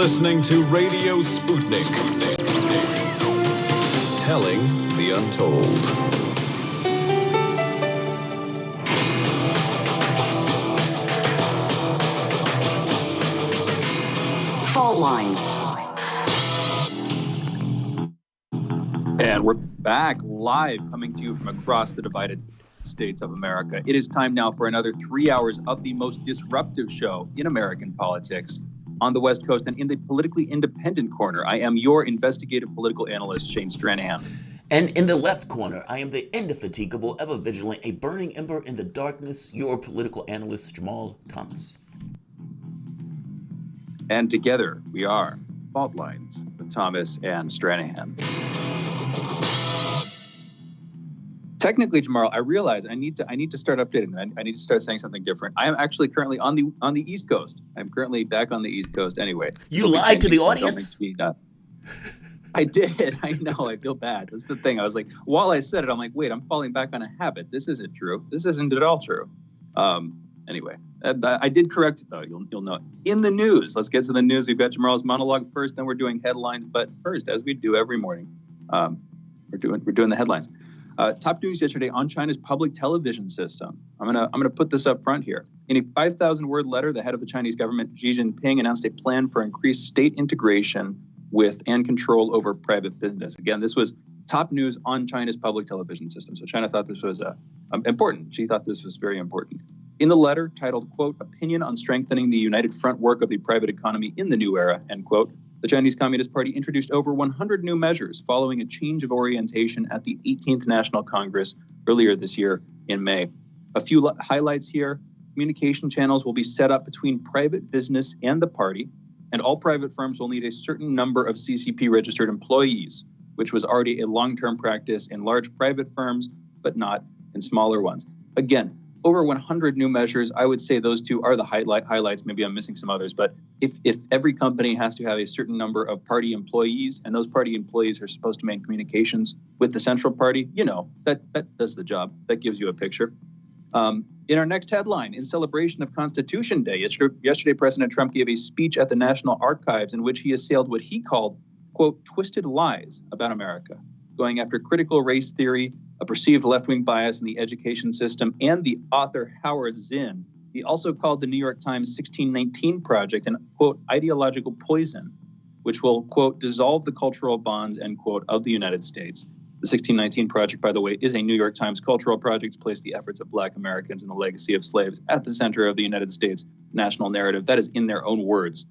listening to Radio Sputnik, telling the untold. Fault lines. And we're back live, coming to you from across the divided states of America. It is time now for another 3 hours of the most disruptive show in American politics on the West Coast and in the politically independent corner. I am your investigative political analyst, Shane Stranahan. And in the left corner, I am the indefatigable, ever vigilant, a burning ember in the darkness, your political analyst, Jamarl Thomas. And together we are Fault Lines with Thomas and Stranahan. Technically, Jamarl, I realize I need to start updating that. I need to start saying something different. I am actually currently on the East Coast. I'm currently back on the East Coast anyway. You lied to the audience? I did. I know. I feel bad. That's the thing. I was like, while I said it, I'm like, wait, I'm falling back on a habit. This isn't true. This isn't at all true. Anyway, I did correct it, though. You'll know. In the news, let's get to the news. We've got Jamarl's monologue first, then we're doing headlines. But first, as we do every morning, we're doing the headlines. Top news yesterday on China's public television system. I'm gonna put this up front here. In a 5,000-word letter, the head of the Chinese government, Xi Jinping, announced a plan for increased state integration with and control over private business. Again, this was top news on China's public television system. So China thought this was important. She thought this was very important. In the letter, titled, quote, "Opinion on Strengthening the United Front Work of the Private Economy in the New Era," end quote, the Chinese Communist Party introduced over 100 new measures following a change of orientation at the 18th National Congress earlier this year in May. A few highlights here. Communication channels will be set up between private business and the party, and all private firms will need a certain number of CCP-registered employees, which was already a long-term practice in large private firms, but not in smaller ones. Again, over 100 new measures. I would say those two are the highlights. Maybe I'm missing some others, but if every company has to have a certain number of party employees, and those party employees are supposed to make communications with the central party, that does the job. That gives you a picture. In our next headline, in celebration of Constitution Day, yesterday President Trump gave a speech at the National Archives in which he assailed what he called, quote, twisted lies about America, going after critical race theory, a perceived left-wing bias in the education system, and the author Howard Zinn. He also called the New York Times 1619 Project an, quote, ideological poison, which will, quote, dissolve the cultural bonds, end quote, of the United States. The 1619 Project, by the way, is a New York Times cultural project to place the efforts of Black Americans and the legacy of slaves at the center of the United States national narrative. That is in their own words.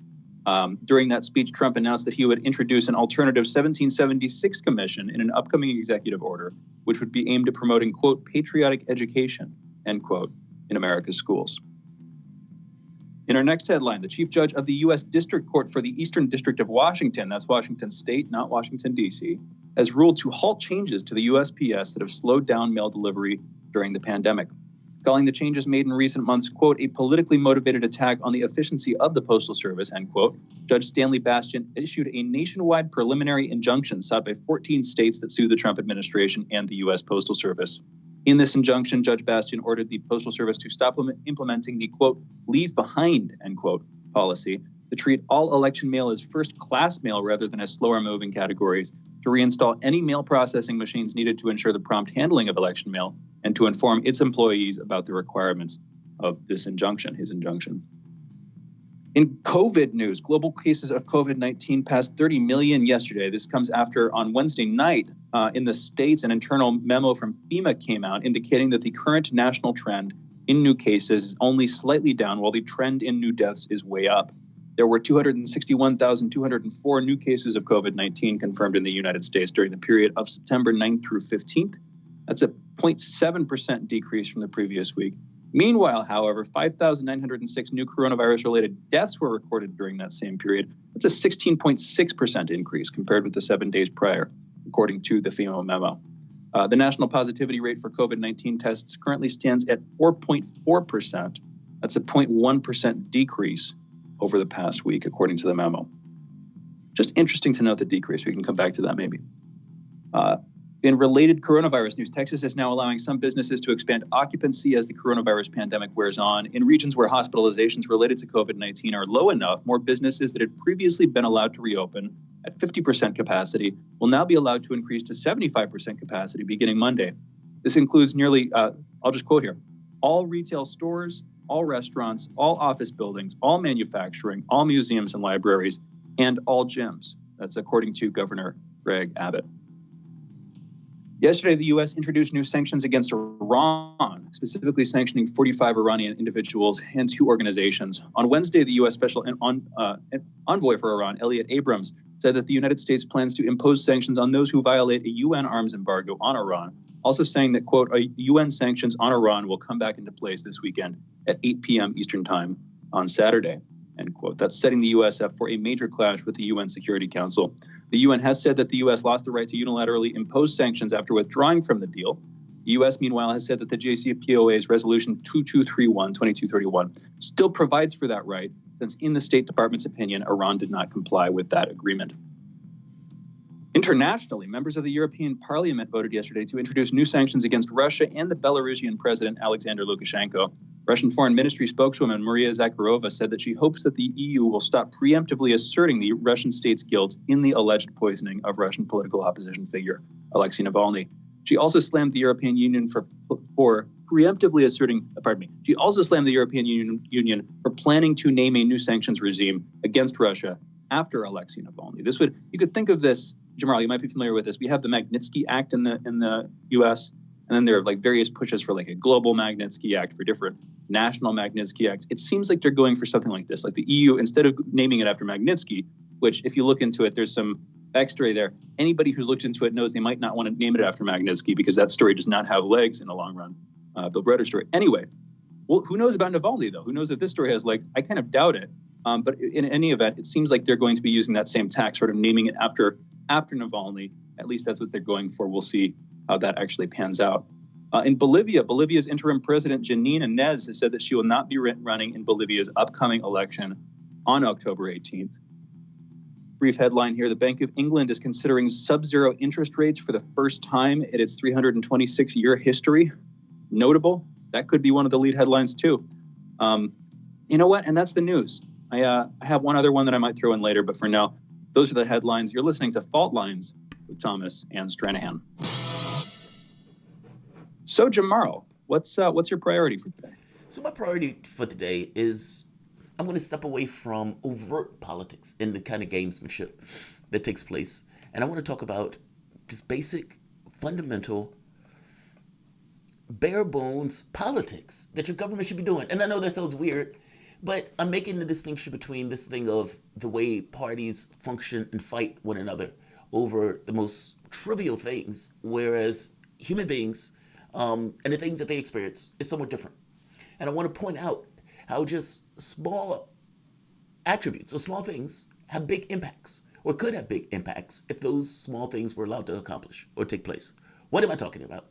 During that speech, Trump announced that he would introduce an alternative 1776 commission in an upcoming executive order, which would be aimed at promoting, quote, patriotic education, end quote, in America's schools. In our next headline, the chief judge of the U.S. District Court for the Eastern District of Washington, that's Washington State, not Washington, D.C., has ruled to halt changes to the USPS that have slowed down mail delivery during the pandemic, calling the changes made in recent months, quote, a politically motivated attack on the efficiency of the Postal Service, end quote. Judge Stanley Bastian issued a nationwide preliminary injunction sought by 14 states that sued the Trump administration and the U.S. Postal Service. In this injunction, Judge Bastian ordered the Postal Service to stop implementing the, quote, leave behind, end quote, policy, to treat all election mail as first-class mail rather than as slower-moving categories, to reinstall any mail processing machines needed to ensure the prompt handling of election mail, and to inform its employees about the requirements of this injunction, his injunction. In COVID news, global cases of COVID-19 passed 30 million yesterday. This comes after, on Wednesday night, in the States, an internal memo from FEMA came out indicating that the current national trend in new cases is only slightly down, while the trend in new deaths is way up. There were 261,204 new cases of COVID-19 confirmed in the United States during the period of September 9th through 15th. That's a 0.7% decrease from the previous week. Meanwhile, however, 5,906 new coronavirus-related deaths were recorded during that same period. That's a 16.6% increase compared with the 7 days prior, according to the FEMA memo. The national positivity rate for COVID-19 tests currently stands at 4.4%. That's a 0.1% decrease over the past week, according to the memo. Just interesting to note the decrease. We can come back to that maybe. In related coronavirus news, Texas is now allowing some businesses to expand occupancy as the coronavirus pandemic wears on. In regions where hospitalizations related to COVID-19 are low enough, more businesses that had previously been allowed to reopen at 50% capacity will now be allowed to increase to 75% capacity beginning Monday. This includes nearly, I'll just quote here, all retail stores, all restaurants, all office buildings, all manufacturing, all museums and libraries, and all gyms. That's according to Governor Greg Abbott. Yesterday, the U.S. introduced new sanctions against Iran, specifically sanctioning 45 Iranian individuals and 2 organizations. On Wednesday, the U.S. Special Envoy for Iran, Elliot Abrams, said that the United States plans to impose sanctions on those who violate a UN arms embargo on Iran, also saying that, quote, UN sanctions on Iran will come back into place this weekend at 8 p.m. Eastern Time on Saturday, end quote. That's setting the U.S. up for a major clash with the UN Security Council. The UN has said that the U.S. lost the right to unilaterally impose sanctions after withdrawing from the deal. The U.S., meanwhile, has said that the JCPOA's Resolution 2231 still provides for that right, since in the State Department's opinion, Iran did not comply with that agreement. Internationally, members of the European Parliament voted yesterday to introduce new sanctions against Russia and the Belarusian President Alexander Lukashenko. Russian Foreign Ministry spokeswoman Maria Zakharova said that she hopes that the EU will stop preemptively asserting the Russian state's guilt in the alleged poisoning of Russian political opposition figure Alexei Navalny. She also slammed the European Union for preemptively asserting, she also slammed the European Union for planning to name a new sanctions regime against Russia after Alexei Navalny. You could think of this, Jamarl, you might be familiar with this. We have the Magnitsky Act in the U.S., and then there are like various pushes for like a global Magnitsky Act, for different national Magnitsky Acts. It seems like they're going for something like this. Like the EU, instead of naming it after Magnitsky, which if you look into it, there's some backstory there. Anybody who's looked into it knows they might not want to name it after Magnitsky because that story does not have legs in the long run. Bill Breder's story. Anyway, well, who knows about Navalny, though? Who knows if this story has legs? I kind of doubt it. But in any event, it seems like they're going to be using that same tack, sort of naming it after Navalny. At least that's what they're going for. We'll see how that actually pans out. In Bolivia, Bolivia's interim president, Janine Áñez, has said that she will not be running in Bolivia's upcoming election on October 18th. Brief headline here. The Bank of England is considering sub-zero interest rates for the first time in its 326-year history. Notable. That could be one of the lead headlines, too. You know what? And that's the news. I have one other one that I might throw in later, but for now, those are the headlines. You're listening to Fault Lines with Thomas and Stranahan. So, Jamarl, what's your priority for today? So my priority for today is I'm going to step away from overt politics and the kind of gamesmanship that takes place. And I want to talk about just basic, fundamental, bare bones politics that your government should be doing. And I know that sounds weird, but I'm making the distinction between this thing of the way parties function and fight one another over the most trivial things, whereas human beings and the things that they experience is somewhat different. And I want to point out how just small attributes or small things have big impacts, or could have big impacts if those small things were allowed to accomplish or take place. What am I talking about?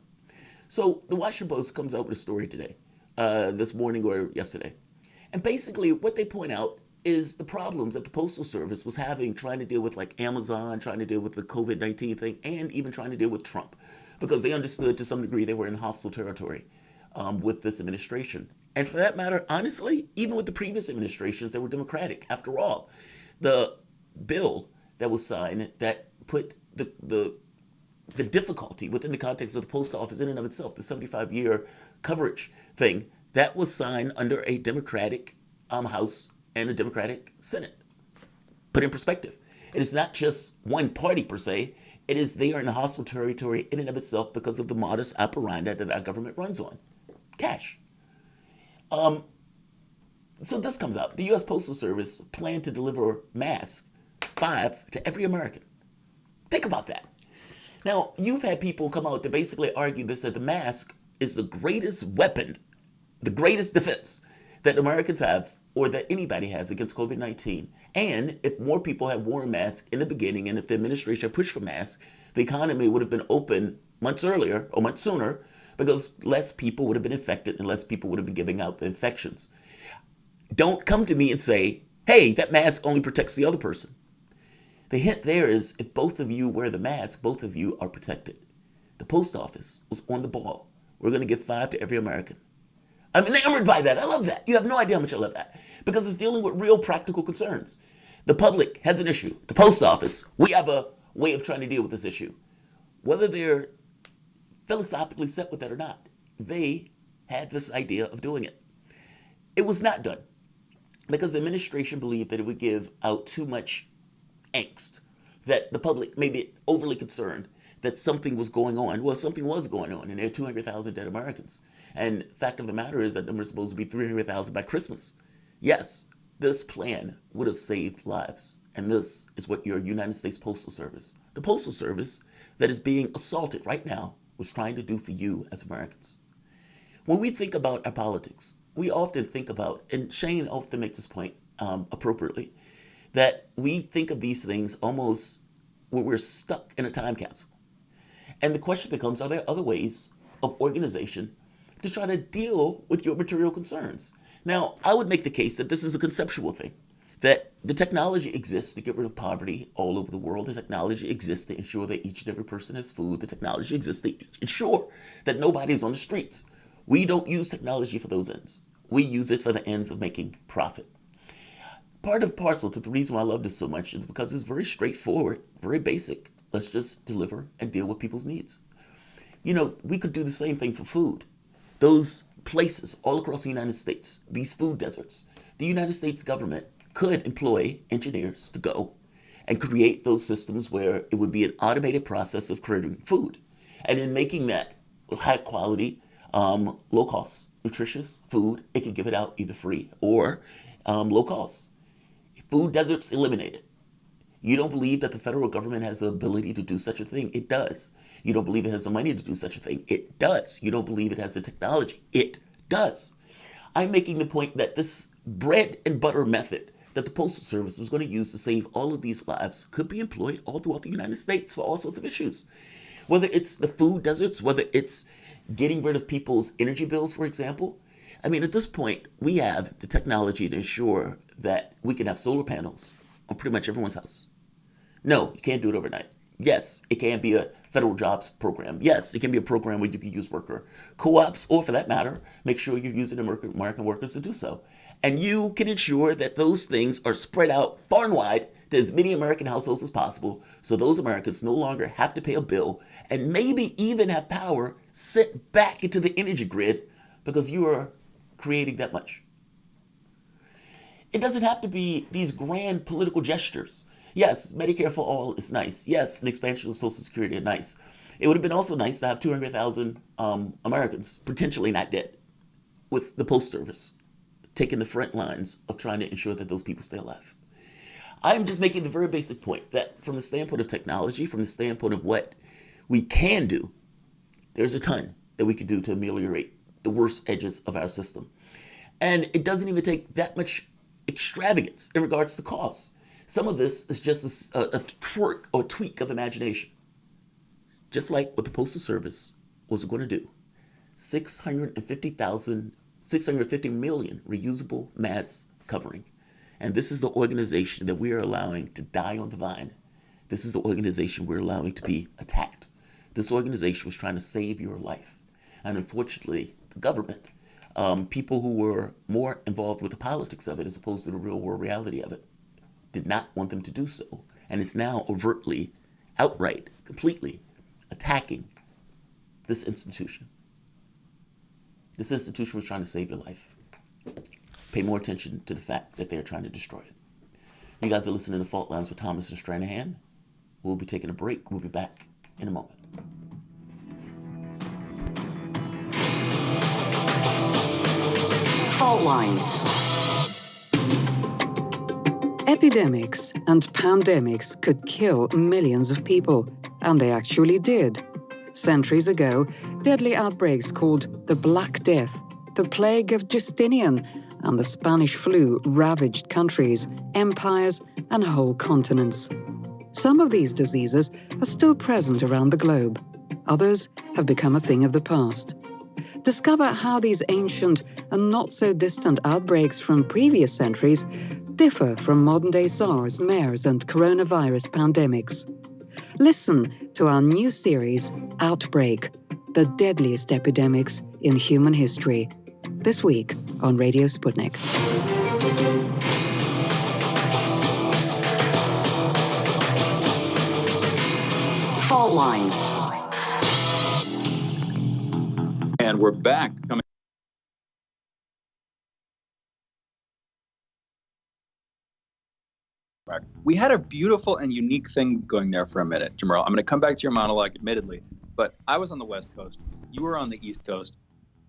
So the Washington Post comes out with a story today, this morning or yesterday. And basically what they point out is the problems that the Postal Service was having trying to deal with like Amazon, trying to deal with the COVID-19 thing, and even trying to deal with Trump, because they understood to some degree they were in hostile territory with this administration. And for that matter, honestly, even with the previous administrations that were Democratic. After all, the bill that was signed that put the difficulty within the context of the post office in and of itself, the 75-year coverage thing, that was signed under a Democratic House and a Democratic Senate. Put in perspective, it is not just one party per se. It is they are in a hostile territory in and of itself because of the modus operandi that our government runs on. Cash. So this comes out. The U.S. Postal Service planned to deliver masks, 5 to every American. Think about that. Now, you've had people come out to basically argue this, that the mask is the greatest weapon, the greatest defense that Americans have or that anybody has against COVID-19. And if more people had worn masks in the beginning, and if the administration had pushed for masks, the economy would have been open months earlier or months sooner, because less people would have been infected and less people would have been giving out the infections. Don't come to me and say, hey, that mask only protects the other person. The hint there is if both of you wear the mask, both of you are protected. the post office was on the ball. We're going to give 5 to every American. I'm enamored by that. I love that. You have no idea how much I love that. Because it's dealing with real practical concerns. The public has an issue. The post office, we have a way of trying to deal with this issue. Whether they're philosophically set with that or not, they had this idea of doing it. It was not done because the administration believed that it would give out too much angst, that the public may be overly concerned that something was going on. Well, something was going on, and there are 200,000 dead Americans. And the fact of the matter is that number is supposed to be 300,000 by Christmas. Yes, this plan would have saved lives. And this is what your United States Postal Service, the Postal Service that is being assaulted right now, was trying to do for you as Americans. When we think about our politics, we often think about, and Shane often makes this point appropriately, that we think of these things almost where we're stuck in a time capsule. And the question becomes, are there other ways of organization to try to deal with your material concerns? Now, I would make the case that this is a conceptual thing, that the technology exists to get rid of poverty all over the world. The technology exists to ensure that each and every person has food. The technology exists to ensure that nobody's on the streets. We don't use technology for those ends. We use it for the ends of making profit. Part and parcel to the reason why I love this so much is because it's very straightforward, very basic. Let's just deliver and deal with people's needs. You know, we could do the same thing for food. Those places all across the United States, these food deserts, the United States government could employ engineers to go and create those systems where it would be an automated process of creating food. And in making that high quality, low cost, nutritious food, it can give it out either free or low cost. Food deserts eliminated. You don't believe that the federal government has the ability to do such a thing? It does. You don't believe it has the money to do such a thing? It does. You don't believe it has the technology? It does. I'm making the point that this bread and butter method that the Postal Service was going to use to save all of these lives could be employed all throughout the United States for all sorts of issues. Whether it's the food deserts, whether it's getting rid of people's energy bills, for example. I mean, at this point, we have the technology to ensure that we can have solar panels on pretty much everyone's house. No, you can't do it overnight. Yes, it can be a federal jobs program. Yes, it can be a program where you can use worker co-ops, or for that matter, make sure you're using American workers to do so. And you can ensure that those things are spread out far and wide to as many American households as possible, so those Americans no longer have to pay a bill and maybe even have power sent back into the energy grid because you are creating that much. It doesn't have to be these grand political gestures. Yes, Medicare for all is nice. Yes, an expansion of Social Security is nice. It would have been also nice to have 200,000 Americans potentially not dead, with the Postal Service taking the front lines of trying to ensure that those people stay alive. I'm just making the very basic point that from the standpoint of technology, from the standpoint of what we can do, there's a ton that we can do to ameliorate the worst edges of our system. And it doesn't even take that much extravagance in regards to costs. Some of this is just a twerk or tweak of imagination. Just like what the Postal Service was going to do. 650 million reusable mass covering. And this is the organization that we are allowing to die on the vine. This is the organization we're allowing to be attacked. This organization was trying to save your life. And unfortunately, the government, people who were more involved with the politics of it as opposed to the real world reality of it, did not want them to do so. And it's now overtly, outright, completely attacking this institution. This institution was trying to save your life. Pay more attention to the fact that they're trying to destroy it. You guys are listening to Fault Lines with Thomas and Stranahan. We'll be taking a break. We'll be back in a moment. Fault Lines. Epidemics and pandemics could kill millions of people, and they actually did. Centuries ago, deadly outbreaks called the Black Death, the Plague of Justinian, and the Spanish flu ravaged countries, empires, and whole continents. Some of these diseases are still present around the globe. Others have become a thing of the past. Discover how these ancient and not so distant outbreaks from previous centuries differ from modern-day SARS, MERS, and coronavirus pandemics. Listen to our new series, Outbreak, the deadliest epidemics in human history. This week on Radio Sputnik. Fault lines. And we're back. We had a beautiful and unique thing going there for a minute, Jamarl. I'm going to come back to your monologue, admittedly, but I was on the West Coast. You were on the East Coast.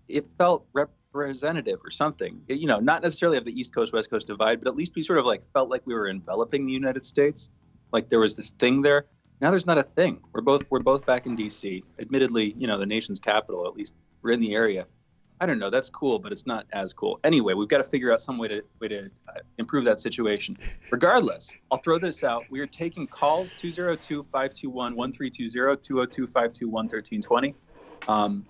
It felt representative or something, not necessarily of the East Coast, West Coast divide, but at least we sort of felt like we were enveloping the United States. Like there was this thing there. Now there's not a thing. We're both back in DC. Admittedly, the nation's capital, at least we're in the area. I don't know. That's cool, but it's not as cool. Anyway, we've got to figure out some way to improve that situation. Regardless, I'll throw this out. We are taking calls 202-521-1320, 202-521-1320.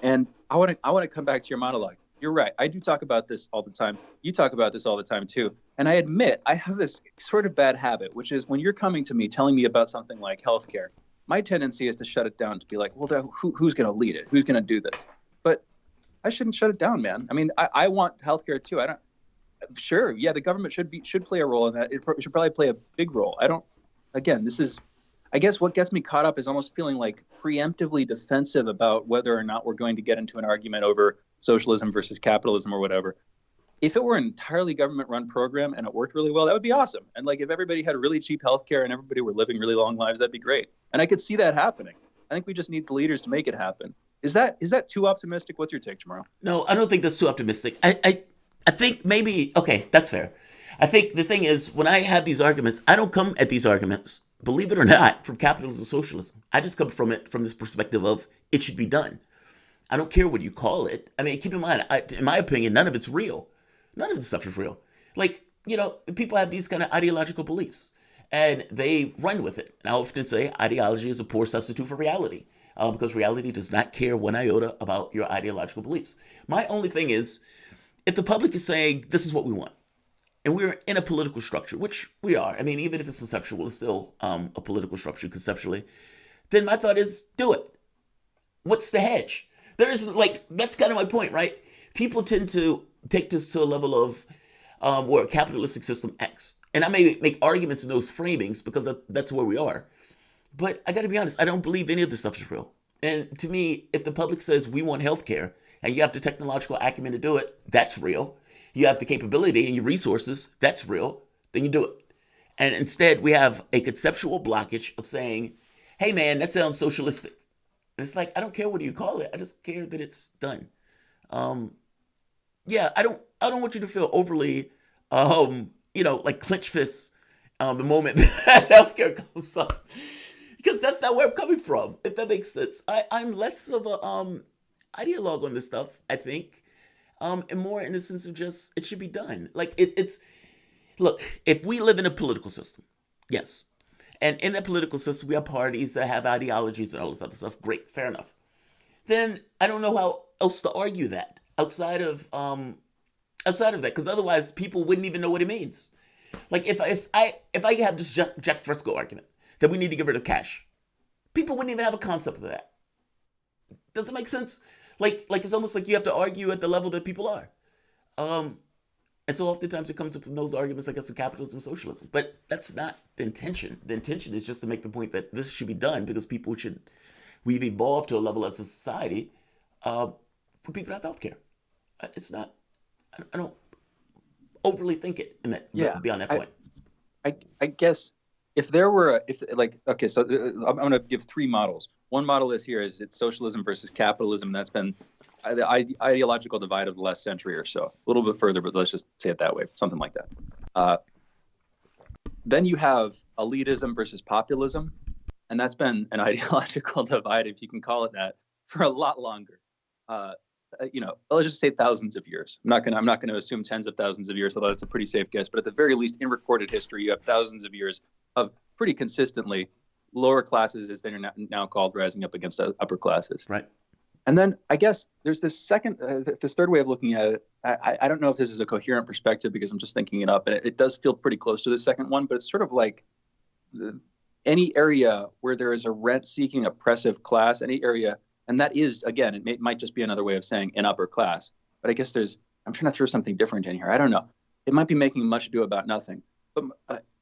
And I want to come back to your monologue. You're right. I do talk about this all the time. You talk about this all the time too. And I admit I have this sort of bad habit, which is when you're coming to me telling me about something like healthcare, my tendency is to shut it down, to be like, well, who's going to lead it? Who's going to do this? But I shouldn't shut it down, man. I mean, I want healthcare too. Sure, yeah, the government should play a role in that. It should probably play a big role. I guess what gets me caught up is almost feeling like preemptively defensive about whether or not we're going to get into an argument over socialism versus capitalism or whatever. If it were an entirely government-run program and it worked really well, that would be awesome. And if everybody had really cheap healthcare and everybody were living really long lives, that'd be great. And I could see that happening. I think we just need the leaders to make it happen. Is that too optimistic? What's your take, Jamarl? No, I don't think that's too optimistic. I think maybe, okay, that's fair. I think the thing is, when I have these arguments, I don't come at these arguments, believe it or not, from capitalism or socialism. I just come from it from this perspective of it should be done. I don't care what you call it. I mean, keep in mind, in my opinion, none of it's real. None of this stuff is real. People have these kind of ideological beliefs, and they run with it. And I often say ideology is a poor substitute for reality. Because reality does not care one iota about your ideological beliefs. My only thing is, if the public is saying, this is what we want, and we're in a political structure, which we are, I mean, even if it's conceptual, it's still a political structure conceptually, then my thought is, do it. What's the hedge? That's kind of my point, right? People tend to take this to a level of we're a capitalistic system X. And I may make arguments in those framings because that's where we are. But I got to be honest, I don't believe any of this stuff is real. And to me, if the public says we want healthcare and you have the technological acumen to do it, that's real. You have the capability and your resources, that's real, then you do it. And instead, we have a conceptual blockage of saying, hey, man, that sounds socialistic. And it's like, I don't care what you call it. I just care that it's done. I don't want you to feel overly, clench fists the moment that healthcare comes up. Because that's not where I'm coming from, if that makes sense. I'm less of a ideologue on this stuff, I think, and more in the sense of just it should be done. Look, if we live in a political system, yes, and in that political system we have parties that have ideologies and all this other stuff. Great, fair enough. Then I don't know how else to argue that outside of that, because otherwise people wouldn't even know what it means. Like if I have this Jack Fresco argument that we need to get rid of cash, people wouldn't even have a concept of that. Does it make sense? Like it's almost like you have to argue at the level that people are. And so oftentimes it comes up in those arguments, I guess, of capitalism and socialism. But that's not the intention. The intention is just to make the point that this should be done because we've evolved to a level as a society for people to have healthcare. It's not, I don't overly think it in that, beyond that point. I guess if there were, so I'm going to give three models. One model is it's socialism versus capitalism. That's been the ideological divide of the last century or so. A little bit further, but let's just say it that way, something like that. Then you have elitism versus populism, and that's been an ideological divide, if you can call it that, for a lot longer. Let's just say thousands of years. I'm not gonna assume tens of thousands of years, although it's a pretty safe guess. But at the very least, in recorded history, you have thousands of years of pretty consistently lower classes, as they're now called, rising up against upper classes. Right. And then I guess there's this third way of looking at it. I don't know if this is a coherent perspective because I'm just thinking it up, and it does feel pretty close to the second one. But it's sort of like any area where there is a rent-seeking oppressive class, any area, and that is, again, might just be another way of saying an upper class. But I guess I'm trying to throw something different in here. I don't know. It might be making much ado about nothing. But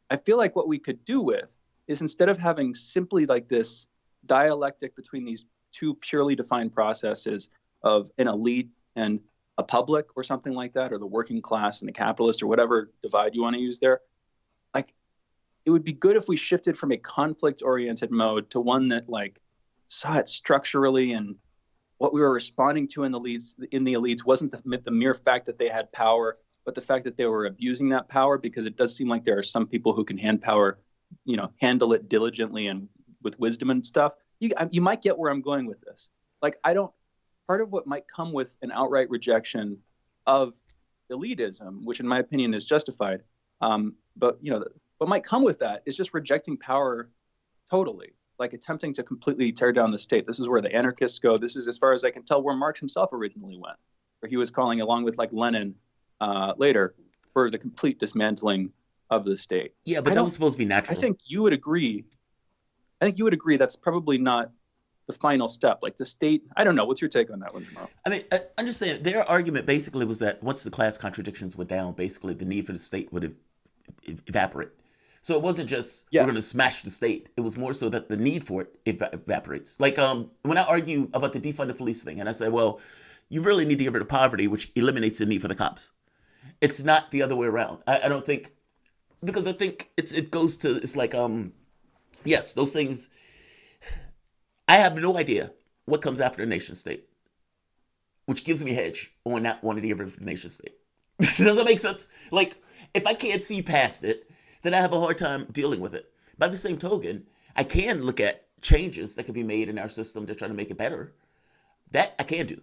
I feel like what we could do with is, instead of having simply like this dialectic between these two purely defined processes of an elite and a public or something like that, or the working class and the capitalist, or whatever divide you want to use there, like, it would be good if we shifted from a conflict-oriented mode to one that like saw it structurally, and what we were responding to in the elites wasn't the mere fact that they had power, but the fact that they were abusing that power, because it does seem like there are some people who can handle it diligently and with wisdom and stuff. You might get where I'm going with this. Like, part of what might come with an outright rejection of elitism, which in my opinion is justified, but what might come with that is just rejecting power totally, like attempting to completely tear down the state. This is where the anarchists go. This is, as far as I can tell, where Marx himself originally went, where he was calling, along with like Lenin later, for the complete dismantling of the state. Yeah, but that was supposed to be natural. I think you would agree that's probably not the final step. Like the state, I don't know. What's your take on that one, Jamarl? I mean, I understand their argument basically was that once the class contradictions went down, basically the need for the state would evaporate. So it wasn't just we're going to smash the state. It was more so that the need for it evaporates. Like when I argue about the defunded police thing, and I say, well, you really need to get rid of poverty, which eliminates the need for the cops. It's not the other way around. I don't think, because I think it's like yes, those things. I have no idea what comes after a nation state, which gives me a hedge on not wanting to get rid of the nation state. Does that make sense? Like, if I can't see past it, then I have a hard time dealing with it. By the same token, I can look at changes that can be made in our system to try to make it better. That I can do.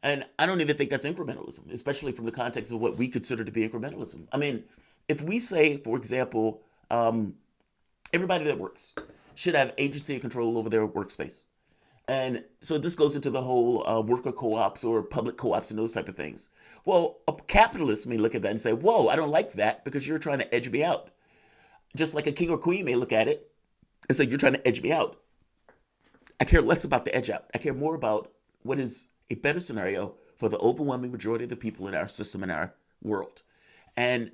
And I don't even think that's incrementalism, especially from the context of what we consider to be incrementalism. I mean, if we say, for example, everybody that works should have agency and control over their workspace. And so this goes into the whole worker co-ops or public co-ops and those type of things. Well, a capitalist may look at that and say, whoa, I don't like that because you're trying to edge me out. Just like a king or queen may look at it and say, you're trying to edge me out. I care less about the edge out. I care more about what is a better scenario for the overwhelming majority of the people in our system, in our world. And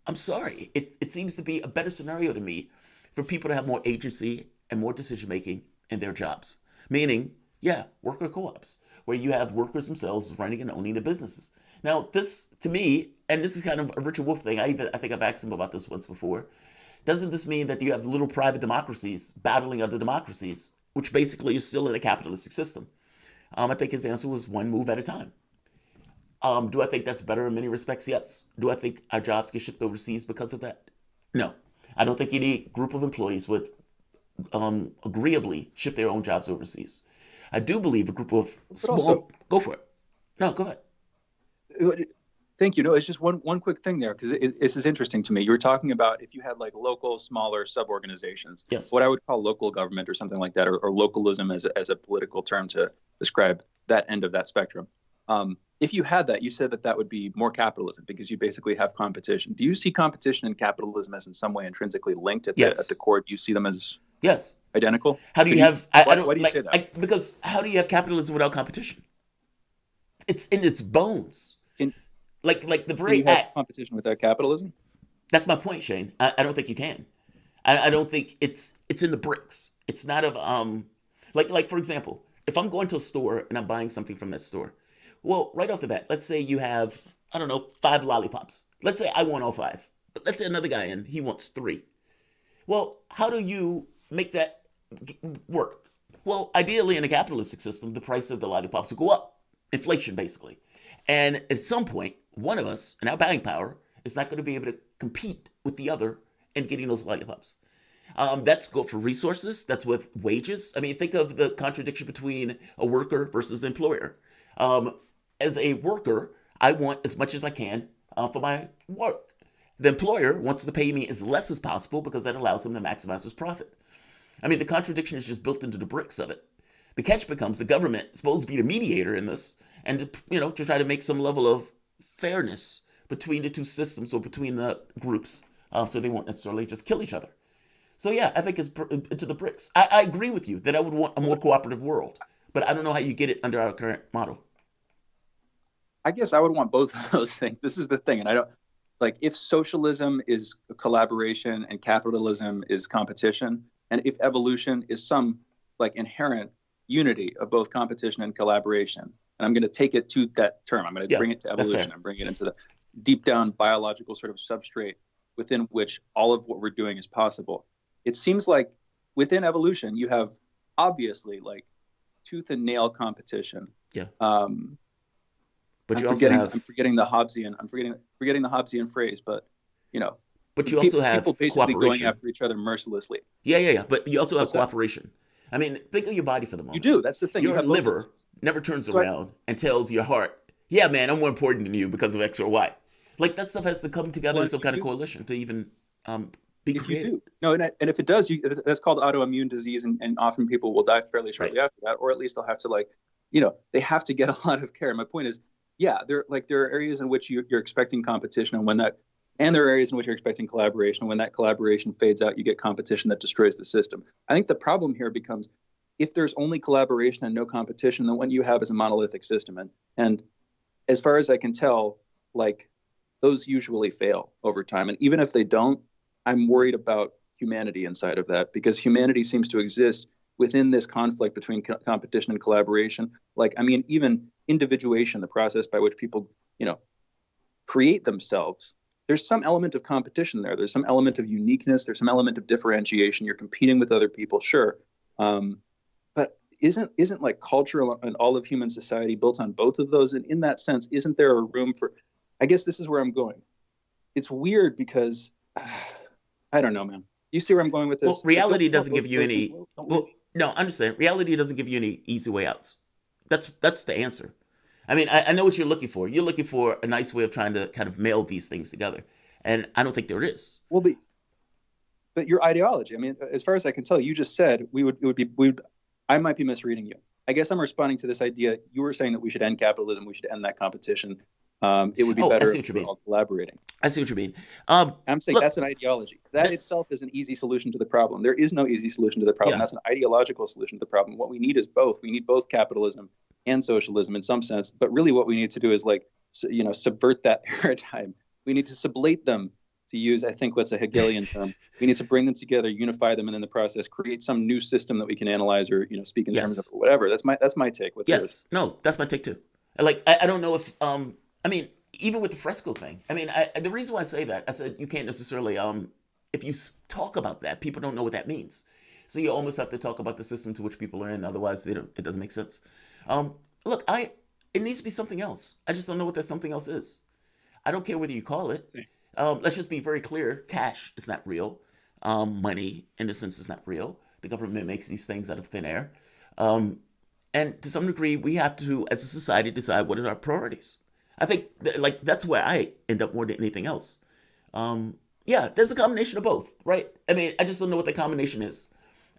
I'm sorry, it seems to be a better scenario to me for people to have more agency and more decision-making in their jobs. Meaning, worker co-ops, where you have workers themselves running and owning the businesses. Now, this, to me, and this is kind of a Richard Wolff thing, I think I've asked him about this once before, doesn't this mean that you have little private democracies battling other democracies, which basically is still in a capitalistic system? I think his answer was one move at a time. Do I think that's better in many respects? Yes. Do I think our jobs get shipped overseas because of that? No. I don't think any group of employees would agreeably ship their own jobs overseas. I do believe a group of small... Go for it. No, go ahead. Thank you. No, it's just one quick thing there, because this is interesting to me. You were talking about if you had like local, smaller sub-organizations, what I would call local government or something like that, or localism as a political term to describe that end of that spectrum. If you had that, you said that would be more capitalism because you basically have competition. Do you see competition and capitalism as in some way intrinsically linked at the core? Do you see them as identical? How do you have? Why do you say that? Because how do you have capitalism without competition? It's in its bones. Like the very act. Competition without capitalism? That's my point, Shane. I don't think you can. I don't think it's in the bricks. It's not of like for example, if I'm going to a store and I'm buying something from that store, well, right off the bat, let's say you have, I don't know, 5 lollipops. Let's say I want all 5. But let's say another guy he wants 3. Well, how do you make that work? Well, ideally in a capitalistic system, the price of the lollipops will go up. Inflation, basically. And at some point, one of us, in our buying power, is not going to be able to compete with the other in getting those lollipops. That's good for resources. That's with wages. I mean, think of the contradiction between a worker versus the employer. As a worker, I want as much as I can for my work. The employer wants to pay me as less as possible because that allows him to maximize his profit. I mean, the contradiction is just built into the bricks of it. The catch becomes the government is supposed to be the mediator in this and to try to make some level of fairness between the two systems or between the groups so they won't necessarily just kill each other. So yeah, I think it's into the bricks. I agree with you that I would want a more cooperative world, but I don't know how you get it under our current model. I guess I would want both of those things. This is the thing, and I don't like if socialism is collaboration and capitalism is competition, and if evolution is some like inherent unity of both competition and collaboration. And I'm going to take it to that term. I'm going to bring it to evolution. I'm bringing it into the deep down biological sort of substrate within which all of what we're doing is possible. It seems like within evolution, you have obviously like tooth and nail competition. Yeah. But I'm forgetting the Hobbesian phrase, but you know. But you also have people basically going after each other mercilessly. Yeah. But you also have cooperation. I mean, think of your body for the moment. You do. That's the thing. Your liver never turns around and tells your heart, "Yeah, man, I'm more important than you because of X or Y." Like that stuff has to come together in some kind of coalition to even be created. You do. No, and if it does, that's called autoimmune disease, and often people will die fairly shortly after that, or at least they'll have to they have to get a lot of care. And my point is, yeah, there are areas in which you're expecting competition, and there are areas in which you're expecting collaboration. When that collaboration fades out, you get competition that destroys the system. I think the problem here becomes if there's only collaboration and no competition, then what you have is a monolithic system. And as far as I can tell, like those usually fail over time. And even if they don't, I'm worried about humanity inside of that, because humanity seems to exist within this conflict between competition and collaboration. Like, I mean, even individuation, the process by which people, create themselves, there's some element of competition there. There's some element of uniqueness. There's some element of differentiation. You're competing with other people, sure. But isn't like culture and all of human society built on both of those? And in that sense, isn't there a room for, I guess this is where I'm going. It's weird because, I don't know, man. You see where I'm going with this? Well, reality doesn't give you any, no, understand. Reality doesn't give you any easy way outs. That's the answer. I mean, I know what you're looking for. You're looking for a nice way of trying to kind of meld these things together. And I don't think there is. Well, but your ideology, I mean, as far as I can tell, you just said I might be misreading you. I guess I'm responding to this idea. You were saying that we should end capitalism. We should end that competition. It would be better if we were all collaborating. I see what you mean. I'm saying that's an ideology. That itself is an easy solution to the problem. There is no easy solution to the problem. Yeah. That's an ideological solution to the problem. What we need is both. We need both capitalism and socialism in some sense. But really what we need to do is subvert that paradigm. We need to sublate them, to use, I think, what's a Hegelian term. We need to bring them together, unify them, and in the process create some new system that we can analyze or speak in terms of whatever. That's my take. What's yours? No, that's my take too. I don't know if I mean, even with the fresco thing, I mean, the reason why I say that, I said you can't necessarily, if you talk about that, people don't know what that means. So you almost have to talk about the system to which people are in. Otherwise, it doesn't make sense. Look, it needs to be something else. I just don't know what that something else is. I don't care whether you call it. Let's just be very clear. Cash is not real. Money, in a sense, is not real. The government makes these things out of thin air. And to some degree, we have to, as a society, decide what are our priorities. I think that's where I end up more than anything else. There's a combination of both, right? I mean, I just don't know what the combination is.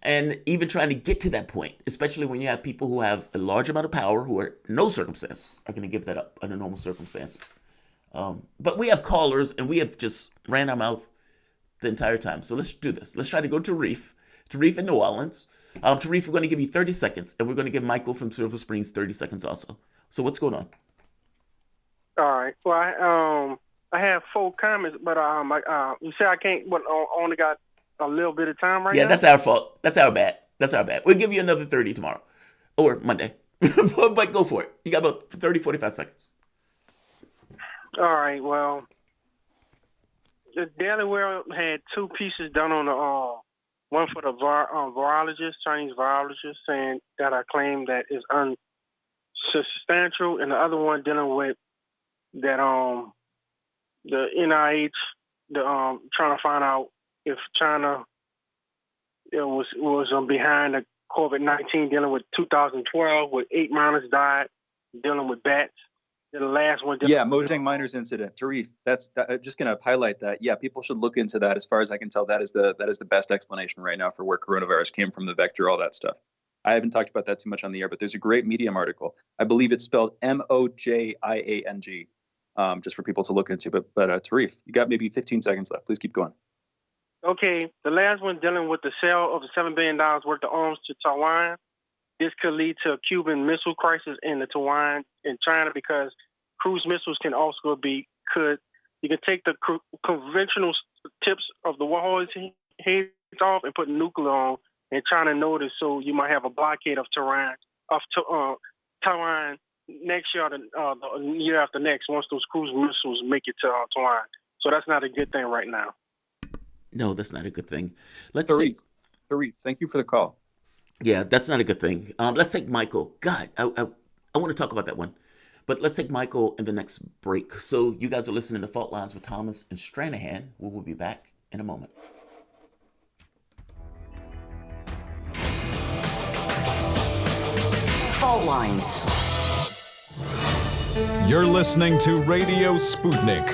And even trying to get to that point, especially when you have people who have a large amount of power who are in no circumstance are going to give that up under normal circumstances. But we have callers and we have just ran our mouth the entire time. So let's do this. Let's try to go to Tarif in New Orleans. Tarif, we're going to give you 30 seconds and we're going to give Michael from Silver Springs 30 seconds also. So what's going on? All right. Well, I have 4 comments, but you say I can't. But I only got a little bit of time right now. Yeah, that's our fault. That's our bad. We'll give you another 30 tomorrow or Monday, but go for it. You got about 30, 45 seconds. All right. Well, the Daily World had 2 pieces done on the one for the virologist, Chinese virologist, saying that I claim that is unsubstantial, and the other one dealing with that the NIH trying to find out if China was behind the COVID-19, dealing with 2012 with 8 miners died dealing with bats. And the last one. Mojang miners incident. Tarif, I'm just going to highlight that. Yeah, people should look into that. As far as I can tell, that is the best explanation right now for where coronavirus came from, the vector, all that stuff. I haven't talked about that too much on the air, but there's a great Medium article. I believe it's spelled Mojiang. Just for people to look into. But Tarif, you got maybe 15 seconds left. Please keep going. Okay, the last one dealing with the sale of the $7 billion worth of arms to Taiwan. This could lead to a Cuban missile crisis in the Taiwan in China because cruise missiles can also you can take the conventional tips of the warheads heads off and put nuclear on, and China notice, so you might have a blockade of Taiwan next year, the year after next, once those cruise missiles make it to Taiwan. So that's not a good thing right now. No, that's not a good thing. Tariq, thank you for the call. Yeah, that's not a good thing. Let's take Michael. God, I want to talk about that one. But let's take Michael in the next break. So you guys are listening to Fault Lines with Thomas and Stranahan. We will be back in a moment. Fault lines. You're listening to Radio Sputnik.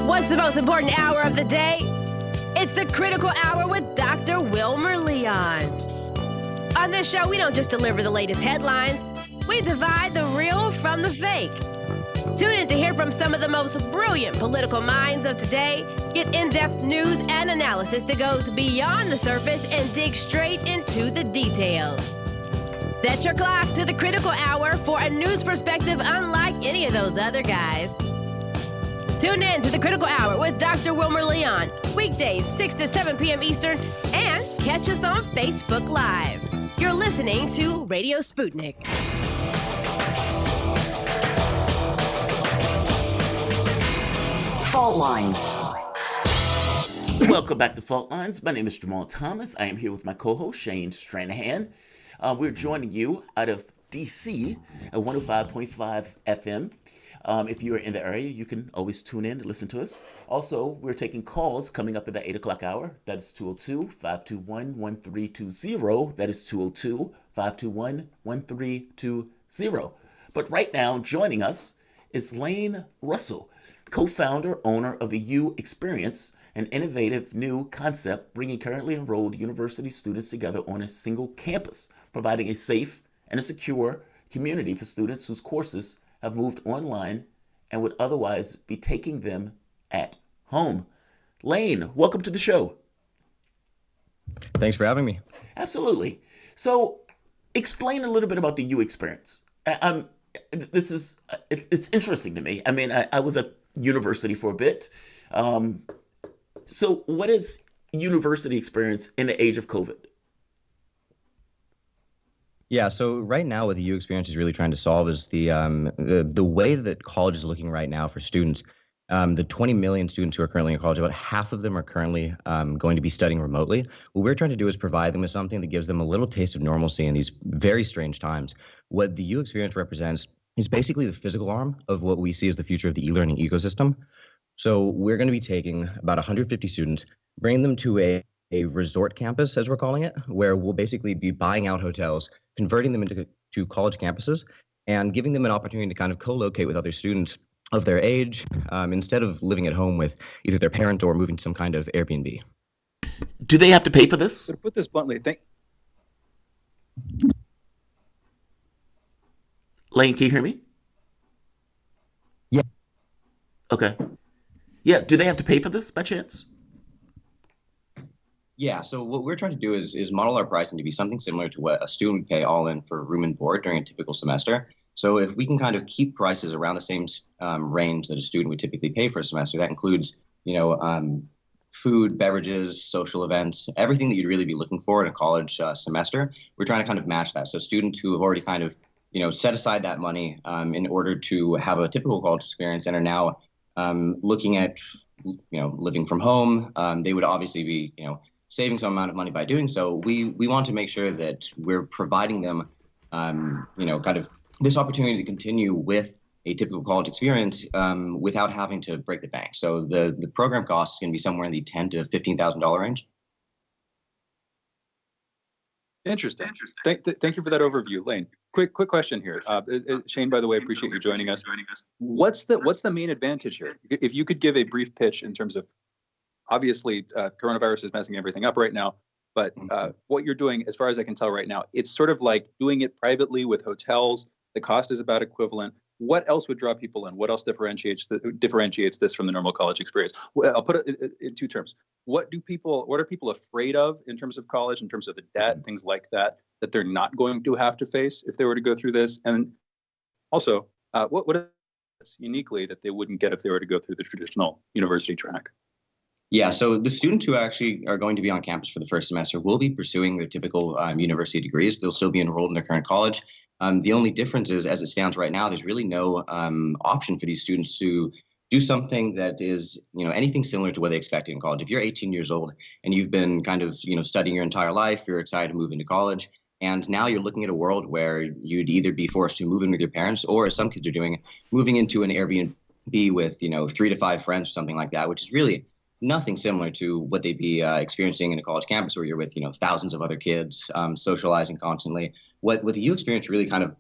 What's the most important hour of the day? It's the Critical Hour with Dr. Wilmer Leon. On this show, we don't just deliver the latest headlines, we divide the real from the fake. Tune in to hear from some of the most brilliant political minds of today, get in-depth news and analysis that goes beyond the surface and dig straight into the details. Set your clock to the Critical Hour for a news perspective unlike any of those other guys. Tune in to the Critical Hour with Dr. Wilmer Leon, weekdays 6 to 7 p.m. Eastern, and catch us on Facebook Live. You're listening to Radio Sputnik. Fault lines. Welcome back to Fault Lines. My name is Jamarl Thomas. I am here with my co-host, Shane Stranahan. We're joining you out of D.C. at 105.5 FM. If you're in the area, you can always tune in to listen to us. Also, we're taking calls coming up at the 8 o'clock hour. That is 202-521-1320. That is 202-521-1320. But right now, joining us is Lane Russell, co-founder, owner of the U Experience, an innovative new concept bringing currently enrolled university students together on a single campus, providing a safe and a secure community for students whose courses have moved online and would otherwise be taking them at home. Lane, welcome to the show. Thanks for having me. Absolutely. So explain a little bit about the U Experience. It's interesting to me. I mean, I was at university for a bit. So what is university experience in the age of COVID? Yeah, so right now what the U Experience is really trying to solve is the way that college is looking right now for students. The 20 million students who are currently in college, about half of them are currently going to be studying remotely. What we're trying to do is provide them with something that gives them a little taste of normalcy in these very strange times. What the U Experience represents is basically the physical arm of what we see as the future of the e-learning ecosystem. So we're going to be taking about 150 students, bringing them to a resort campus, as we're calling it, where we'll basically be buying out hotels, converting them into college campuses, and giving them an opportunity to kind of co-locate with other students of their age, instead of living at home with either their parents or moving to some kind of Airbnb. Do they have to pay for this? To put this bluntly, Lane, can you hear me? Yeah. Okay. Yeah, do they have to pay for this by chance? Yeah, so what we're trying to do is model our pricing to be something similar to what a student would pay all in for room and board during a typical semester. So if we can kind of keep prices around the same range that a student would typically pay for a semester, that includes, food, beverages, social events, everything that you'd really be looking for in a college semester. We're trying to kind of match that. So students who have already kind of, set aside that money in order to have a typical college experience and are now looking at, living from home, they would obviously be, saving some amount of money by doing so. We want to make sure that we're providing them, kind of this opportunity to continue with a typical college experience without having to break the bank. So the program cost is going to be somewhere in the $10,000 to $15,000 range. Interesting. Thank you for that overview, Lane. Quick question here. Shane, by the way, appreciate you joining us. What's the main advantage here? If you could give a brief pitch in terms of, obviously, coronavirus is messing everything up right now. But what you're doing, as far as I can tell right now, it's sort of like doing it privately with hotels. The cost is about equivalent. What else would draw people in? What else differentiates this from the normal college experience? Well, I'll put it in two terms. What are people afraid of in terms of college, in terms of the debt and things like that they're not going to have to face if they were to go through this? And also, what is uniquely that they wouldn't get if they were to go through the traditional university track? Yeah, so the students who actually are going to be on campus for the first semester will be pursuing their typical university degrees. They'll still be enrolled in their current college. The only difference is, as it stands right now, there's really no option for these students to do something that is, anything similar to what they expect in college. If you're 18 years old and you've been kind of, studying your entire life, you're excited to move into college, and now you're looking at a world where you'd either be forced to move in with your parents, or as some kids are doing, moving into an Airbnb with, 3 to 5 friends or something like that, which is really nothing similar to what they'd be experiencing in a college campus where you're with, thousands of other kids, socializing constantly. What the U experience really kind of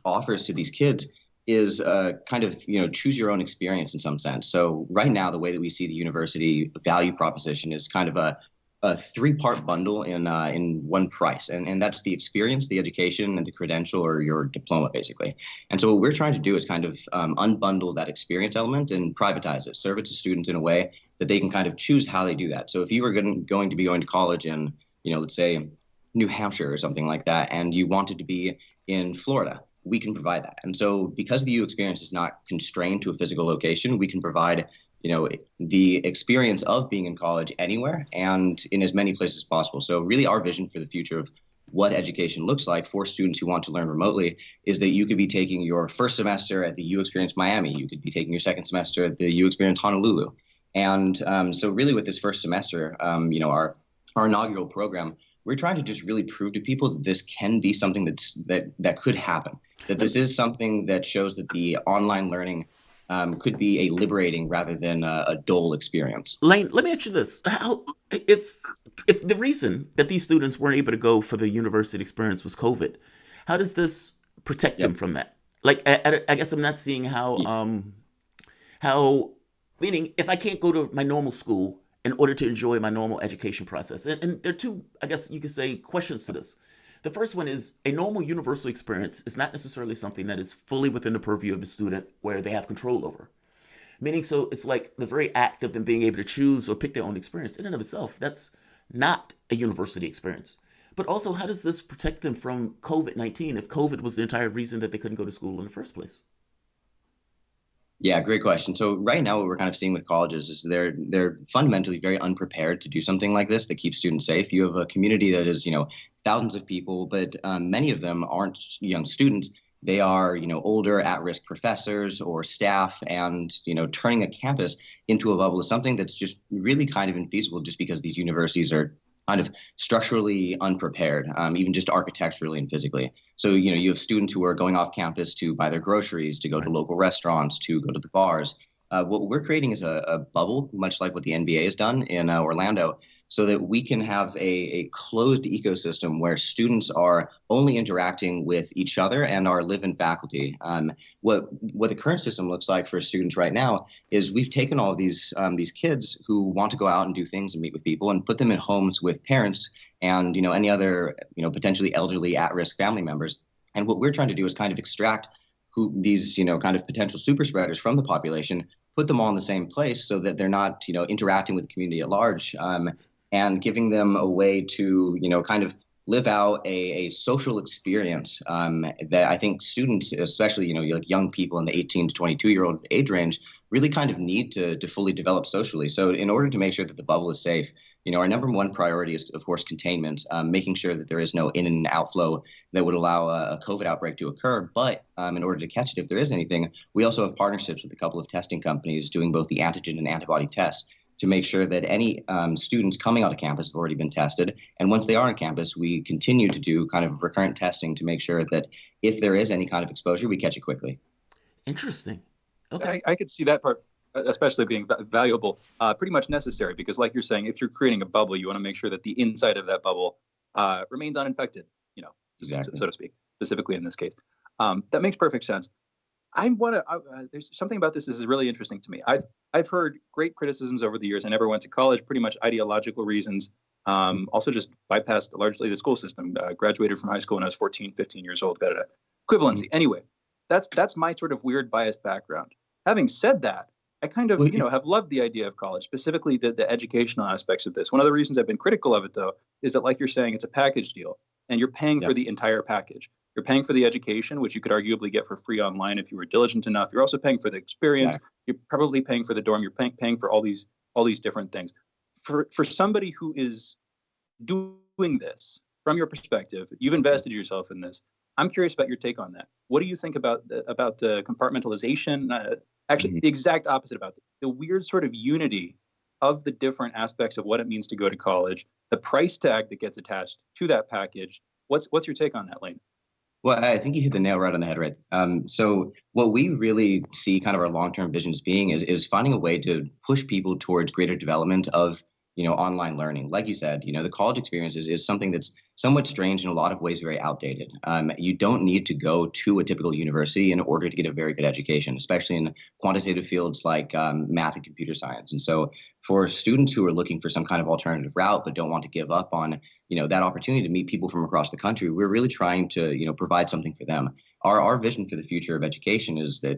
offers to these kids is kind of, choose your own experience in some sense. So right now, the way that we see the university value proposition is kind of a 3-part bundle in one price. And that's the experience, the education, and the credential or your diploma, basically. And so what we're trying to do is kind of unbundle that experience element and privatize it, serve it to students in a way that they can kind of choose how they do that. So if you were going to be going to college in, let's say New Hampshire or something like that, and you wanted to be in Florida, we can provide that. And so because the U experience is not constrained to a physical location, we can provide the experience of being in college anywhere and in as many places as possible. So really our vision for the future of what education looks like for students who want to learn remotely is that you could be taking your first semester at the U Experience Miami, you could be taking your second semester at the U Experience Honolulu. And so really with this first semester, our inaugural program, we're trying to just really prove to people that this can be something that could happen, that this is something that shows that the online learning could be a liberating rather than a dull experience. Lane, let me ask you this. If the reason that these students weren't able to go for the university experience was COVID, how does this protect them from that? Like, I guess I'm not seeing how, meaning if I can't go to my normal school in order to enjoy my normal education process. And there are two, I guess you could say, questions to this. The first one is a normal universal experience is not necessarily something that is fully within the purview of the student where they have control over. Meaning, so it's like the very act of them being able to choose or pick their own experience in and of itself. That's not a university experience. But also, how does this protect them from COVID-19 if COVID was the entire reason that they couldn't go to school in the first place? Yeah, great question. So right now what we're kind of seeing with colleges is they're fundamentally very unprepared to do something like this that keeps students safe. You have a community that is, thousands of people, but many of them aren't young students. They are, older at-risk professors or staff, and, turning a campus into a bubble is something that's just really kind of infeasible just because these universities are kind of structurally unprepared, even just architecturally and physically. So, you have students who are going off campus to buy their groceries, to go to local restaurants, to go to the bars. What we're creating is a bubble, much like what the NBA has done in Orlando, so that we can have a closed ecosystem where students are only interacting with each other and our live-in faculty. What the current system looks like for students right now is we've taken all of these kids who want to go out and do things and meet with people and put them in homes with parents and any other potentially elderly at-risk family members. And what we're trying to do is kind of extract these kind of potential super spreaders from the population, put them all in the same place so that they're not interacting with the community at large. And giving them a way to, kind of live out a social experience that I think students, especially, like young people in the 18 to 22-year-old age range, really kind of need to fully develop socially. So in order to make sure that the bubble is safe, our number one priority is, of course, containment, making sure that there is no in and outflow that would allow a COVID outbreak to occur. But in order to catch it, if there is anything, we also have partnerships with a couple of testing companies doing both the antigen and antibody tests to make sure that any students coming onto campus have already been tested. And once they are on campus, we continue to do kind of recurrent testing to make sure that if there is any kind of exposure, we catch it quickly. Interesting. Okay. I could see that part, especially being valuable, pretty much necessary, because like you're saying, if you're creating a bubble, you want to make sure that the inside of that bubble remains uninfected, Exactly. so to speak, specifically in this case. That makes perfect sense. There's something about this is really interesting to me. I've heard great criticisms over the years. I never went to college, pretty much ideological reasons. Also just bypassed largely the school system, graduated from high school when I was 14, 15 years old, got an equivalency. Anyway, that's my sort of weird biased background. Having said that, I kind of, have loved the idea of college, specifically the educational aspects of this. One of the reasons I've been critical of it, though, is that, like you're saying, it's a package deal, and you're paying for the entire package. You're paying for the education, which you could arguably get for free online if you were diligent enough. You're also paying for the experience. Exactly. You're probably paying for the dorm. You're paying for all these different things. For somebody who is doing this, from your perspective, you've invested yourself in this. I'm curious about your take on that. What do you think about the compartmentalization? Actually, the exact opposite about the weird sort of unity of the different aspects of what it means to go to college, the price tag that gets attached to that package. What's your take on that, Lane? Well, I think you hit the nail right on the head, right? So what we really see kind of our long-term visions being is finding a way to push people towards greater development of, online learning. Like you said, the college experience is something that's somewhat strange in a lot of ways, very outdated. You don't need to go to a typical university in order to get a very good education, especially in quantitative fields like math and computer science. And so for students who are looking for some kind of alternative route, but don't want to give up on, that opportunity to meet people from across the country, we're really trying to, provide something for them. Our vision for the future of education is that,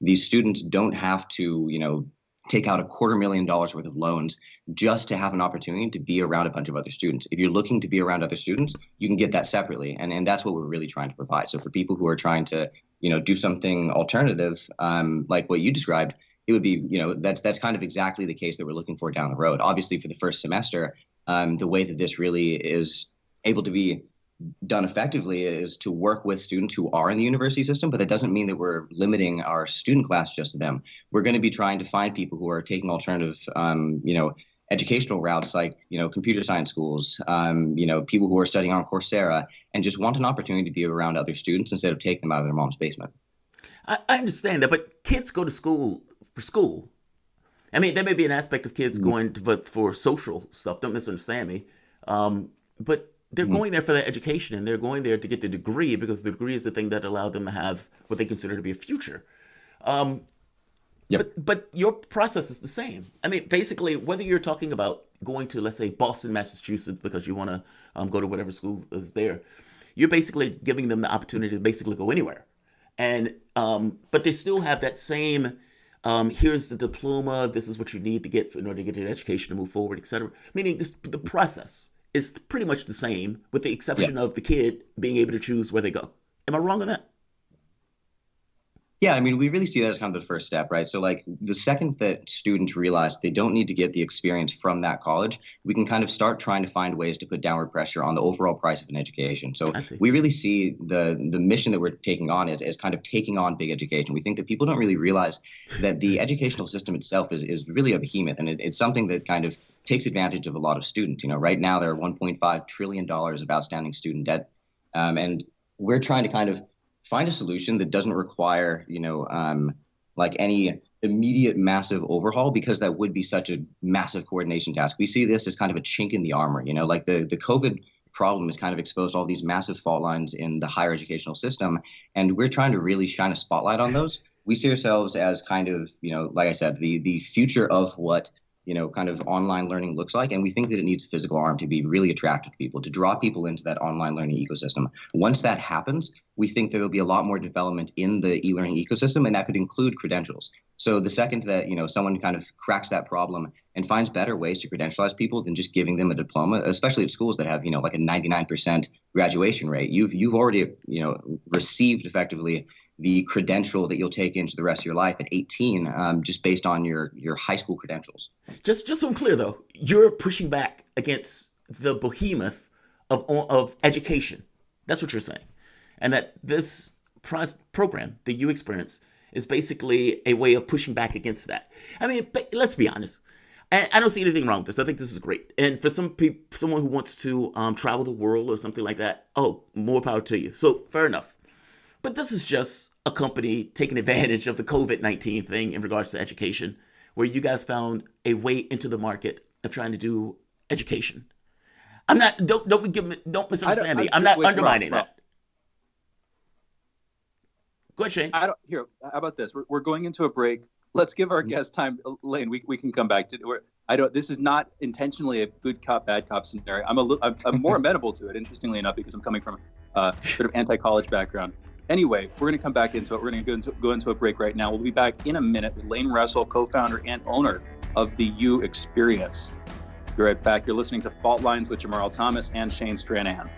these students don't have to, take out $250,000 worth of loans just to have an opportunity to be around a bunch of other students. If you're looking to be around other students, you can get that separately. And that's what we're really trying to provide. So for people who are trying to, do something alternative, like what you described, it would be, that's kind of exactly the case that we're looking for down the road. Obviously, for the first semester, the way that this really is able to be done effectively is to work with students who are in the university system, but that doesn't mean that we're limiting our student class just to them. We're going to be trying to find people who are taking alternative, educational routes like, computer science schools, people who are studying on Coursera and just want an opportunity to be around other students instead of taking them out of their mom's basement. I understand that, but kids go to school for school. I mean, there may be an aspect of kids going to, but for social stuff, don't misunderstand me. But they're going there for their education, and they're going there to get the degree because the degree is the thing that allowed them to have what they consider to be a future. But your process is the same. I mean, basically, whether you're talking about going to, let's say, Boston, Massachusetts, because you want to go to whatever school is there, you're basically giving them the opportunity to basically go anywhere. And but they still have that same, here's the diploma, this is what you need to get in order to get your education to move forward, et cetera. Meaning the process is pretty much the same, with the exception of the kid being able to choose where they go. Am I wrong on that? Yeah, I mean, we really see that as kind of the first step, right? So like the second that students realize they don't need to get the experience from that college, we can kind of start trying to find ways to put downward pressure on the overall price of an education. So we really see the mission that we're taking on as kind of taking on big education. We think that people don't really realize that the educational system itself is really a behemoth, and it's something that kind of takes advantage of a lot of students. Right now there are $1.5 trillion of outstanding student debt, and we're trying to kind of find a solution that doesn't require, like any immediate massive overhaul, because that would be such a massive coordination task. We see this as kind of a chink in the armor, like the COVID problem has kind of exposed all these massive fault lines in the higher educational system. And we're trying to really shine a spotlight on those. We see ourselves as kind of, like I said, the future of what kind of online learning looks like. And we think that it needs a physical arm to be really attractive to people, to draw people into that online learning ecosystem. Once that happens, we think there will be a lot more development in the e-learning ecosystem, and that could include credentials. So the second that, someone kind of cracks that problem and finds better ways to credentialize people than just giving them a diploma, especially at schools that have, like a 99% graduation rate, you've already, received effectively the credential that you'll take into the rest of your life at 18, just based on your high school credentials. Just so I'm clear, though, you're pushing back against the behemoth of education. That's what you're saying. And that this program that you experience is basically a way of pushing back against that. I mean, let's be honest. I don't see anything wrong with this. I think this is great. And for some people, someone who wants to travel the world or something like that, more power to you. So fair enough. But this is just a company taking advantage of the COVID-19 thing in regards to education, where you guys found a way into the market of trying to do education. I'm not, don't misunderstand me. I'm not undermining that. Go ahead, Shane. How about this? We're going into a break. Let's give our guest time. Lane, we can come back to it. This is not intentionally a good cop, bad cop scenario. I'm more amenable to it, interestingly enough, because I'm coming from sort of anti-college background. Anyway, we're going to come back into it. We're going to go into a break right now. We'll be back in a minute with Lane Russell, co-founder and owner of the U Experience. You're right back. You're listening to Fault Lines with Jamarl Thomas and Shane Stranahan.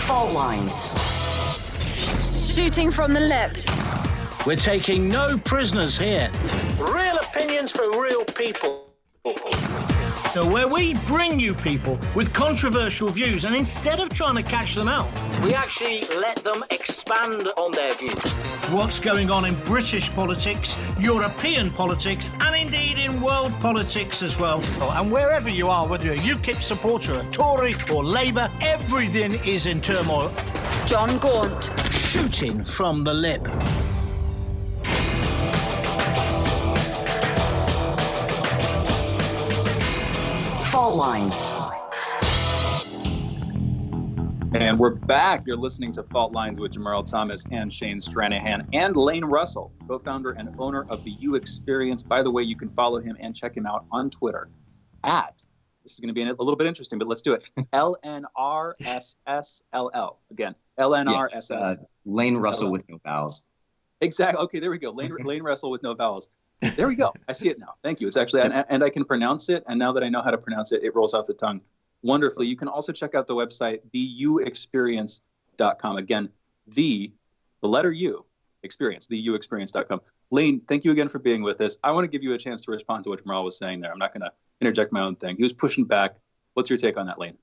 Fault Lines. Shooting from the lip. We're taking no prisoners here. Real opinions for real people. So where we bring you people with controversial views, and instead of trying to cash them out, we actually let them expand on their views. What's going on in British politics, European politics, and indeed in world politics as well. And wherever you are, whether you're a UKIP supporter, a Tory or Labour, everything is in turmoil. John Gaunt. Shooting from the lip. Fault Lines. And we're back. You're listening to Fault Lines with Jamarl Thomas and Shane Stranahan and Lane Russell, co-founder and owner of the U Experience. By the way, you can follow him and check him out on Twitter at, this is going to be a little bit interesting, but let's do it, LNRSSLL. Again, LNRSS. Yeah, Lane Russell with no vowels. Exactly. Okay, there we go. Lane Russell with no vowels. There we go. I see it now. Thank you. It's actually, and I can pronounce it. And now that I know how to pronounce it, it rolls off the tongue wonderfully. You can also check out the website, theuexperience.com. Again, the letter U, experience, theuexperience.com. Lane, thank you again for being with us. I want to give you a chance to respond to what Jamarl was saying there. I'm not going to interject my own thing. He was pushing back. What's your take on that, Lane?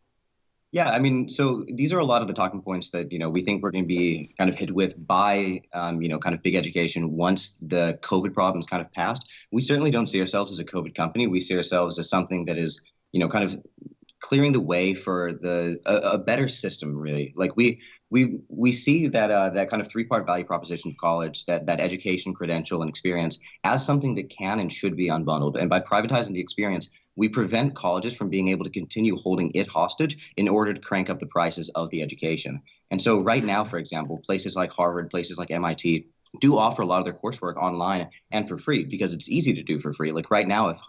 Yeah, I mean, so these are a lot of the talking points that, we think we're going to be kind of hit with by, kind of big education once the COVID problems kind of passed. We certainly don't see ourselves as a COVID company. We see ourselves as something that is, kind of clearing the way for a better system, really. Like we see that kind of three-part value proposition of college, that education, credential, and experience as something that can and should be unbundled. And by privatizing the experience, we prevent colleges from being able to continue holding it hostage in order to crank up the prices of the education. And so right now, for example, places like Harvard, places like MIT do offer a lot of their coursework online and for free because it's easy to do for free. Like right now, if,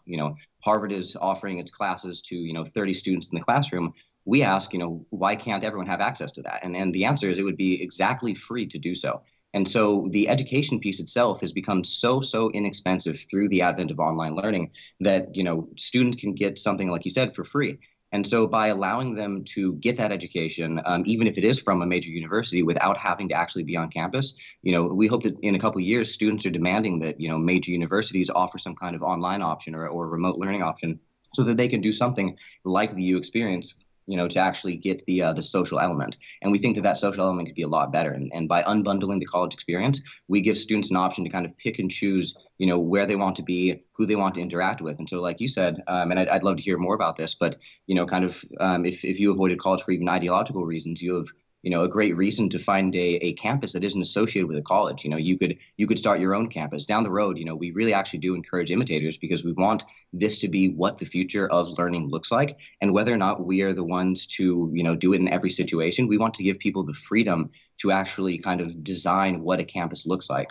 Harvard is offering its classes to, 30 students in the classroom, we ask, why can't everyone have access to that? And the answer is it would be exactly free to do so. And so the education piece itself has become so inexpensive through the advent of online learning that, students can get something, like you said, for free. And so by allowing them to get that education, even if it is from a major university without having to actually be on campus, we hope that in a couple of years, students are demanding that, major universities offer some kind of online option or remote learning option so that they can do something like the U Experience, to actually get the social element. And we think that social element could be a lot better. And by unbundling the college experience, we give students an option to kind of pick and choose, where they want to be, who they want to interact with. And so, like you said, and I'd love to hear more about this, but, if you avoided college for even ideological reasons, you have, a great reason to find a campus that isn't associated with a college. You could start your own campus down the road. We really actually do encourage imitators because we want this to be what the future of learning looks like. And whether or not we are the ones to, do it in every situation, we want to give people the freedom to actually kind of design what a campus looks like.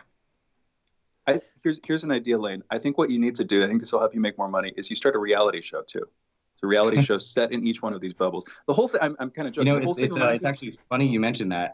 Here's an idea, Lane. I think what you need to do, I think this will help you make more money, is you start a reality show too. It's a reality show set in each one of these bubbles. The whole thing, I'm kind of joking. It's actually funny you mentioned that.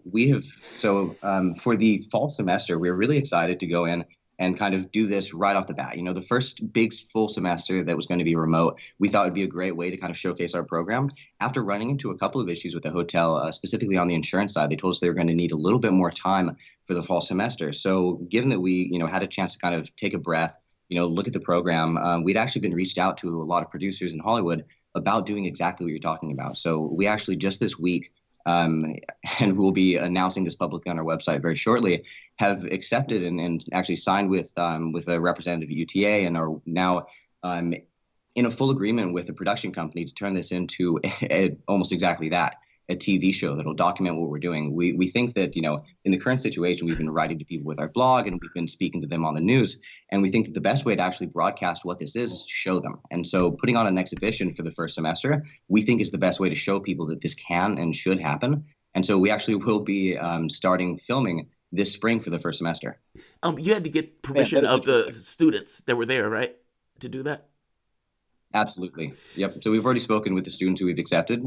We have, for the fall semester, we're really excited to go in and kind of do this right off the bat. The first big full semester that was going to be remote, we thought would be a great way to kind of showcase our program. After running into a couple of issues with the hotel, specifically on the insurance side, they told us they were going to need a little bit more time for the fall semester. So given that we, had a chance to kind of take a breath, look at the program, we'd actually been reached out to a lot of producers in Hollywood about doing exactly what you're talking about. So we actually just this week, and we'll be announcing this publicly on our website very shortly, have accepted and actually signed with a representative at UTA and are now in a full agreement with a production company to turn this into almost exactly that, a TV show that'll document what we're doing. We think that, in the current situation, we've been writing to people with our blog and we've been speaking to them on the news. And we think that the best way to actually broadcast what this is to show them. And so putting on an exhibition for the first semester, we think is the best way to show people that this can and should happen. And so we actually will be starting filming this spring for the first semester. You had to get permission of the students that were there, right, to do that? Absolutely. Yep. So we've already spoken with the students who we've accepted.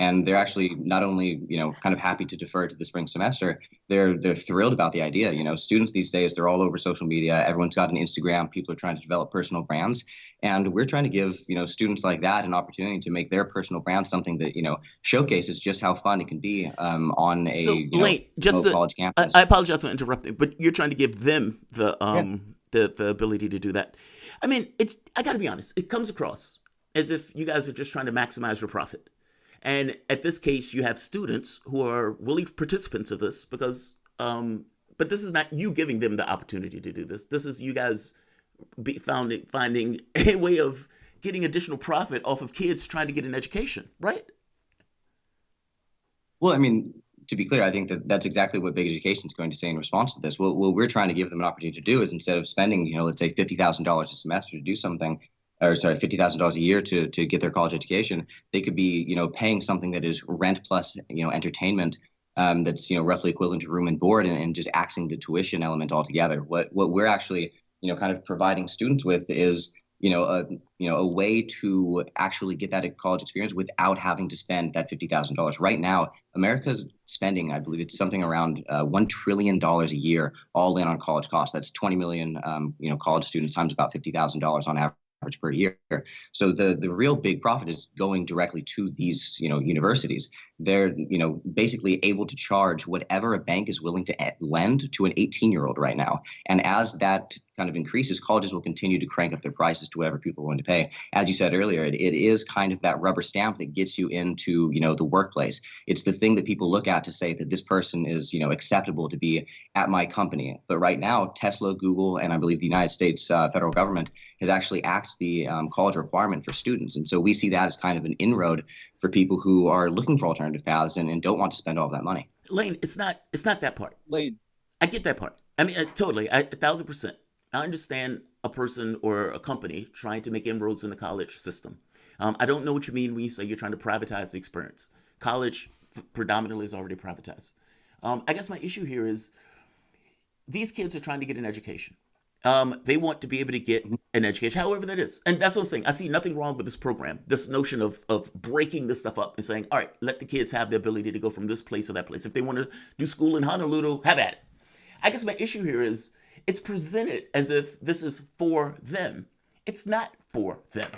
And they're actually not only, kind of happy to defer to the spring semester, they're thrilled about the idea. Students these days, they're all over social media. Everyone's got an Instagram. People are trying to develop personal brands. And we're trying to give, students like that an opportunity to make their personal brand something that, showcases just how fun it can be on a college campus. I apologize for interrupting, but you're trying to give them the ability to do that. I mean, I got to be honest. It comes across as if you guys are just trying to maximize your profit. And at this case, you have students who are willing participants of this because, but this is not you giving them the opportunity to do this. This is you guys finding a way of getting additional profit off of kids trying to get an education, right? Well, I mean, to be clear, I think that's exactly what Big Education is going to say in response to this. What we're trying to give them an opportunity to do is instead of spending, let's say $50,000 a semester to do something, or sorry, $50,000 a year to get their college education, they could be, paying something that is rent plus, entertainment, that's, roughly equivalent to room and board, and just axing the tuition element altogether. What we're actually, kind of providing students with is, a way to actually get that college experience without having to spend that $50,000. Right now, America's spending, I believe it's something around $1 trillion a year, all in on college costs. That's 20 million, college students times about $50,000 on average per year. So the real big profit is going directly to these, universities. They're, basically able to charge whatever a bank is willing to lend to an 18-year-old right now. And as that kind of increases, colleges will continue to crank up their prices to whatever people are willing to pay. As you said earlier, it is kind of that rubber stamp that gets you into, the workplace. It's the thing that people look at to say that this person is, acceptable to be at my company. But right now, Tesla, Google, and I believe the United States federal government has actually axed the college requirement for students. And so we see that as kind of an inroad for people who are looking for alternative paths and don't want to spend all that money. Lane, it's not that part. Lane, I get that part. I mean, totally, 1,000%. I understand a person or a company trying to make inroads in the college system. I don't know what you mean when you say you're trying to privatize the experience. College predominantly is already privatized. I guess my issue here is these kids are trying to get an education. They want to be able to get an education, however that is. And that's what I'm saying. I see nothing wrong with this program, this notion of breaking this stuff up and saying, all right, let the kids have the ability to go from this place to that place. If they want to do school in Honolulu, have at it. I guess my issue here is it's presented as if this is for them. It's not for them.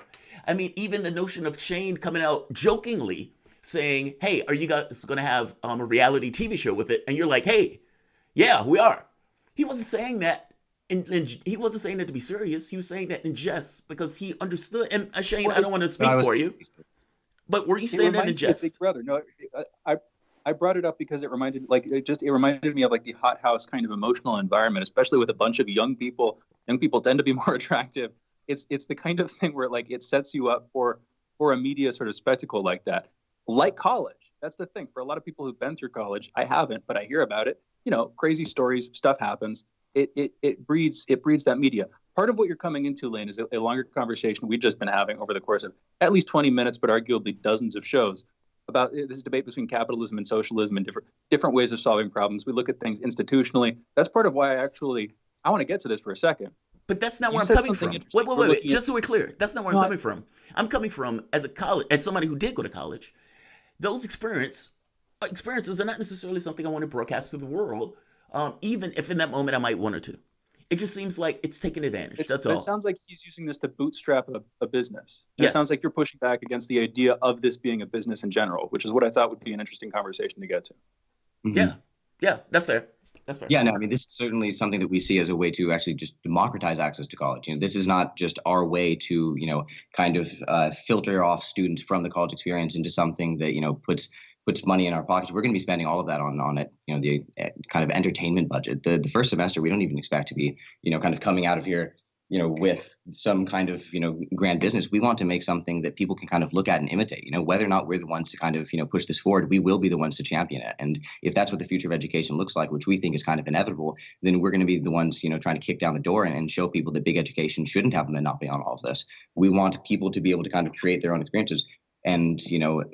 I mean, even the notion of Shane coming out jokingly saying, hey, are you guys going to have a reality TV show with it? And you're like, hey, yeah, we are. He wasn't saying that. And he wasn't saying that to be serious. He was saying that in jest because he understood. And Shane, well, I don't want to speak for you, but were you saying that in jest? Big Brother. No, I brought it up because it reminded me of like the hothouse kind of emotional environment, especially with a bunch of young people. Young people tend to be more attractive. It's the kind of thing where like it sets you up for a media sort of spectacle like that, like college. That's the thing for a lot of people who've been through college. I haven't, but I hear about it. Crazy stories, stuff happens. It breeds that media. Part of what you're coming into, Lane, is a longer conversation we've just been having over the course of at least 20 minutes, but arguably dozens of shows about this debate between capitalism and socialism and different ways of solving problems. We look at things institutionally. That's part of why I want to get to this for a second. But that's not where I'm coming from. Wait. Just so we're clear, that's not where I'm coming from. I'm coming from as somebody who did go to college. Those experiences are not necessarily something I want to broadcast to the world. Even if in that moment I might want to. It just seems like it's taking advantage. That's all. It sounds like he's using this to bootstrap a business. Yes. It sounds like you're pushing back against the idea of this being a business in general, which is what I thought would be an interesting conversation to get to. Mm-hmm. Yeah, that's fair. Yeah, no, I mean, this is certainly something that we see as a way to actually just democratize access to college. This is not just our way to, kind of filter off students from the college experience into something that, puts money in our pockets. We're going to be spending all of that on it, the kind of entertainment budget. The first semester, we don't even expect to be, kind of coming out of here, with some kind of, grand business. We want to make something that people can kind of look at and imitate, whether or not we're the ones to kind of, push this forward, we will be the ones to champion it. And if that's what the future of education looks like, which we think is kind of inevitable, then we're going to be the ones, trying to kick down the door and show people that big education shouldn't have a monopoly on all of this. We want people to be able to kind of create their own experiences. And,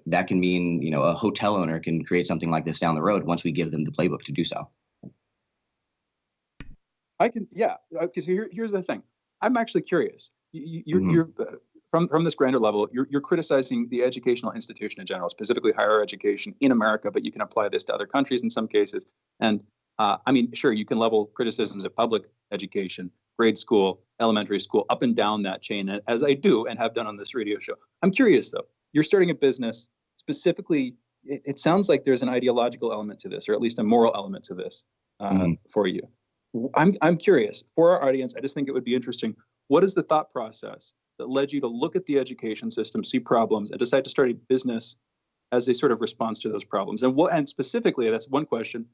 that can mean, a hotel owner can create something like this down the road once we give them the playbook to do so. I can, yeah. Okay, so here's the thing. I'm actually curious. You're from this grander level, you're criticizing the educational institution in general, specifically higher education in America, but you can apply this to other countries in some cases. And I mean, sure, you can level criticisms of public education, grade school, elementary school, up and down that chain, as I do and have done on this radio show. I'm curious, though. You're starting a business specifically. It sounds like there's an ideological element to this, or at least a moral element to this for you. I'm curious. For our audience, I just think it would be interesting. What is the thought process that led you to look at the education system, see problems, and decide to start a business as a sort of response to those problems? And specifically, that's one question.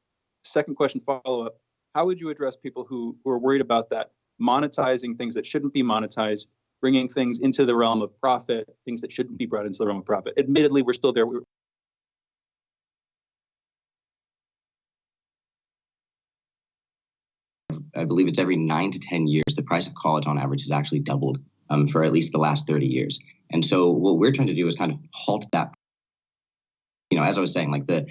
Second question, follow-up, how would you address people who are worried about that, monetizing things that shouldn't be monetized, bringing things into the realm of profit, things that shouldn't be brought into the realm of profit? Admittedly, we're still there. I believe it's every 9 to 10 years, the price of college on average has actually doubled for at least the last 30 years. And so what we're trying to do is kind of halt that. You know, as I was saying, like the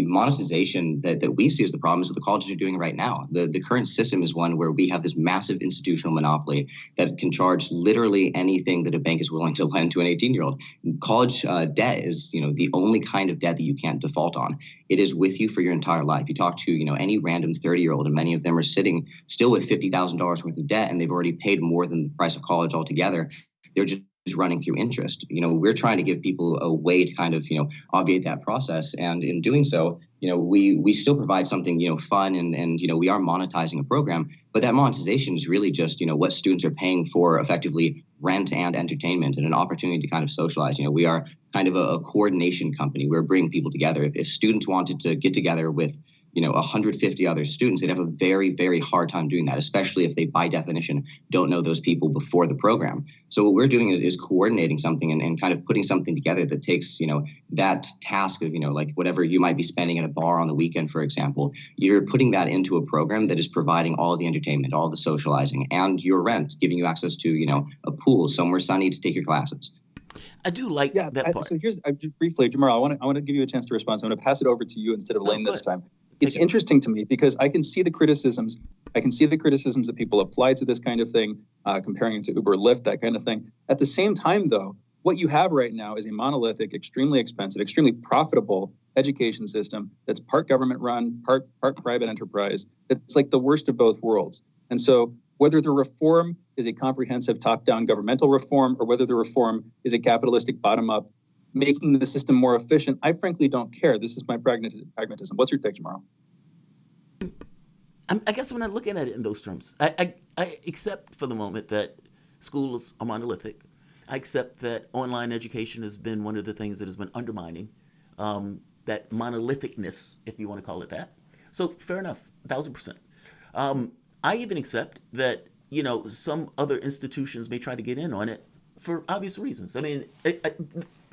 monetization that we see as the problem is what the colleges are doing right now. The current system is one where we have this massive institutional monopoly that can charge literally anything that a bank is willing to lend to an 18-year-old. College debt is, you know, the only kind of debt that you can't default on. It is with you for your entire life. You talk to, you know, any random 30-year-old, and many of them are sitting still with $50,000 worth of debt, and they've already paid more than the price of college altogether. They're just running through interest. You know, we're trying to give people a way to kind of, you know, obviate that process. And in doing so, you know, we still provide something, you know, fun and, you know, we are monetizing a program, but that monetization is really just, you know, what students are paying for effectively rent and entertainment and an opportunity to kind of socialize. You know, we are kind of a coordination company. We're bringing people together. If students wanted to get together with, you know, 150 other students, they'd have a very, very hard time doing that, especially if they, by definition, don't know those people before the program. So what we're doing is coordinating something and kind of putting something together that takes, you know, that task of, you know, like whatever you might be spending at a bar on the weekend, for example, you're putting that into a program that is providing all the entertainment, all the socializing, and your rent, giving you access to, you know, a pool, somewhere sunny to take your classes. I do like that part. So here's just briefly, Jamarl, I want to give you a chance to respond. So I'm going to pass it over to you instead of Lane this time. It's interesting to me because I can see the criticisms. I can see the criticisms that people apply to this kind of thing, comparing it to Uber, Lyft, that kind of thing. At the same time, though, what you have right now is a monolithic, extremely expensive, extremely profitable education system that's part government run, part private enterprise. It's like the worst of both worlds. And so whether the reform is a comprehensive top-down governmental reform or whether the reform is a capitalistic bottom-up, making the system more efficient, I frankly don't care. This is my pragmatism. What's your take, Jamarl? I guess I'm not looking at it in those terms. I accept for the moment that schools are monolithic. I accept that online education has been one of the things that has been undermining that monolithicness, if you want to call it that. So fair enough, 1,000%. I even accept that, you know, some other institutions may try to get in on it for obvious reasons. I mean,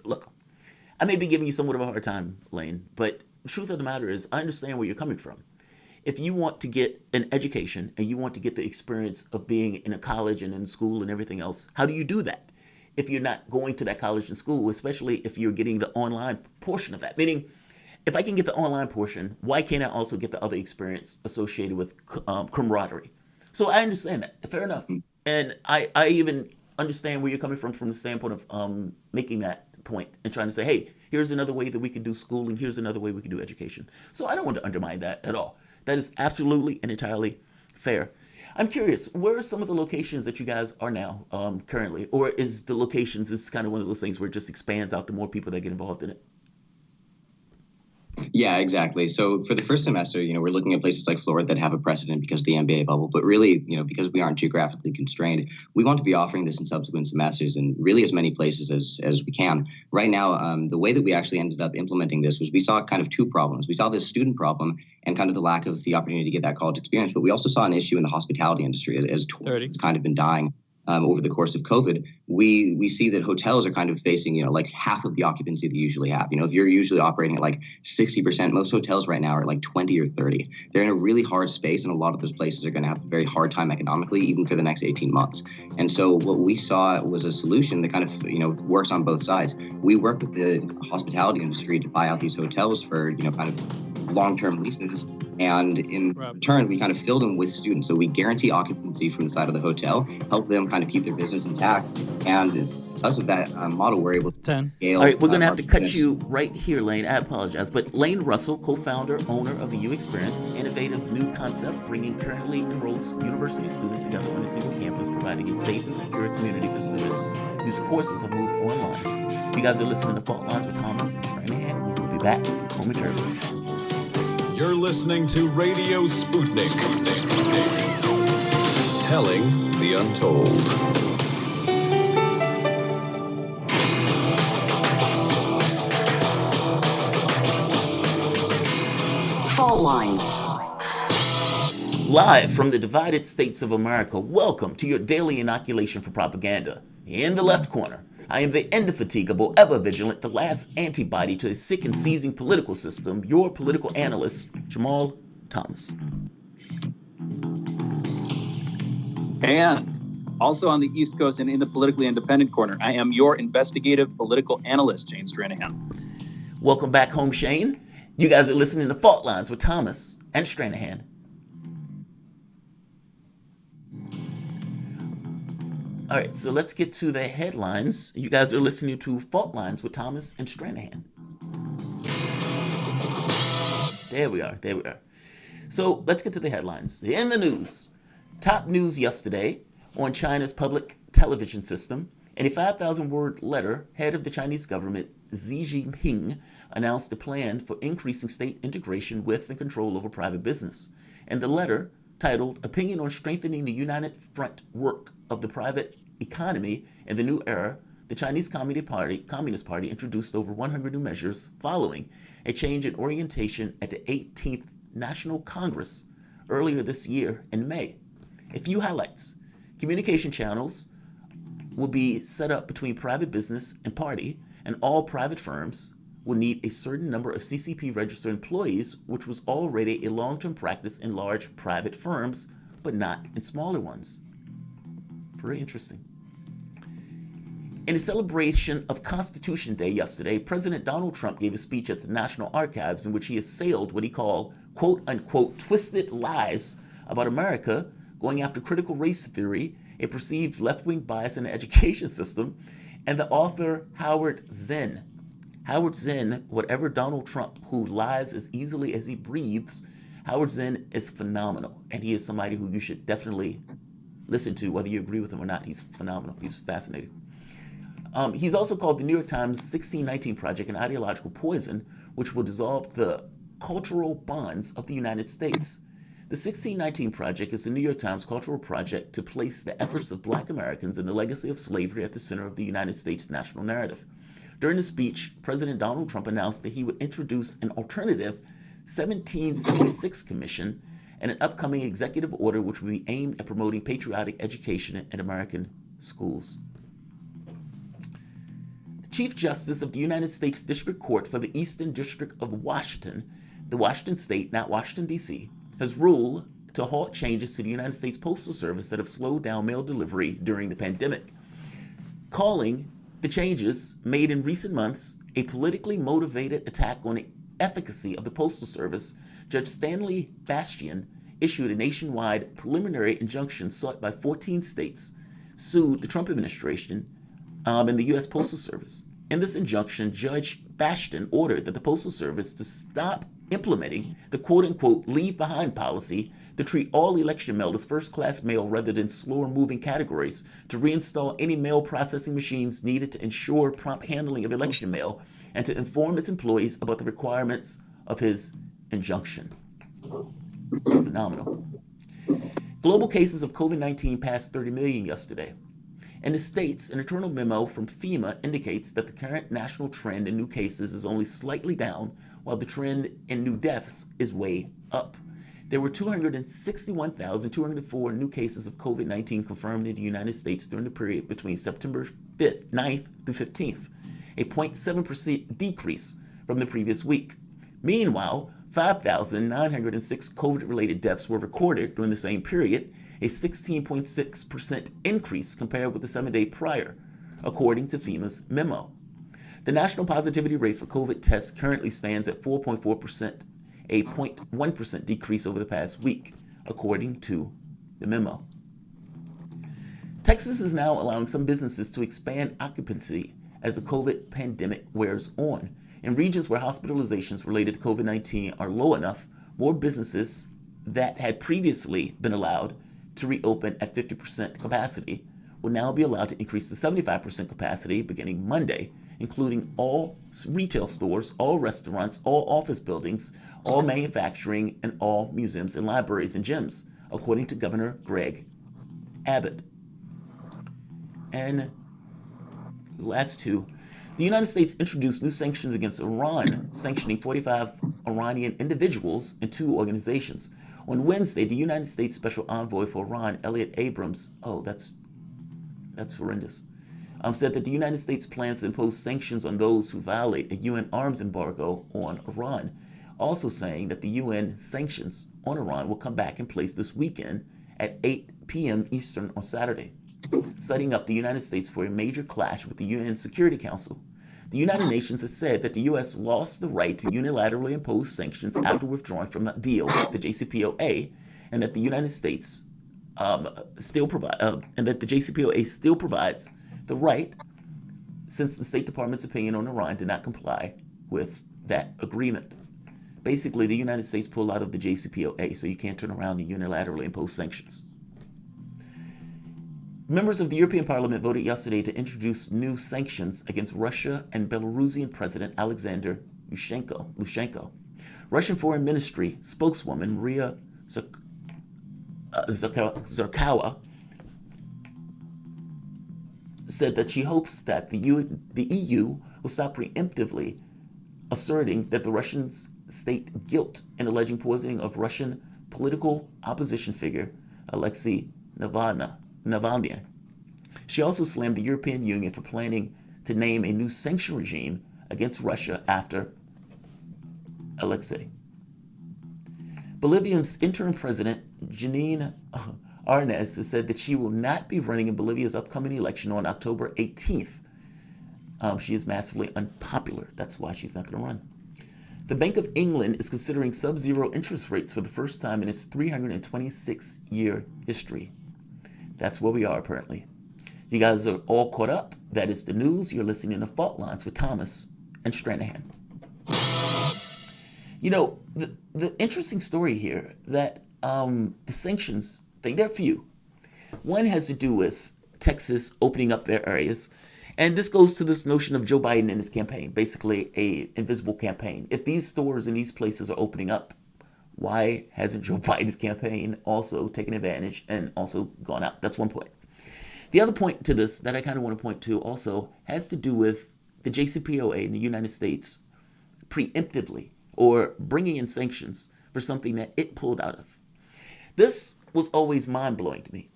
look, I may be giving you somewhat of a hard time, Lane, but the truth of the matter is I understand where you're coming from. If you want to get an education and you want to get the experience of being in a college and in school and everything else, how do you do that if you're not going to that college and school, especially if you're getting the online portion of that? Meaning, if I can get the online portion, why can't I also get the other experience associated with camaraderie? So I understand that. Fair enough. And I even understand where you're coming from the standpoint of making that point and trying to say, hey, here's another way that we can do schooling. Here's another way we can do education. So I don't want to undermine that at all. That is absolutely and entirely fair. I'm curious, where are some of the locations that you guys are now currently? Or is the locations is kind of one of those things where it just expands out the more people that get involved in it? Yeah, exactly. So for the first semester, you know, we're looking at places like Florida that have a precedent because of the MBA bubble, but really, you know, because we aren't geographically constrained, we want to be offering this in subsequent semesters in really as many places as we can. Right now, the way that we actually ended up implementing this was we saw kind of two problems. We saw this student problem and kind of the lack of the opportunity to get that college experience, but we also saw an issue in the hospitality industry as tourism has kind of been dying. Over the course of COVID, we see that hotels are kind of facing, you know, like half of the occupancy they usually have. You know, if you're usually operating at like 60%, most hotels right now are at like 20 or 30. They're in a really hard space, and a lot of those places are going to have a very hard time economically, even for the next 18 months. And so what we saw was a solution that kind of, you know, works on both sides. We work with the hospitality industry to buy out these hotels for, you know, kind of long-term leases, And in return, we kind of fill them with students. So we guarantee occupancy from the side of the hotel, help them kind of keep their business intact. And because of that model, we're able to scale. All right, we're going to have to cut you right here, Lane. I apologize. But Lane Russell, co-founder, owner of the U Experience, innovative new concept bringing currently enrolled university students together on a single campus, providing a safe and secure community for students whose courses have moved online. You guys are listening to Fault Lines with Thomas Stranahan. We'll be back momentarily. You're listening to Radio Sputnik. Telling the untold. Fault lines. Live from the divided states of America, welcome to your daily inoculation for propaganda. In the left corner, I am the indefatigable, ever-vigilant, the last antibody to a sick and seizing political system, your political analyst, Jamarl Thomas. And also on the East Coast and in the politically independent corner, I am your investigative political analyst, Shane Stranahan. Welcome back home, Shane. You guys are listening to Fault Lines with Thomas and Stranahan. All right, so let's get to the headlines. You guys are listening to Fault Lines with Thomas and Stranahan. There we are. So let's get to the headlines. In the news, top news yesterday on China's public television system. In a 5,000-word letter, head of the Chinese government, Xi Jinping, announced a plan for increasing state integration with and control over private business. In the letter, titled Opinion on Strengthening the United Front Work of the Private Economy in the New Era, the Chinese Communist Party introduced over 100 new measures following a change in orientation at the 18th National Congress earlier this year in May. A few highlights. Communication channels will be set up between private business and party, and all private firms will need a certain number of CCP registered employees, which was already a long-term practice in large private firms, but not in smaller ones. Very interesting. In a celebration of Constitution Day yesterday, President Donald Trump gave a speech at the National Archives in which he assailed what he called, quote-unquote, twisted lies about America, going after critical race theory, a perceived left-wing bias in the education system, and the author Howard Zinn. Howard Zinn, whatever Donald Trump, who lies as easily as he breathes, Howard Zinn is phenomenal, and he is somebody who you should definitely listen to, whether you agree with him or not. He's phenomenal. He's fascinating. He's also called the New York Times 1619 Project an ideological poison, which will dissolve the cultural bonds of the United States. The 1619 Project is the New York Times cultural project to place the efforts of Black Americans and the legacy of slavery at the center of the United States national narrative. During the speech, President Donald Trump announced that he would introduce an alternative 1776 commission and an upcoming executive order which will be aimed at promoting patriotic education in American schools. The Chief Justice of the United States District Court for the Eastern District of Washington, the Washington State, not Washington, D.C., has ruled to halt changes to the United States Postal Service that have slowed down mail delivery during the pandemic, calling the changes made in recent months a politically motivated attack on the efficacy of the Postal Service. Judge Stanley Bastian issued a nationwide preliminary injunction sought by 14 states, sued the Trump administration and the U.S. Postal Service. In this injunction, Judge Bastian ordered that the Postal Service to stop implementing the quote-unquote leave behind policy to treat all election mail as first-class mail rather than slower-moving categories, to reinstall any mail processing machines needed to ensure prompt handling of election mail, and to inform its employees about the requirements of his injunction. Phenomenal. Global cases of COVID-19 passed 30 million yesterday. In the States, an internal memo from FEMA indicates that the current national trend in new cases is only slightly down, while the trend in new deaths is way up. There were 261,204 new cases of COVID-19 confirmed in the United States during the period between September 9th through 15th, a 0.7% decrease from the previous week. Meanwhile, 5,906 COVID-related deaths were recorded during the same period, a 16.6% increase compared with the 7-day prior, according to FEMA's memo. The national positivity rate for COVID tests currently stands at 4.4%, a 0.1% decrease over the past week, according to the memo. Texas is now allowing some businesses to expand occupancy as the COVID pandemic wears on. In regions where hospitalizations related to COVID-19 are low enough, more businesses that had previously been allowed to reopen at 50% capacity will now be allowed to increase to 75% capacity beginning Monday, including all retail stores, all restaurants, all office buildings, all manufacturing, and all museums and libraries and gyms, according to Governor Greg Abbott. And last two, the United States introduced new sanctions against Iran, sanctioning 45 Iranian individuals and 2 organizations. On Wednesday, the United States Special Envoy for Iran, Elliot Abrams, that's horrendous, said that the United States plans to impose sanctions on those who violate a UN arms embargo on Iran, also saying that the UN sanctions on Iran will come back in place this weekend at 8 p.m. Eastern on Saturday, setting up the United States for a major clash with the UN Security Council. The United Nations has said that the U.S. lost the right to unilaterally impose sanctions after withdrawing from the deal, the JCPOA, and that the United States and that the JCPOA still provides the right, since the State Department's opinion on Iran did not comply with that agreement. Basically, the United States pulled out of the JCPOA, so you can't turn around and unilaterally impose sanctions. Members of the European Parliament voted yesterday to introduce new sanctions against Russia and Belarusian President Alexander Lukashenko. Russian Foreign Ministry spokeswoman Maria Zakharova said that she hopes that the EU will stop preemptively asserting that the Russians state guilt in alleging poisoning of Russian political opposition figure Alexei Navalny. She also slammed the European Union for planning to name a new sanction regime against Russia after Alexei. Bolivia's interim president, Janine Arnes, has said that she will not be running in Bolivia's upcoming election on October 18th. She is massively unpopular. That's why she's not going to run. The Bank of England is considering sub-zero interest rates for the first time in its 326-year history. That's where we are, apparently. You guys are all caught up. That is the news. You're listening to Fault Lines with Thomas and Stranahan. You know, the interesting story here that the sanctions thing, there are few. One has to do with Texas opening up their areas. And this goes to this notion of Joe Biden and his campaign, basically a invisible campaign. If these stores and these places are opening up, why hasn't Joe Biden's campaign also taken advantage and also gone out? That's one point. The other point to this that I kind of want to point to also has to do with the JCPOA in the United States preemptively or bringing in sanctions for something that it pulled out of. This was always mind-blowing to me.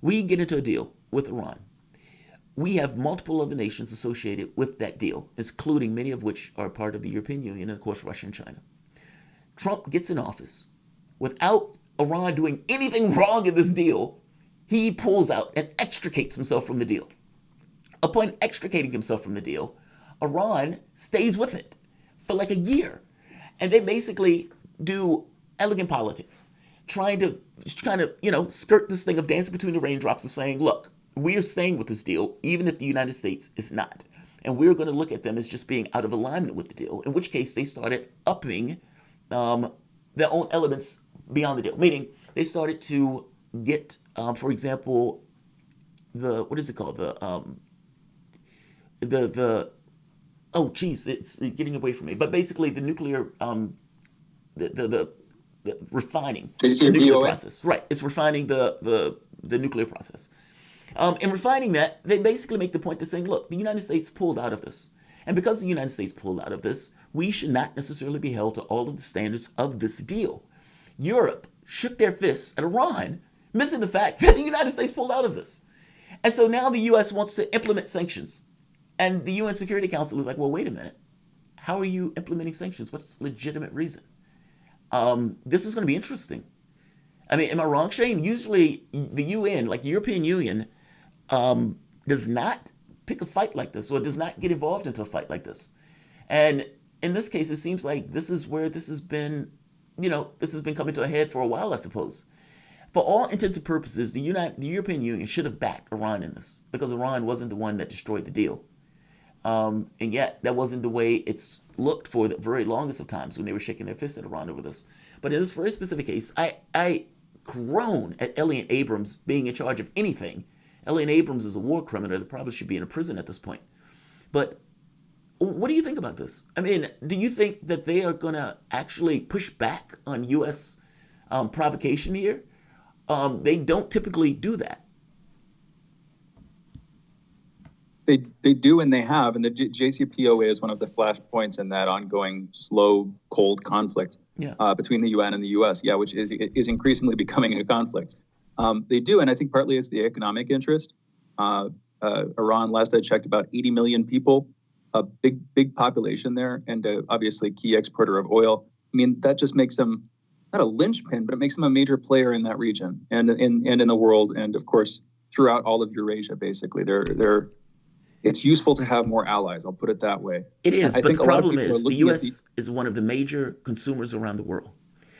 We get into a deal with Iran. We have multiple other nations associated with that deal, including many of which are part of the European Union and, of course, Russia and China. Trump gets in office without Iran doing anything wrong in this deal. He pulls out and extricates himself from the deal. Upon extricating himself from the deal, Iran stays with it for like a year. And they basically do elegant politics, trying to skirt this thing of dancing between the raindrops of saying, look, we are staying with this deal, even if the United States is not. And we're going to look at them as just being out of alignment with the deal, in which case they started upping their own elements beyond the deal. Meaning they started to get, for example, it's getting away from me. But basically the nuclear, the refining the nuclear process. Right, it's refining the nuclear process. In refining that, they basically make the point to saying, look, the United States pulled out of this. And because the United States pulled out of this, we should not necessarily be held to all of the standards of this deal. Europe shook their fists at Iran, missing the fact that the United States pulled out of this. And so now the U.S. wants to implement sanctions. And the UN Security Council is like, well, wait a minute. How are you implementing sanctions? What's the legitimate reason? This is going to be interesting. I mean, am I wrong, Shane? Usually the UN, like the European Union, does not pick a fight like this or does not get involved into a fight like this. And in this case, it seems like this is where this has been this has been coming to a head for a while, I suppose. For all intents and purposes, the European Union should have backed Iran in this because Iran wasn't the one that destroyed the deal. And yet, that wasn't the way it's looked for the very longest of times when they were shaking their fist at Iran over this. But in this very specific case, I groan at Elliot Abrams being in charge of anything. Elliot Abrams is a war criminal that probably should be in a prison at this point. But what do you think about this? I mean, do you think that they are going to actually push back on U.S. provocation here? They don't typically do that. They do, and they have, and the JCPOA is one of the flashpoints in that ongoing slow, cold conflict between the UN and the US, which is increasingly becoming a conflict. They do, and I think partly it's the economic interest. Iran, last I checked, about 80 million people, a big population there, and obviously key exporter of oil. I mean, that just makes them not a linchpin, but it makes them a major player in that region and in the world, and of course throughout all of Eurasia. Basically, it's useful to have more allies. I'll put it that way. It is, but the problem is the U.S. is one of the major consumers around the world.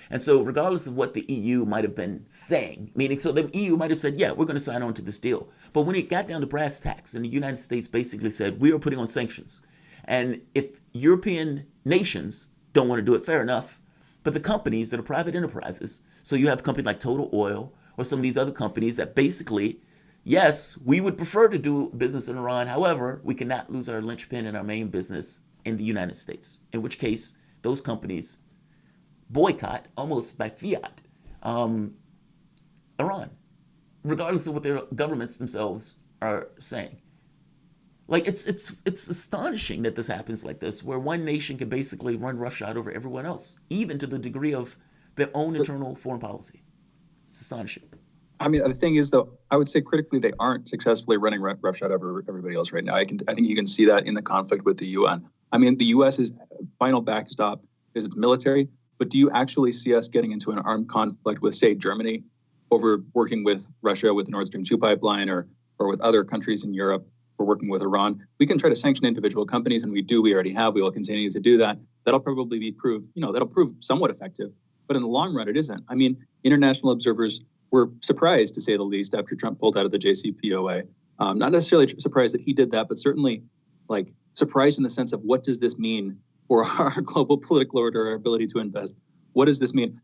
And so regardless of what the EU might have been saying, meaning so the EU might have said, yeah, we're going to sign on to this deal. But when it got down to brass tacks and the United States basically said, we are putting on sanctions. And if European nations don't want to do it, fair enough. But the companies that are private enterprises, so you have a company like Total Oil or some of these other companies that basically, yes, we would prefer to do business in Iran. However, we cannot lose our linchpin in our main business in the United States, in which case those companies boycott almost by fiat Iran, regardless of what their governments themselves are saying. Like it's astonishing that this happens like this, where one nation can basically run roughshod over everyone else, even to the degree of their own internal foreign policy. It's astonishing. I mean, the thing is, though, I would say critically they aren't successfully running roughshod over everybody else right now. I think you can see that in the conflict with the UN. I mean, the U.S.'s final backstop is its military, but do you actually see us getting into an armed conflict with, say, Germany over working with Russia with the Nord Stream 2 pipeline or with other countries in Europe for working with Iran? We can try to sanction individual companies, and we already have. We will continue to do that. That'll probably prove somewhat effective, but in the long run, it isn't. I mean, international observers were surprised, to say the least, after Trump pulled out of the JCPOA. Not necessarily surprised that he did that, but certainly surprised in the sense of what does this mean for our global political order, our ability to invest? What does this mean?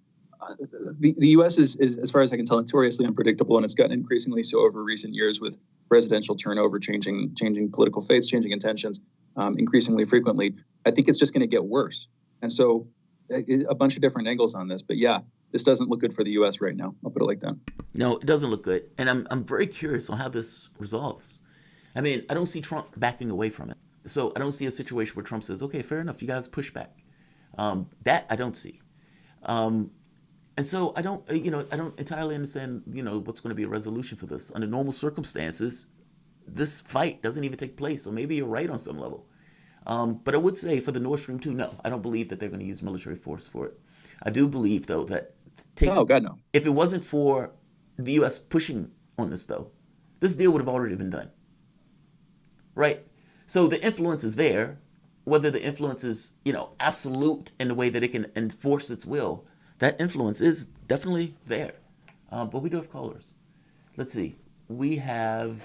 The U.S. is, as far as I can tell, notoriously unpredictable, and it's gotten increasingly so over recent years with presidential turnover, changing political faiths, changing intentions increasingly frequently. I think it's just going to get worse. And so a bunch of different angles on this, but yeah, this doesn't look good for the U.S. right now. I'll put it like that. No, it doesn't look good. And I'm very curious on how this resolves. I mean, I don't see Trump backing away from it. So I don't see a situation where Trump says, okay, fair enough, you guys push back. That I don't see. And so I don't entirely understand, what's going to be a resolution for this. Under normal circumstances, this fight doesn't even take place. So maybe you're right on some level. But I would say for the Nord Stream 2, no, I don't believe that they're going to use military force for it. I do believe, though, that if it wasn't for the U.S. pushing on this, though, this deal would have already been done. Right? So the influence is there. Whether the influence is, absolute in the way that it can enforce its will, that influence is definitely there. But we do have callers. Let's see. We have,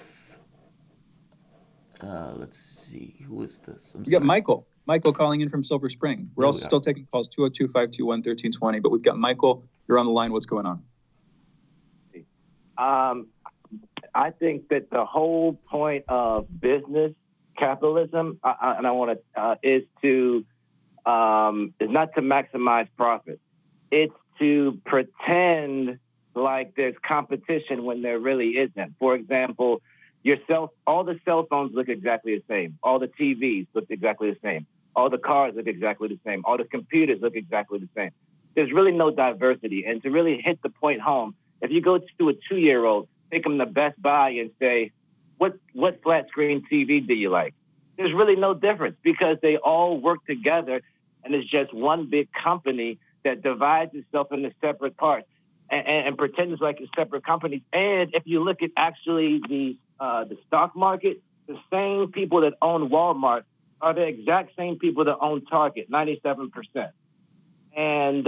let's see. Who is this? You got Michael. Michael calling in from Silver Spring. We're also still taking calls, 202-521-1320. But we've got Michael. You're on the line. What's going on? I think that the whole point of business capitalism, and I want to, is not to maximize profit. It's to pretend like there's competition when there really isn't. For example, all the cell phones look exactly the same. All the TVs look exactly the same. All the cars look exactly the same. All the computers look exactly the same. There's really no diversity. And to really hit the point home, if you go to a 2-year-old, take them to Best Buy and say, what flat screen TV do you like? There's really no difference because they all work together and it's just one big company that divides itself into separate parts and pretends like it's separate companies. And if you look at actually the stock market, the same people that own Walmart are the exact same people that own Target, 97%. So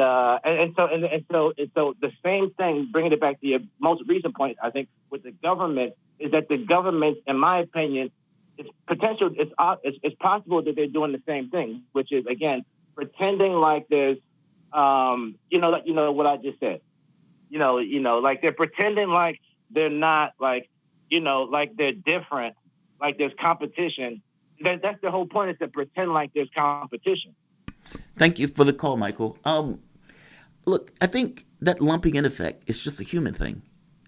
the same thing, bringing it back to your most recent point, I think, with the government, is that the government, in my opinion, it's possible that they're doing the same thing, which is, again, pretending like there's, what I just said, like they're pretending like they're not, like they're different, like there's competition. That's the whole point, is to pretend like there's competition. Thank you for the call, Michael. Look, I think that lumping in effect is just a human thing,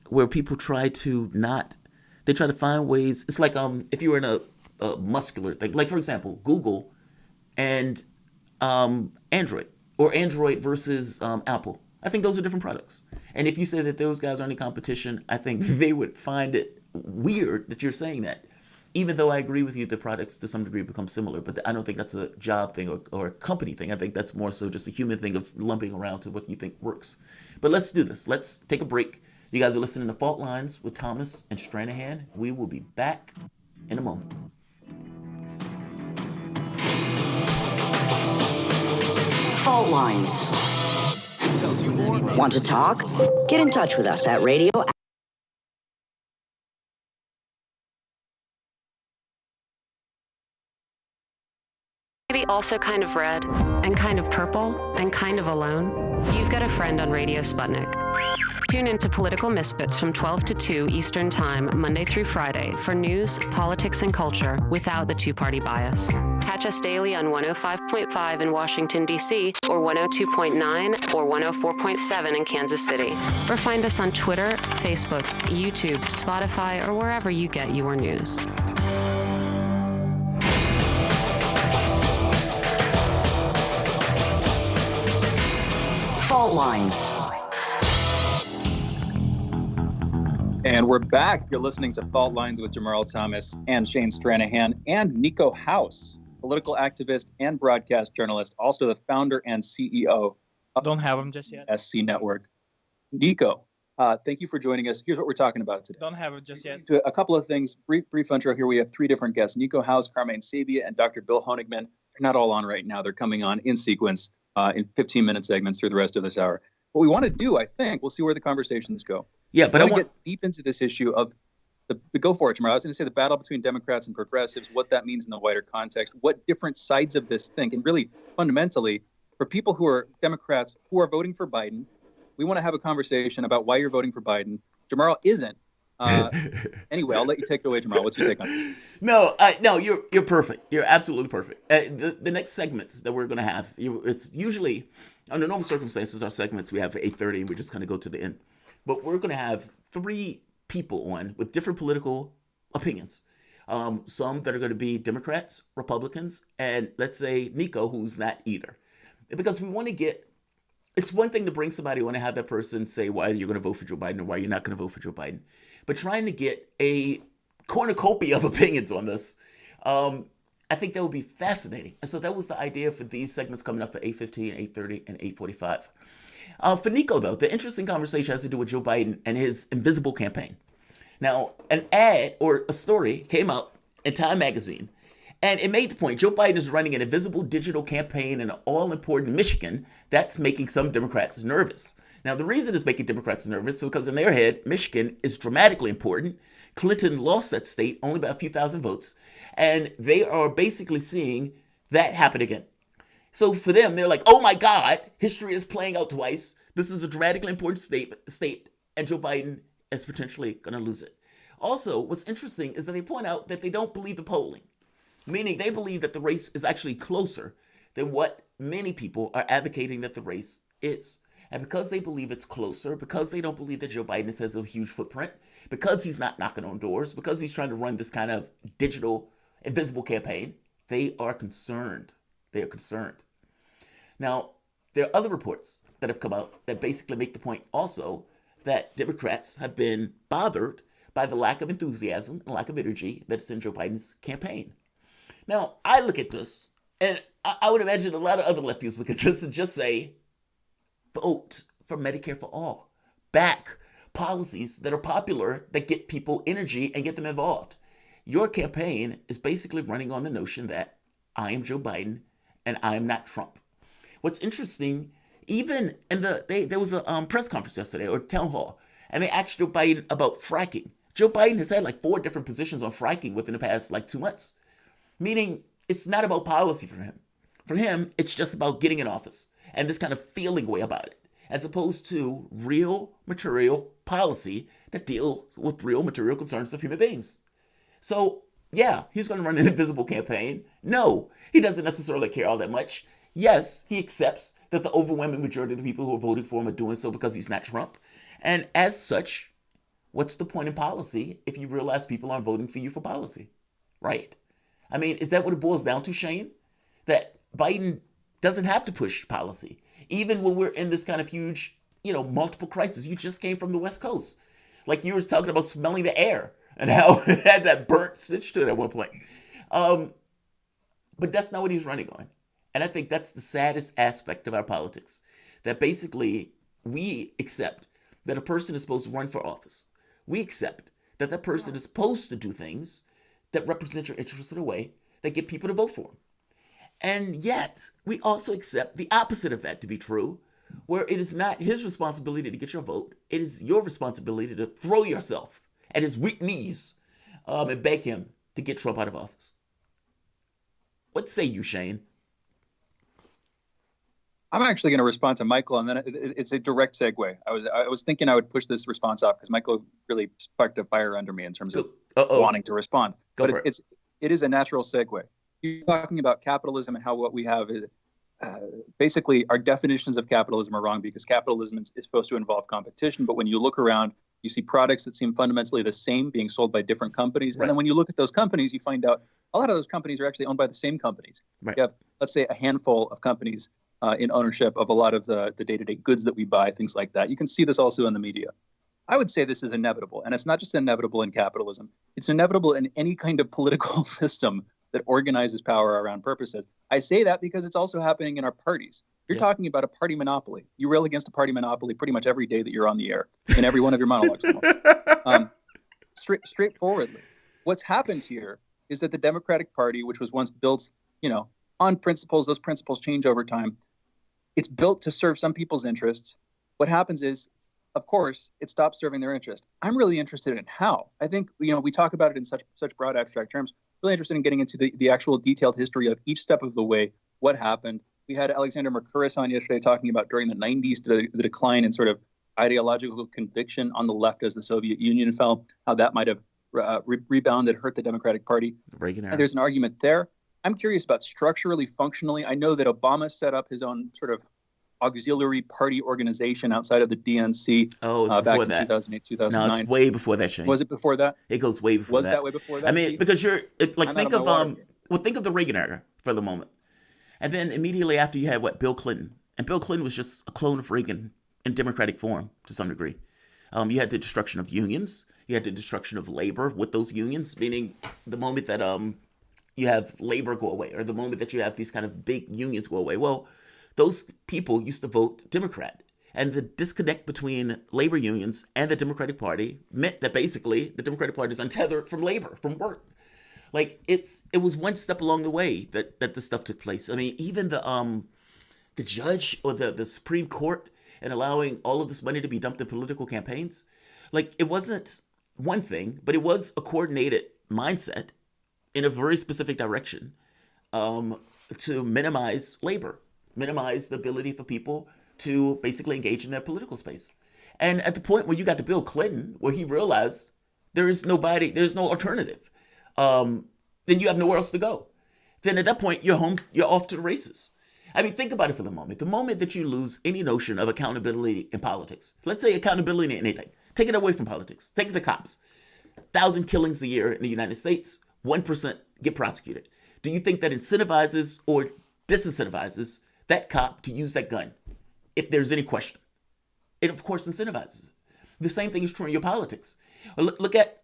where people try to find ways. It's like if you were in a muscular thing, like for example, Google and Android, or Android versus Apple. I think those are different products. And if you say that those guys aren't in competition, I think they would find it weird that you're saying that. Even though I agree with you, the products to some degree become similar, but I don't think that's a job thing or a company thing. I think that's more so just a human thing of lumping around to what you think works. But let's do this. Let's take a break. You guys are listening to Fault Lines with Thomas and Stranahan. We will be back in a moment. Fault Lines. Want to talk? Get in touch with us at radio. Maybe also kind of red, and kind of purple, and kind of alone. You've got a friend on Radio Sputnik. Tune into Political Misfits from 12 to 2 Eastern Time, Monday through Friday, for news, politics, and culture without the two-party bias. Catch us daily on 105.5 in Washington, D.C., or 102.9 or 104.7 in Kansas City. Or find us on Twitter, Facebook, YouTube, Spotify, or wherever you get your news. Fault Lines. And we're back. You're listening to Fault Lines with Jamarl Thomas and Shane Stranahan and Nico House, political activist and broadcast journalist, also the founder and CEO of Don't have them just yet. SC Network. Nico, thank you for joining us. Here's what we're talking about today. Don't have it just yet. A couple of things, brief intro here. We have three different guests, Nico House, Carmine Sabia, and Dr. Bill Honigman. They're not all on right now. They're coming on in sequence in 15-minute segments through the rest of this hour. What we want to do, I think, we'll see where the conversations go. Yeah, but I want to get deep into this issue of the go for it, Jamarl. I was going to say the battle between Democrats and progressives, what that means in the wider context, what different sides of this think, and really fundamentally, for people who are Democrats who are voting for Biden, we want to have a conversation about why you're voting for Biden. Jamarl isn't. Anyway, I'll let you take it away, Jamarl. What's your take on this? No, you're perfect. You're absolutely perfect. The next segments that we're going to have, it's usually, under normal circumstances, our segments we have at 8:30 and we just kind of go to the end. But we're going to have three people on with different political opinions. Some that are going to be Democrats, Republicans, and let's say Nico, who's not either. Because we want to get, it's one thing to bring somebody on and have that person say why you're going to vote for Joe Biden or why you're not going to vote for Joe Biden. But trying to get a cornucopia of opinions on this, I think that would be fascinating. And so that was the idea for these segments coming up at 8:15, 8:30, and 8:45. For Nico, though, the interesting conversation has to do with Joe Biden and his invisible campaign. Now, an ad or a story came out in Time magazine, and it made the point Joe Biden is running an invisible digital campaign in an all-important Michigan that's making some Democrats nervous. Now, the reason it's making Democrats nervous is because in their head, Michigan is dramatically important. Clinton lost that state only by a few thousand votes, and they are basically seeing that happen again. So for them, they're like, oh my God, history is playing out twice. This is a dramatically important state, and Joe Biden is potentially going to lose it. Also, what's interesting is that they point out that they don't believe the polling, meaning they believe that the race is actually closer than what many people are advocating that the race is. And because they believe it's closer, because they don't believe that Joe Biden has a huge footprint, because he's not knocking on doors, because he's trying to run this kind of digital, invisible campaign, they are concerned. They are concerned. Now, there are other reports that have come out that basically make the point also that Democrats have been bothered by the lack of enthusiasm and lack of energy that's in Joe Biden's campaign. Now, I look at this, and I would imagine a lot of other lefties look at this and just say, vote for Medicare for all. Back policies that are popular, that get people energy and get them involved. Your campaign is basically running on the notion that I am Joe Biden and I am not Trump. What's interesting even in there was a press conference yesterday or town hall, and they asked Joe Biden about fracking. Joe Biden has had like 4 different positions on fracking within the past like 2 months, meaning it's not about policy for him. For him, it's just about getting in office and this kind of feeling way about it, as opposed to real material policy that deals with real material concerns of human beings. So, yeah, he's going to run an invisible campaign. No, he doesn't necessarily care all that much. Yes, he accepts that the overwhelming majority of the people who are voting for him are doing so because he's not Trump. And as such, what's the point in policy if you realize people aren't voting for you for policy, right? I mean, is that what it boils down to, Shane? That Biden doesn't have to push policy, even when we're in this kind of huge, multiple crisis. You just came from the West Coast. Like you were talking about smelling the air and how it had that burnt stitch to it at one point. But that's not what he's running on. And I think that's the saddest aspect of our politics, that basically we accept that a person is supposed to run for office. We accept that that person is supposed to do things that represent your interests in a way that get people to vote for them. And yet, we also accept the opposite of that to be true, where it is not his responsibility to get your vote. It is your responsibility to throw yourself at his weak knees and beg him to get Trump out of office. What say you, Shane? I'm actually going to respond to Michael, and then it's a direct segue. I was thinking I would push this response off because Michael really sparked a fire under me in terms of wanting to respond. But it is a natural segue. You're talking about capitalism and how what we have is basically our definitions of capitalism are wrong, because capitalism is supposed to involve competition. But when you look around, you see products that seem fundamentally the same being sold by different companies. Right. And then when you look at those companies, you find out a lot of those companies are actually owned by the same companies. Right. You have, let's say, a handful of companies in ownership of a lot of the day-to-day goods that we buy, things like that. You can see this also in the media. I would say this is inevitable. And it's not just inevitable in capitalism. It's inevitable in any kind of political system that organizes power around purposes. I say that because it's also happening in our parties. You're talking about a party monopoly. You rail against a party monopoly pretty much every day that you're on the air, in every one of your monologues. Straightforwardly, what's happened here is that the Democratic Party, which was once built, on principles, those principles change over time. It's built to serve some people's interests. What happens is, of course, it stops serving their interest. I'm really interested in how. I think, we talk about it in such broad abstract terms. Really interested in getting into the actual detailed history of each step of the way, what happened. We had Alexander Mercouris on yesterday talking about during the 90s, the decline in sort of ideological conviction on the left as the Soviet Union fell, how that might have rebounded, hurt the Democratic Party. Reagan era. And there's an argument there. I'm curious about structurally, functionally. I know that Obama set up his own sort of auxiliary party organization outside of the DNC back in 2008, 2009. No, it's way before that, Shane. Was it before that? It goes way before that. Was that way before that? I mean, because think of the Reagan era for the moment. And then immediately after you had Bill Clinton. And Bill Clinton was just a clone of Reagan in democratic form to some degree. You had the destruction of unions. You had the destruction of labor with those unions, meaning the moment that you have labor go away, or the moment that you have these kind of big unions go away. Well, those people used to vote Democrat. And the disconnect between labor unions and the Democratic Party meant that basically the Democratic Party is untethered from labor, from work. Like it was one step along the way that this stuff took place. I mean, even the judge or the Supreme Court and allowing all of this money to be dumped in political campaigns, like it wasn't one thing, but it was a coordinated mindset in a very specific direction to minimize labor, minimize the ability for people to basically engage in their political space. And at the point where you got to Bill Clinton, where he realized there's no alternative, then you have nowhere else to go. Then at that point, you're home, you're off to the races. I mean, think about it for the moment. The moment that you lose any notion of accountability in politics, let's say accountability in anything, take it away from politics, take the cops. 1,000 killings a year in the United States, 1% get prosecuted. Do you think that incentivizes or disincentivizes that cop to use that gun? If there's any question, it of course incentivizes it. The same thing is true in your politics. Look at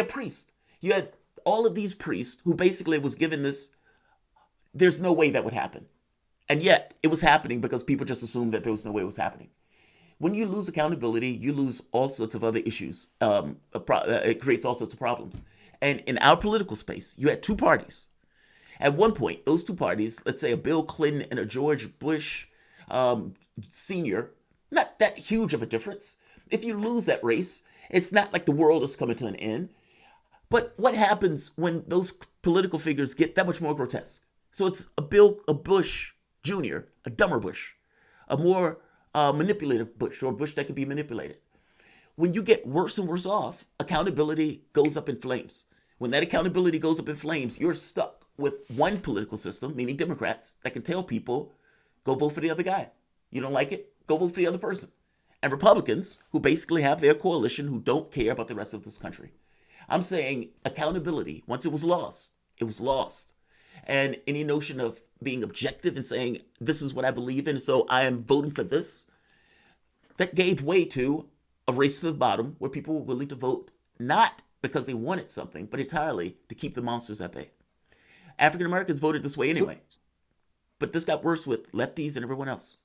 priests. You had all of these priests who basically was given this. There's no way that would happen, and yet it was happening because people just assumed that there was no way it was happening. When you lose accountability, you lose all sorts of other issues. It creates all sorts of problems. And in our political space, you had two parties. At one point, those two parties, let's say a Bill Clinton and a George Bush, senior, not that huge of a difference. If you lose that race, it's not like the world is coming to an end. But what happens when those political figures get that much more grotesque? So it's a Bush Jr., a dumber Bush, a more manipulative Bush, or a Bush that can be manipulated. When you get worse and worse off, accountability goes up in flames. When that accountability goes up in flames, you're stuck with one political system, meaning Democrats, that can tell people, go vote for the other guy. You don't like it? Go vote for the other person. And Republicans, who basically have their coalition, who don't care about the rest of this country. I'm saying accountability, once it was lost, it was lost. And any notion of being objective and saying, this is what I believe in, so I am voting for this, that gave way to a race to the bottom where people were willing to vote, not because they wanted something, but entirely to keep the monsters at bay. African Americans voted this way anyway. But this got worse with lefties and everyone else.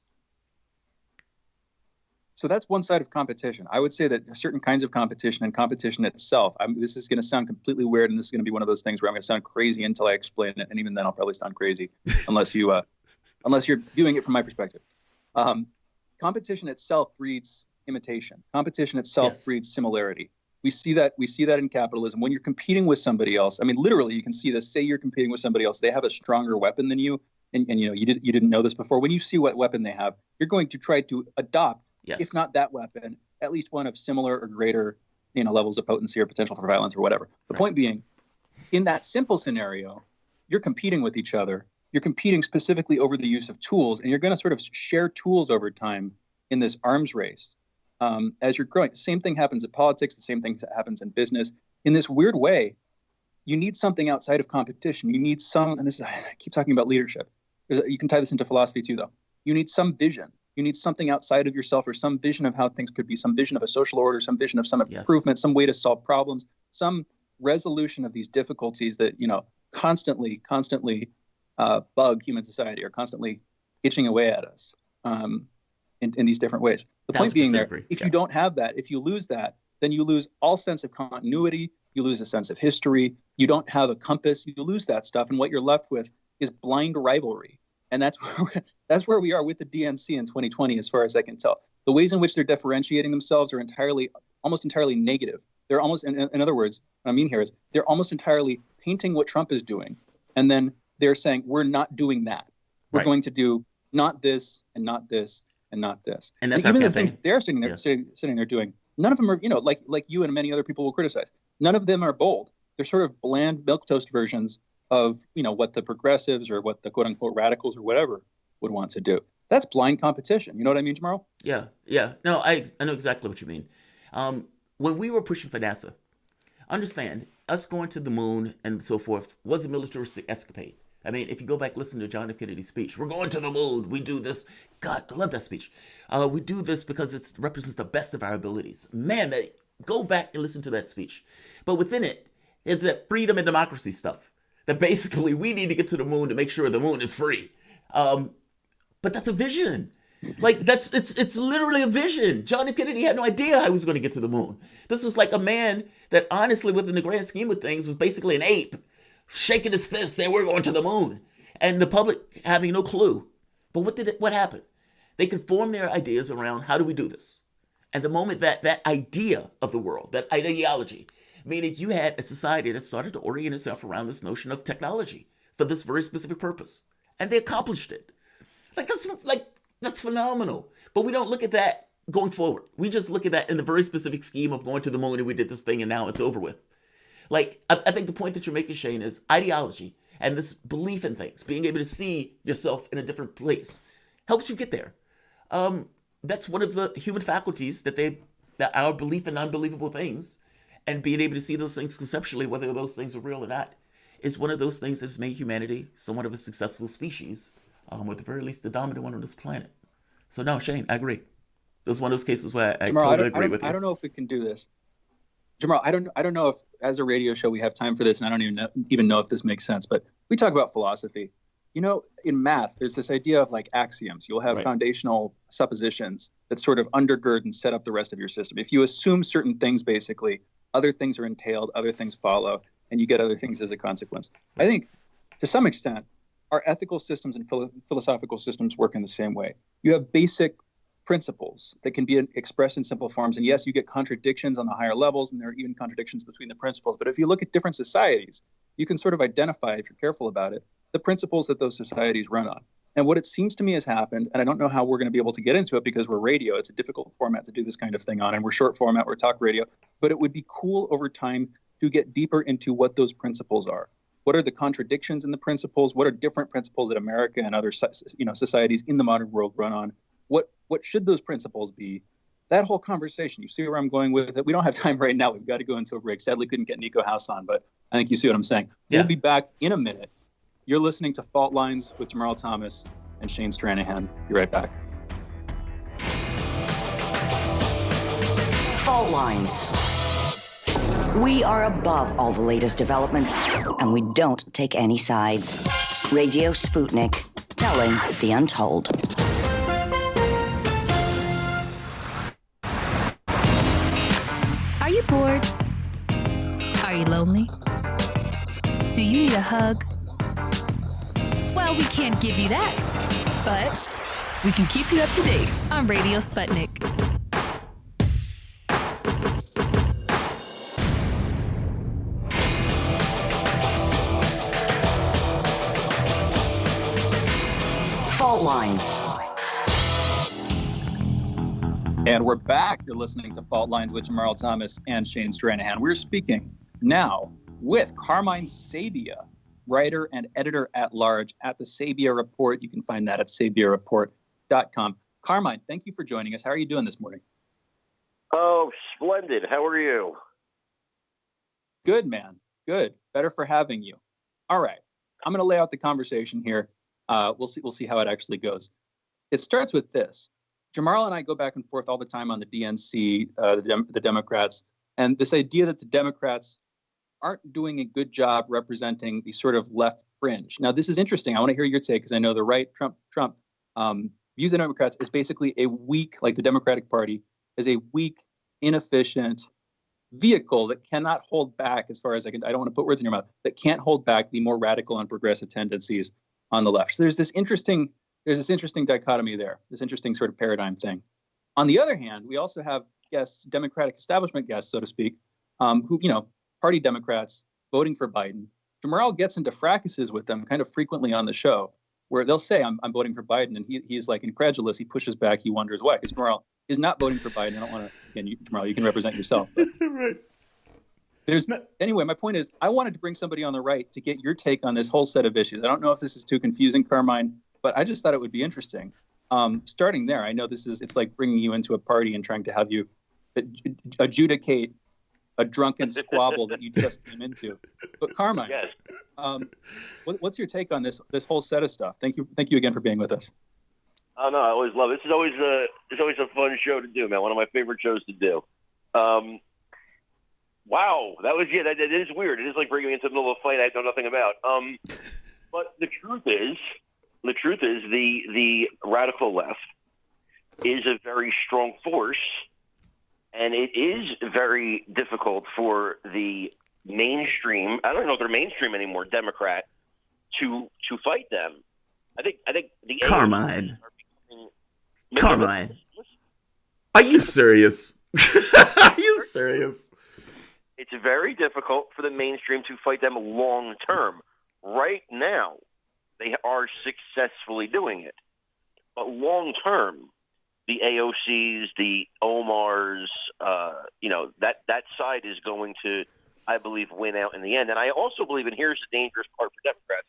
So that's one side of competition. I would say that certain kinds of competition and competition itself, this is going to sound completely weird, and this is going to be one of those things where I'm going to sound crazy until I explain it, and even then I'll probably sound crazy unless you're viewing it from my perspective. Competition itself breeds imitation. Competition itself breeds similarity. We see that in capitalism. When you're competing with somebody else, I mean, literally, you can see this. Say you're competing with somebody else, they have a stronger weapon than you, and you didn't know this before. When you see what weapon they have, you're going to try to adopt. Yes. If not that weapon, at least one of similar or greater, levels of potency or potential for violence or whatever. The point being, in that simple scenario, you're competing with each other. You're competing specifically over the use of tools, and you're going to sort of share tools over time in this arms race as you're growing. The same thing happens in politics. The same thing happens in business. In this weird way, you need something outside of competition. You need and I keep talking about leadership. You can tie this into philosophy too, though. You need some vision. You need something outside of yourself, or some vision of how things could be, some vision of a social order, some vision of some improvement, some way to solve problems, some resolution of these difficulties that, constantly bug human society, or constantly itching away at us in these different ways. The point being there, if you don't have that, if you lose that, then you lose all sense of continuity, you lose a sense of history, you don't have a compass, you lose that stuff, and what you're left with is blind rivalry. And that's where we are with the DNC in 2020, as far as I can tell. The ways in which they're differentiating themselves are almost entirely negative. They're almost, in other words, what I mean here is they're almost entirely painting what Trump is doing, and then they're saying, we're not doing that. We're going to do not this and not this and not this. And that's even the things they're sitting there doing. None of them are, like you and many other people will criticize. None of them are bold. They're sort of bland milquetoast versions of what the progressives or what the quote unquote radicals or whatever would want to do. That's blind competition. You know what I mean, Jamarl? Yeah. No, I know exactly what you mean. When we were pushing for NASA, understand, us going to the moon and so forth was a militaristic escapade. I mean, if you go back, listen to John F. Kennedy's speech, we're going to the moon. We do this. God, I love that speech. We do this because it represents the best of our abilities. Man, go back and listen to that speech. But within it, it's that freedom and democracy stuff. That basically we need to get to the moon to make sure the moon is free. But that's a vision. It's literally a vision. John F. Kennedy had no idea how he was going to get to the moon. This was like a man that honestly, within the grand scheme of things, was basically an ape, shaking his fist saying, we're going to the moon. And the public having no clue. But what happened? They could form their ideas around, how do we do this? And the moment that idea of the world, that ideology, meaning you had a society that started to orient itself around this notion of technology for this very specific purpose. And they accomplished it. That's phenomenal. But we don't look at that going forward. We just look at that in the very specific scheme of going to the moon and we did this thing and now it's over with. I think the point that you're making, Shane, is ideology and this belief in things, being able to see yourself in a different place, helps you get there. That's one of the human faculties that our belief in unbelievable things, and being able to see those things conceptually, whether those things are real or not, is one of those things that's made humanity somewhat of a successful species, or at the very least the dominant one on this planet. So no, Shane, I agree. This is one of those cases where I totally agree with you. I don't know if we can do this. Jamarl, I don't know if as a radio show we have time for this, and I don't even know if this makes sense, but we talk about philosophy. In math, there's this idea of axioms. You'll have foundational suppositions that sort of undergird and set up the rest of your system. If you assume certain things, basically, other things are entailed, other things follow, and you get other things as a consequence. I think, to some extent, our ethical systems and philosophical systems work in the same way. You have basic principles that can be expressed in simple forms. And yes, you get contradictions on the higher levels, and there are even contradictions between the principles. But if you look at different societies, you can sort of identify, if you're careful about it, the principles that those societies run on. And what it seems to me has happened, and I don't know how we're going to be able to get into it because we're radio, it's a difficult format to do this kind of thing on, and we're short format, we're talk radio, but it would be cool over time to get deeper into what those principles are. What are the contradictions in the principles? What are different principles that America and other societies in the modern world run on? What should those principles be? That whole conversation, you see where I'm going with it? We don't have time right now. We've got to go into a break. Sadly, couldn't get Nico House on, but I think you see what I'm saying. Yeah. We'll be back in a minute. You're listening to Fault Lines with Jamarl Thomas and Shane Stranahan. Be right back. Fault Lines. We are above all the latest developments, and we don't take any sides. Radio Sputnik, telling the untold. Are you bored? Are you lonely? Do you need a hug? Well, we can't give you that, but we can keep you up to date on Radio Sputnik. Fault Lines. And we're back. You're listening to Fault Lines with Jamarl Thomas and Shane Stranahan. We're speaking now with Carmine Sabia, writer and editor-at-large at the Sabia Report. You can find that at sabiareport.com. Carmine, thank you for joining us. How are you doing this morning? Oh, splendid. How are you? Good, man. Good. Better for having you. All right. I'm going to lay out the conversation here. We'll see how it actually goes. It starts with this. Jamarl and I go back and forth all the time on the DNC, the Democrats, and this idea that the Democrats aren't doing a good job representing the sort of left fringe. Now, this is interesting. I want to hear your take because I know the right, Trump, views the Democrats as basically a weak, like the Democratic Party, as a weak, inefficient vehicle that cannot hold back, as far as I don't want to put words in your mouth, that can't hold back the more radical and progressive tendencies on the left. So there's this interesting dichotomy there, this interesting sort of paradigm thing. On the other hand, we also have guests, Democratic establishment guests, so to speak, who, party Democrats voting for Biden. Jamarl gets into fracases with them kind of frequently on the show, where they'll say, I'm voting for Biden, and he's like incredulous. He pushes back. He wonders why, because Jamarl is not voting for Biden. I don't want to, again, Jamarl, you can represent yourself. But Right. Anyway, my point is, I wanted to bring somebody on the right to get your take on this whole set of issues. I don't know if this is too confusing, Carmine, but I just thought it would be interesting. Starting there, I know it's like bringing you into a party and trying to have you adjudicate a drunken squabble that you just came into. But Carmine, yes. What's your take on this whole set of stuff? Thank you again for being with us. Oh no, I always love it. It's always a fun show to do, man. One of my favorite shows to do. Wow, that is weird. It is like bringing me into the middle of a fight I know nothing about. But the truth is the radical left is a very strong force, and it is very difficult for the mainstream, I don't know if they're mainstream anymore, Democrat, to fight them. I think the Carmine. Carmine. Are you serious? Are you serious? It's very difficult for the mainstream to fight them long term. Right now, they are successfully doing it. But long term, the AOCs, the Omars, that side is going to, I believe, win out in the end. And I also believe, and here's the dangerous part for Democrats,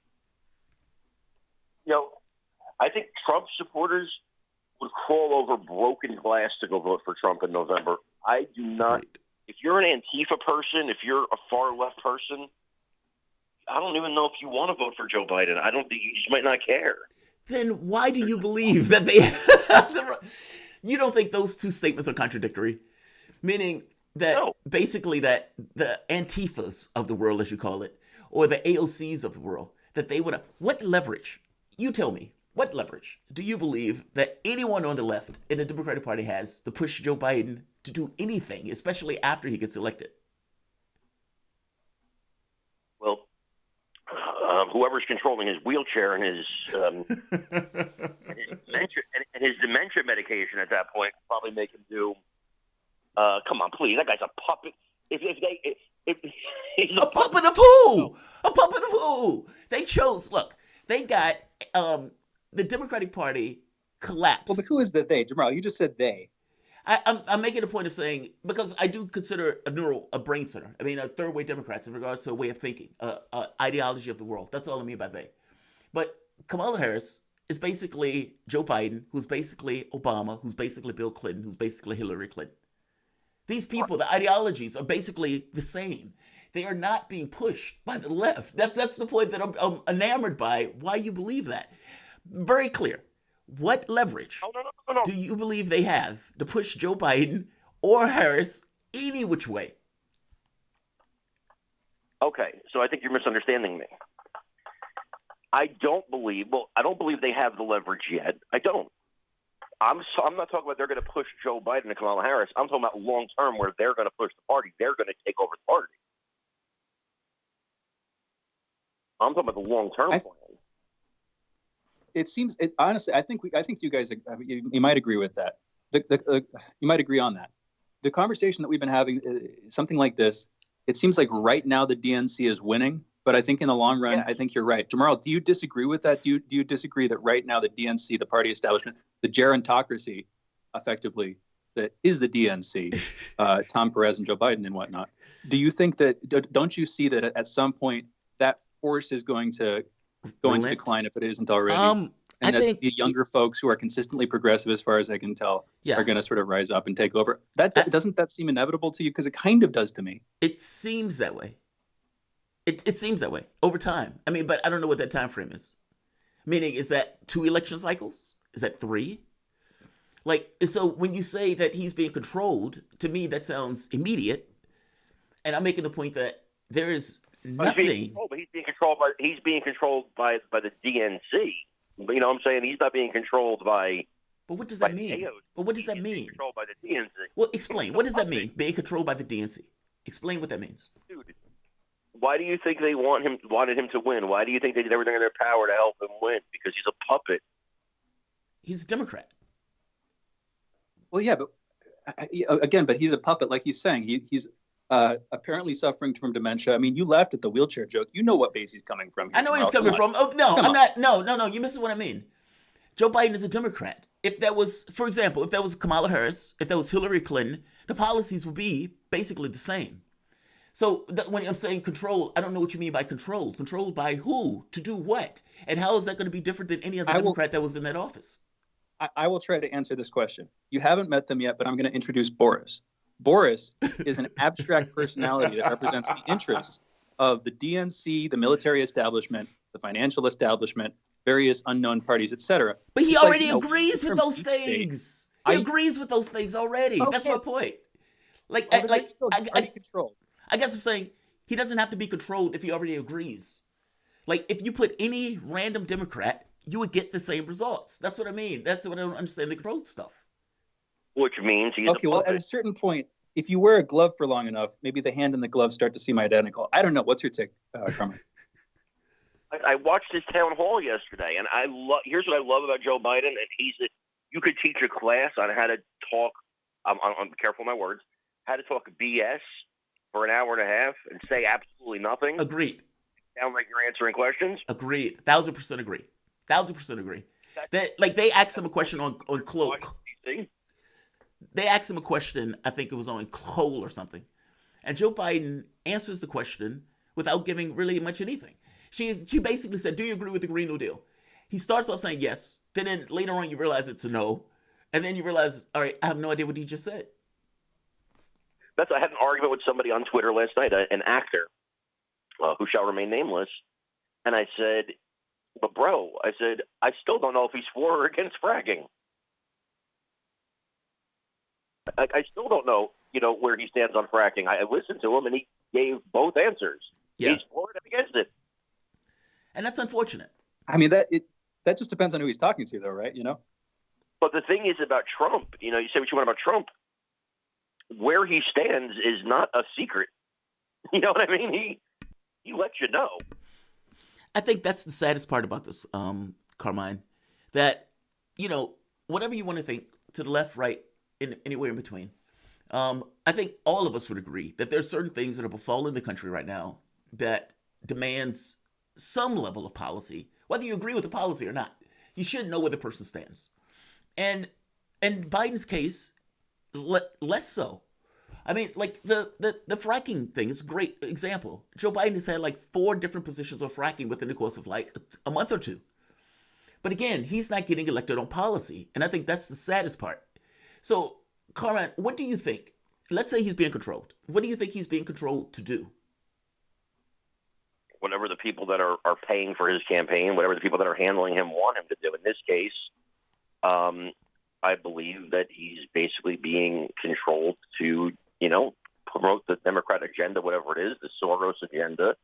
I think Trump supporters would crawl over broken glass to go vote for Trump in November. I do not. Right. If you're an Antifa person, if you're a far left person, I don't even know if you want to vote for Joe Biden. I don't think you just might not care. Then why do you believe that they you don't think those two statements are contradictory? Meaning that basically that the Antifas of the world, as you call it, or the AOCs of the world, that they would have, what leverage? You tell me, what leverage do you believe that anyone on the left in the Democratic Party has to push Joe Biden to do anything, especially after he gets elected? Well, whoever's controlling his wheelchair and his dementia medication at that point probably make him do. Come on, please, that guy's a puppet. If he's a puppet of who? A puppet of who? They chose. Look, they got the Democratic Party collapsed. Well, but who is the they, Jamarl? You just said they. I'm making a point of saying, because I do consider a brain center. I mean, a third-way Democrats in regards to a way of thinking, ideology of the world. That's all I mean by they. But Kamala Harris is basically Joe Biden, who's basically Obama, who's basically Bill Clinton, who's basically Hillary Clinton. These people, the ideologies are basically the same. They are not being pushed by the left. That's the point that I'm enamored by. Why you believe that? Very clear. What leverage do you believe they have to push Joe Biden or Harris any which way? Okay, so I think you're misunderstanding me. I don't believe they have the leverage yet. I don't. I'm not talking about they're going to push Joe Biden and Kamala Harris. I'm talking about long term where they're going to push the party. They're going to take over the party. I'm talking about the long term plan. It seems, honestly, I think you guys, you might agree with that. You might agree on that. The conversation that we've been having, something like this, it seems like right now the DNC is winning, but I think in the long run, I think you're right. Jamarl, do you disagree with that? Do you disagree that right now the DNC, the party establishment, the gerontocracy, effectively, that is the DNC, Tom Perez and Joe Biden and whatnot, do you think that, don't you see that at some point that force is going to decline if it isn't already? And that the younger folks who are consistently progressive, as far as I can tell, are going to sort of rise up and take over. Doesn't that seem inevitable to you? Because it kind of does to me. It seems that way. It seems that way over time. I mean, but I don't know what that time frame is. Meaning, is that 2 election cycles? Is that 3? Like, so when you say that he's being controlled, to me that sounds immediate. And I'm making the point that there is nothing. He's being controlled by the DNC. You know what I'm saying? He's not being controlled by. But what does that mean? But what does that mean? Controlled by the DNC. Well, explain. What does that mean? Being controlled by the DNC. Explain what that means. Dude, why do you think they wanted him to win? Why do you think they did everything in their power to help him win? Because he's a puppet. He's a Democrat. Well, yeah, but again, but he's a puppet, like he's saying. He's apparently suffering from dementia. I mean, you laughed at the wheelchair joke. You know what base he's coming from. I know where he's coming from. Oh, no, I'm not. No. You missing what I mean. Joe Biden is a Democrat. If that was, for example, if that was Kamala Harris, if that was Hillary Clinton, the policies would be basically the same. So when I'm saying control, I don't know what you mean by control. Controlled by who? To do what? And how is that going to be different than any other Democrat that was in that office? I will try to answer this question. You haven't met them yet, but I'm going to introduce Boris. Boris is an abstract personality that represents the interests of the DNC, the military establishment, the financial establishment, various unknown parties, etc. But he already agrees with those things. He agrees with those things already. Okay. That's my point. Controlled. I guess I'm saying he doesn't have to be controlled if he already agrees. Like, if you put any random Democrat, you would get the same results. That's what I mean. That's what I don't understand, the control stuff. Which means he's okay. Well, at a certain point, if you wear a glove for long enough, maybe the hand and the glove start to seem identical. I don't know. What's your take, Carmen? I watched his town hall yesterday, and here's what I love about Joe Biden. And you could teach a class on how to talk. I'm careful of my words. How to talk BS for an hour and a half and say absolutely nothing. Agreed. Sound like you're answering questions. Agreed. 1,000% agree. 1,000% agree. They asked him a question on Cloak. They asked him a question, I think it was on Cole or something. And Joe Biden answers the question without giving really much anything. She basically said, do you agree with the Green New Deal? He starts off saying yes. Then later on you realize it's a no. And then you realize, all right, I have no idea what he just said. I had an argument with somebody on Twitter last night, an actor who shall remain nameless. And I said, but bro, I still don't know if he's for or against fracking. I still don't know, where he stands on fracking. I listened to him, and he gave both answers. Yeah. He's for it and against it. And that's unfortunate. I mean, that just depends on who he's talking to, though, right? But the thing is about Trump, you say what you want about Trump. Where he stands is not a secret. You know what I mean? He lets you know. I think that's the saddest part about this, Carmine, that, whatever you want to think, to the left, right, anywhere in between, I think all of us would agree that there's certain things that are befalling the country right now that demands some level of policy, whether you agree with the policy or not. You should know where the person stands. And in Biden's case, less so. I mean, like the fracking thing is a great example. Joe Biden has had like 4 different positions on fracking within the course of like a month or two. But again, he's not getting elected on policy. And I think that's the saddest part. So, Carmine, what do you think? Let's say he's being controlled. What do you think he's being controlled to do? Whatever the people that are paying for his campaign, whatever the people that are handling him want him to do. In this case, I believe that he's basically being controlled to, promote the Democrat agenda, whatever it is, the Soros agenda,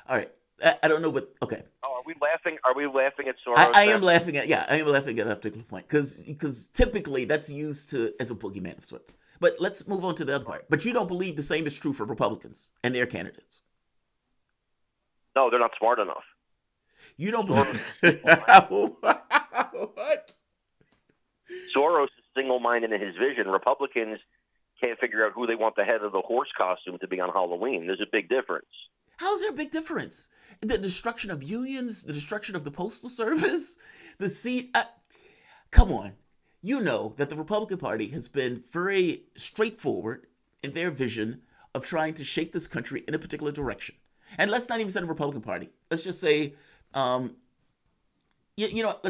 All right. I don't know, but okay. Oh, are we laughing? Are we laughing at Soros? I am laughing at that particular point because typically that's used as a boogeyman of sorts. But let's move on to the other part. But you don't believe the same is true for Republicans and their candidates? No, they're not smart enough. You don't believe what? Soros is single-minded in his vision. Republicans can't figure out who they want the head of the horse costume to be on Halloween. There's a big difference. How is there a big difference? The destruction of unions, the destruction of the Postal Service, the seat. Come on. You know that the Republican Party has been very straightforward in their vision of trying to shape this country in a particular direction. And let's not even say the Republican Party. Let's just say, let's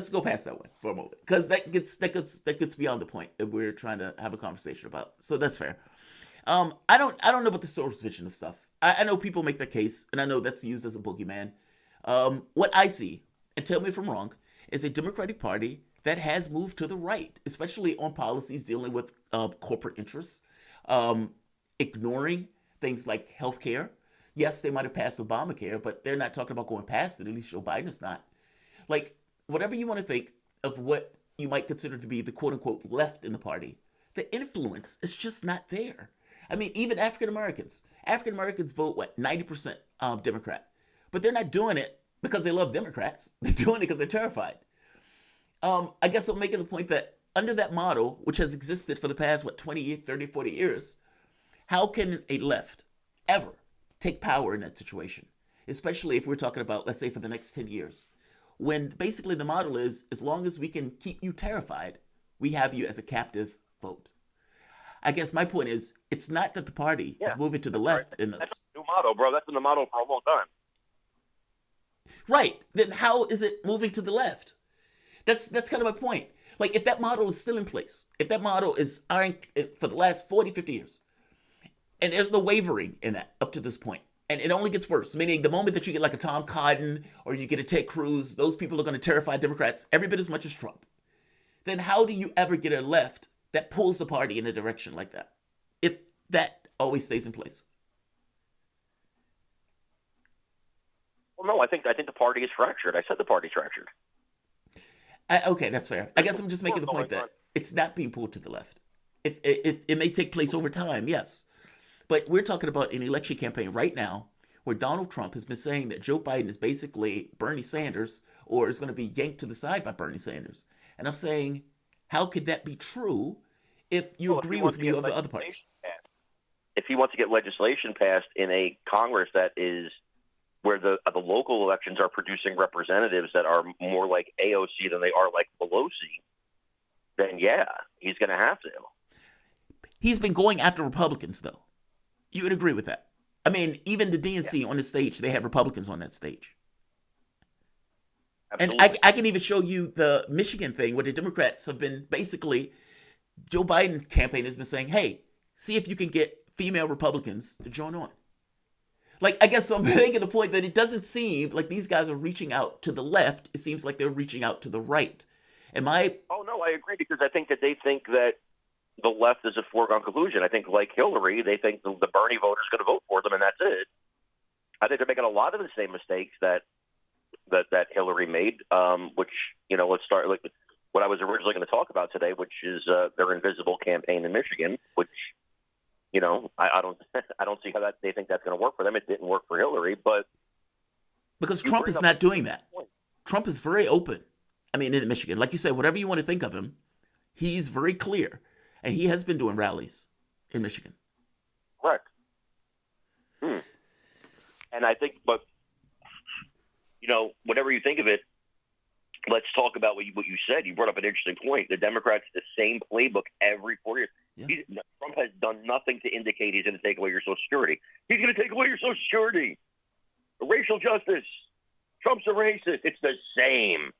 go past that one for a moment, because that gets beyond the point that we're trying to have a conversation about. So that's fair. I don't know about the Soros vision of stuff. I know people make that case, and I know that's used as a boogeyman. What I see, and tell me if I'm wrong, is a Democratic Party that has moved to the right, especially on policies dealing with corporate interests, ignoring things like healthcare. Yes, they might have passed Obamacare, but they're not talking about going past it. At least Joe Biden is not. Like, whatever you want to think of what you might consider to be the quote-unquote left in the party, the influence is just not there. I mean, even African Americans vote, 90% Democrat. But they're not doing it because they love Democrats. They're doing it because they're terrified. I guess I'm making the point that under that model, which has existed for the past, 20, 30, 40 years, how can a left ever take power in that situation? Especially if we're talking about, let's say, for the next 10 years. When basically the model is, as long as we can keep you terrified, we have you as a captive vote. I guess my point is, it's not that the party is moving to the left in this. That's a new model, bro. That's been the model for a long time. Right. Then how is it moving to the left? That's kind of my point. Like, if that model is still in place, if that model is iron for the last 40, 50 years, and there's no wavering in that up to this point, and it only gets worse, meaning the moment that you get like a Tom Cotton or you get a Ted Cruz, those people are going to terrify Democrats every bit as much as Trump. Then how do you ever get a left that pulls the party in a direction like that, if that always stays in place? Well, no, I think the party is fractured. I said the party's fractured. Okay, that's fair. I guess I'm just making the point that it's not being pulled to the left. It may take place over time, yes. But we're talking about an election campaign right now where Donald Trump has been saying that Joe Biden is basically Bernie Sanders or is going to be yanked to the side by Bernie Sanders. And I'm saying, how could that be true if you agree with me of the other parts? If he wants to get legislation passed in a Congress that is where the local elections are producing representatives that are more like AOC than they are like Pelosi, then yeah, he's going to have to. He's been going after Republicans, though. You would agree with that? I mean, even the DNC on the stage, they have Republicans on that stage. Absolutely. And I can even show you the Michigan thing where the Democrats have been basically, Joe Biden campaign has been saying, hey, see if you can get female Republicans to join on. Like, I guess I'm making the point that it doesn't seem like these guys are reaching out to the left. It seems like they're reaching out to the right. Oh, no, I agree, because I think that they think that the left is a foregone conclusion. I think, like Hillary, they think the Bernie voter's going to vote for them, and that's it. I think they're making a lot of the same mistakes that Hillary made, which, let's start like what I was originally going to talk about today, which is their invisible campaign in Michigan, which I don't I don't see how that they think that's going to work for them. It didn't work for Hillary, but because Trump is not doing that. Trump is very open. I mean, in Michigan, like you said, whatever you want to think of him, he's very clear, and he has been doing rallies in Michigan. Correct. And I think, but whatever you think of it, let's talk about what you said. You brought up an interesting point. The Democrats, the same playbook every 4 years. Yeah. Trump has done nothing to indicate he's going to take away your Social Security. He's going to take away your Social Security. Racial justice. Trump's a racist. It's the same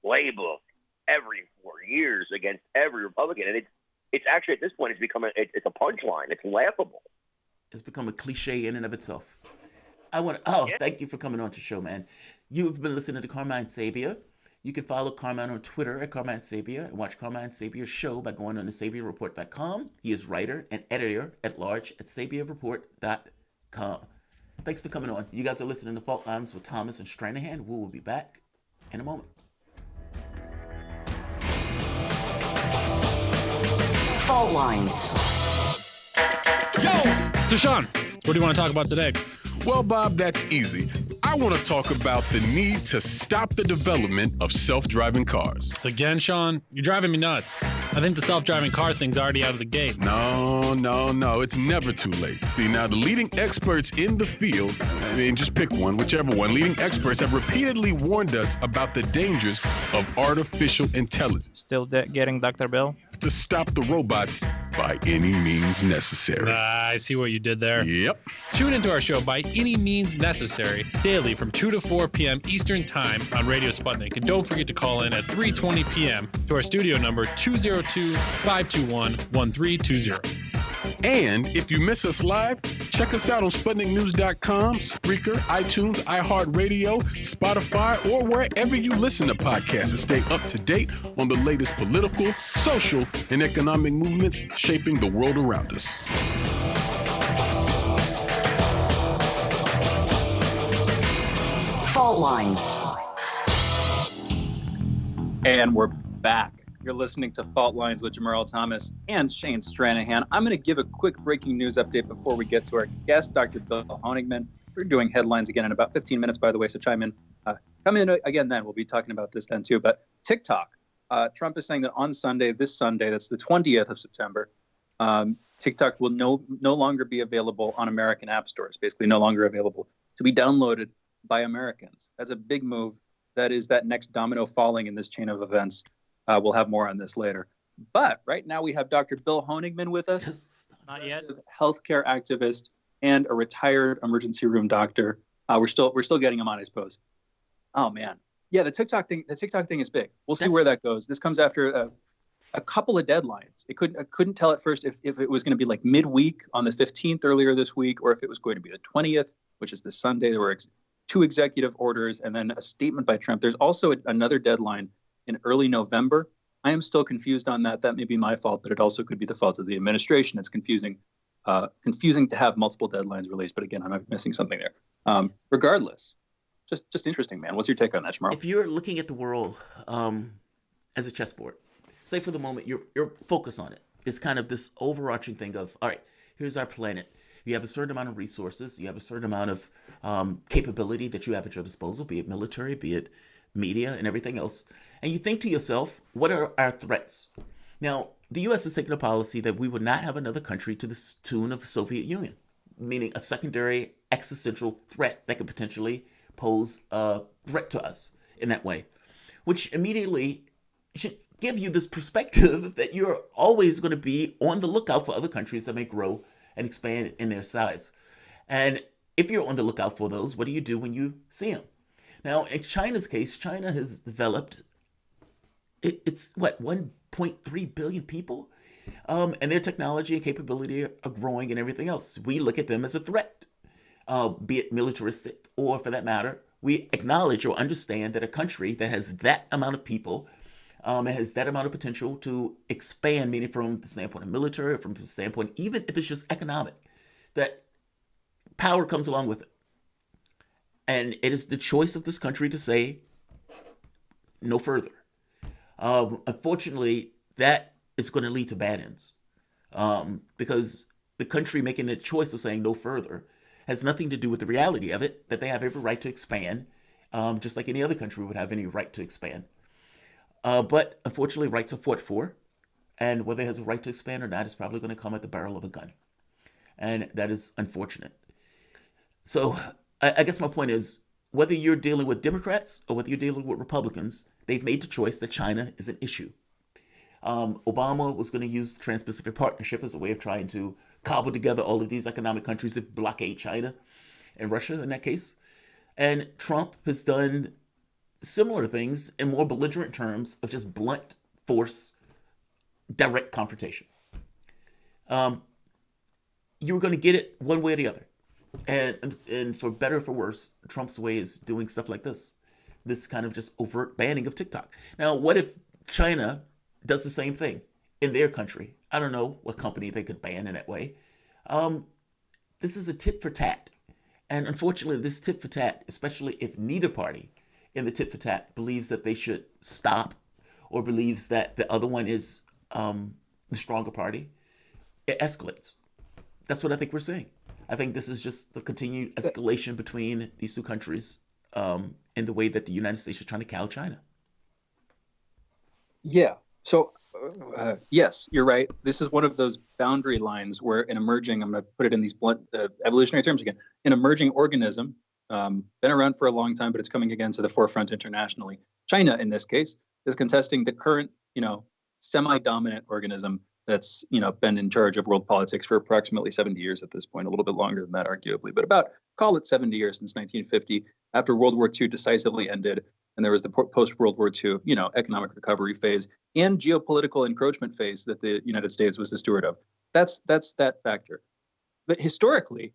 playbook every 4 years against every Republican, and it's actually at this point it's become it's a punchline. It's laughable. It's become a cliche in and of itself. Thank you for coming on to the show, man. You've been listening to Carmine Sabia. You can follow Carmine on Twitter at Carmine Sabia and watch Carmine Sabia's show by going on to SabiaReport.com. He is writer and editor at large at SabiaReport.com. Thanks for coming on. You guys are listening to Fault Lines with Thomas and Stranahan. We will be back in a moment. Fault Lines. So, Sean, what do you want to talk about today? Well, Bob, that's easy. I want to talk about the need to stop the development of self-driving cars. Again, Sean, you're driving me nuts. I think the self-driving car thing's already out of the gate. No. It's never too late. See, now the leading experts in the field, just pick one, whichever one, leading experts have repeatedly warned us about the dangers of artificial intelligence. Still getting Dr. Bill? To stop the robots by any means necessary. I see what you did there. Yep. Tune into our show By Any Means Necessary daily from 2 to 4 p.m. Eastern Time on Radio Sputnik. And don't forget to call in at 3:20 p.m. to our studio number 202-521-1320. And if you miss us live, check us out on SputnikNews.com, Spreaker, iTunes, iHeartRadio, Spotify, or wherever you listen to podcasts to stay up to date on the latest political, social, and economic movements shaping the world around us. Fault Lines. And we're back. You're listening to Fault Lines with Jamarl Thomas and Shane Stranahan. I'm going to give a quick breaking news update before we get to our guest, Dr. Bill Honigman. We're doing headlines again in about 15 minutes, by the way, so chime in. Come in again then. We'll be talking about this then too. But TikTok, Trump is saying that on this Sunday, that's the 20th of September, TikTok will no longer be available on American app stores, basically no longer available to be downloaded by Americans. That's a big move. That is that next domino falling in this chain of events. We'll have more on this later. But right now we have Dr. Bill Honigman with us. Not yet. Healthcare activist and a retired emergency room doctor. We're still getting him on, I suppose. Oh man, yeah. The TikTok thing is big. We'll see where that goes. This comes after a couple of deadlines. I couldn't tell at first if it was going to be like midweek on the 15th earlier this week, or if it was going to be the 20th, which is this Sunday. There were two executive orders and then a statement by Trump. There's also another deadline in early November. I am still confused on that. That may be my fault, but it also could be the fault of the administration. It's confusing to have multiple deadlines released. But again, I'm missing something there. Regardless, just interesting, man. What's your take on that, Jamarl? If you're looking at the world as a chessboard, say for the moment your focus on it is kind of this overarching thing of, all right, here's our planet. You have a certain amount of resources. You have a certain amount of capability that you have at your disposal, be it military, be it media and everything else. And you think to yourself, what are our threats? Now, the U.S. has taken a policy that we would not have another country to the tune of the Soviet Union, meaning a secondary existential threat that could potentially pose a threat to us in that way, which immediately should give you this perspective that you're always going to be on the lookout for other countries that may grow and expand in their size. And if you're on the lookout for those, what do you do when you see them? Now, in China's case, China has developed, it's 1.3 billion people, and their technology and capability are growing and everything else. We look at them as a threat, be it militaristic or, for that matter, we acknowledge or understand that a country that has that amount of people has that amount of potential to expand, meaning from the standpoint of military, or from the standpoint, even if it's just economic, that power comes along with it. And it is the choice of this country to say no further. Unfortunately, that is going to lead to bad ends. Because the country making the choice of saying no further has nothing to do with the reality of it, that they have every right to expand, just like any other country would have any right to expand. But unfortunately, rights are fought for, and whether it has a right to expand or not is probably going to come at the barrel of a gun. And that is unfortunate. So I guess my point is, whether you're dealing with Democrats or whether you're dealing with Republicans, they've made the choice that China is an issue. Obama was going to use the Trans-Pacific Partnership as a way of trying to cobble together all of these economic countries that blockade China and Russia in that case. And Trump has done similar things in more belligerent terms of just blunt force, direct confrontation. You were going to get it one way or the other. And for better or for worse, Trump's way is doing stuff like this kind of just overt banning of TikTok. Now, what if China does the same thing in their country? I don't know what company they could ban in that way. This is a tit for tat. And unfortunately, this tit for tat, especially if neither party in the tit for tat believes that they should stop or believes that the other one is the stronger party, it escalates. That's what I think we're seeing. I think this is just the continued escalation between these two countries in the way that the United States is trying to cow China. Yeah. So, yes, you're right. This is one of those boundary lines where an emerging, I'm going to put it in these blunt evolutionary terms again, an emerging organism, been around for a long time, but it's coming again to the forefront internationally. China, in this case, is contesting the current, semi-dominant organism that's, been in charge of world politics for approximately 70 years at this point, a little bit longer than that, arguably, but call it 70 years since 1950, after World War II decisively ended. And there was the post-World War II, economic recovery phase and geopolitical encroachment phase that the United States was the steward of. That's that factor. But historically,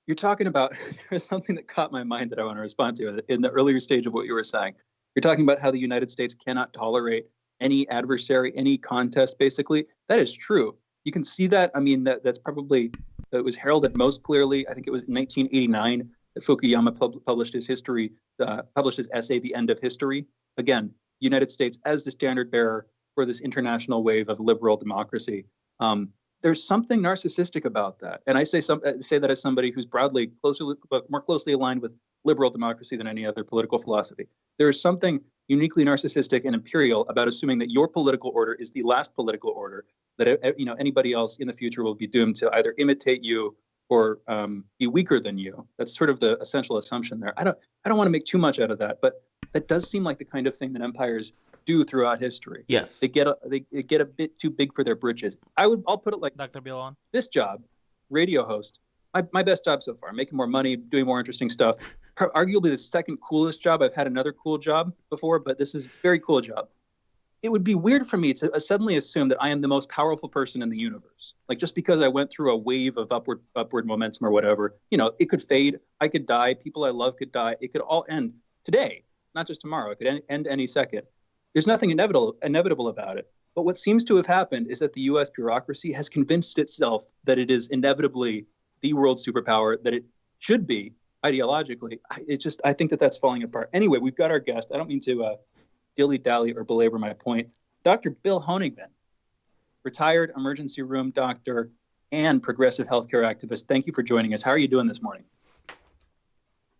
you're talking about, there's something that caught my mind that I want to respond to in the earlier stage of what you were saying. You're talking about how the United States cannot tolerate any adversary, any contest, basically. That is true. You can see that. I mean, that's probably, it was heralded most clearly. I think it was in 1989 that Fukuyama published his essay, The End of History. Again, United States as the standard bearer for this international wave of liberal democracy. There's something narcissistic about that. And I say that as somebody who's more closely aligned with liberal democracy than any other political philosophy. There's something uniquely narcissistic and imperial about assuming that your political order is the last political order, that anybody else in the future will be doomed to either imitate you or be weaker than you. That's sort of the essential assumption there. I don't want to make too much out of that, but that does seem like the kind of thing that empires do throughout history. Yes, they get a bit too big for their britches. I'll put it like Dr. Bill on this job, radio host. My best job so far, making more money, doing more interesting stuff. Arguably the second coolest job. I've had another cool job before, but this is a very cool job. It would be weird for me to suddenly assume that I am the most powerful person in the universe. Like, just because I went through a wave of upward momentum or whatever, it could fade. I could die. People I love could die. It could all end today, not just tomorrow. It could end any second. There's nothing inevitable about it. But what seems to have happened is that the U.S. bureaucracy has convinced itself that it is inevitably the world superpower that it should be ideologically. I think that's falling apart. Anyway, we've got our guest. I don't mean to dilly-dally or belabor my point. Dr. Bill Honigman, retired emergency room doctor and progressive healthcare activist. Thank you for joining us. How are you doing this morning?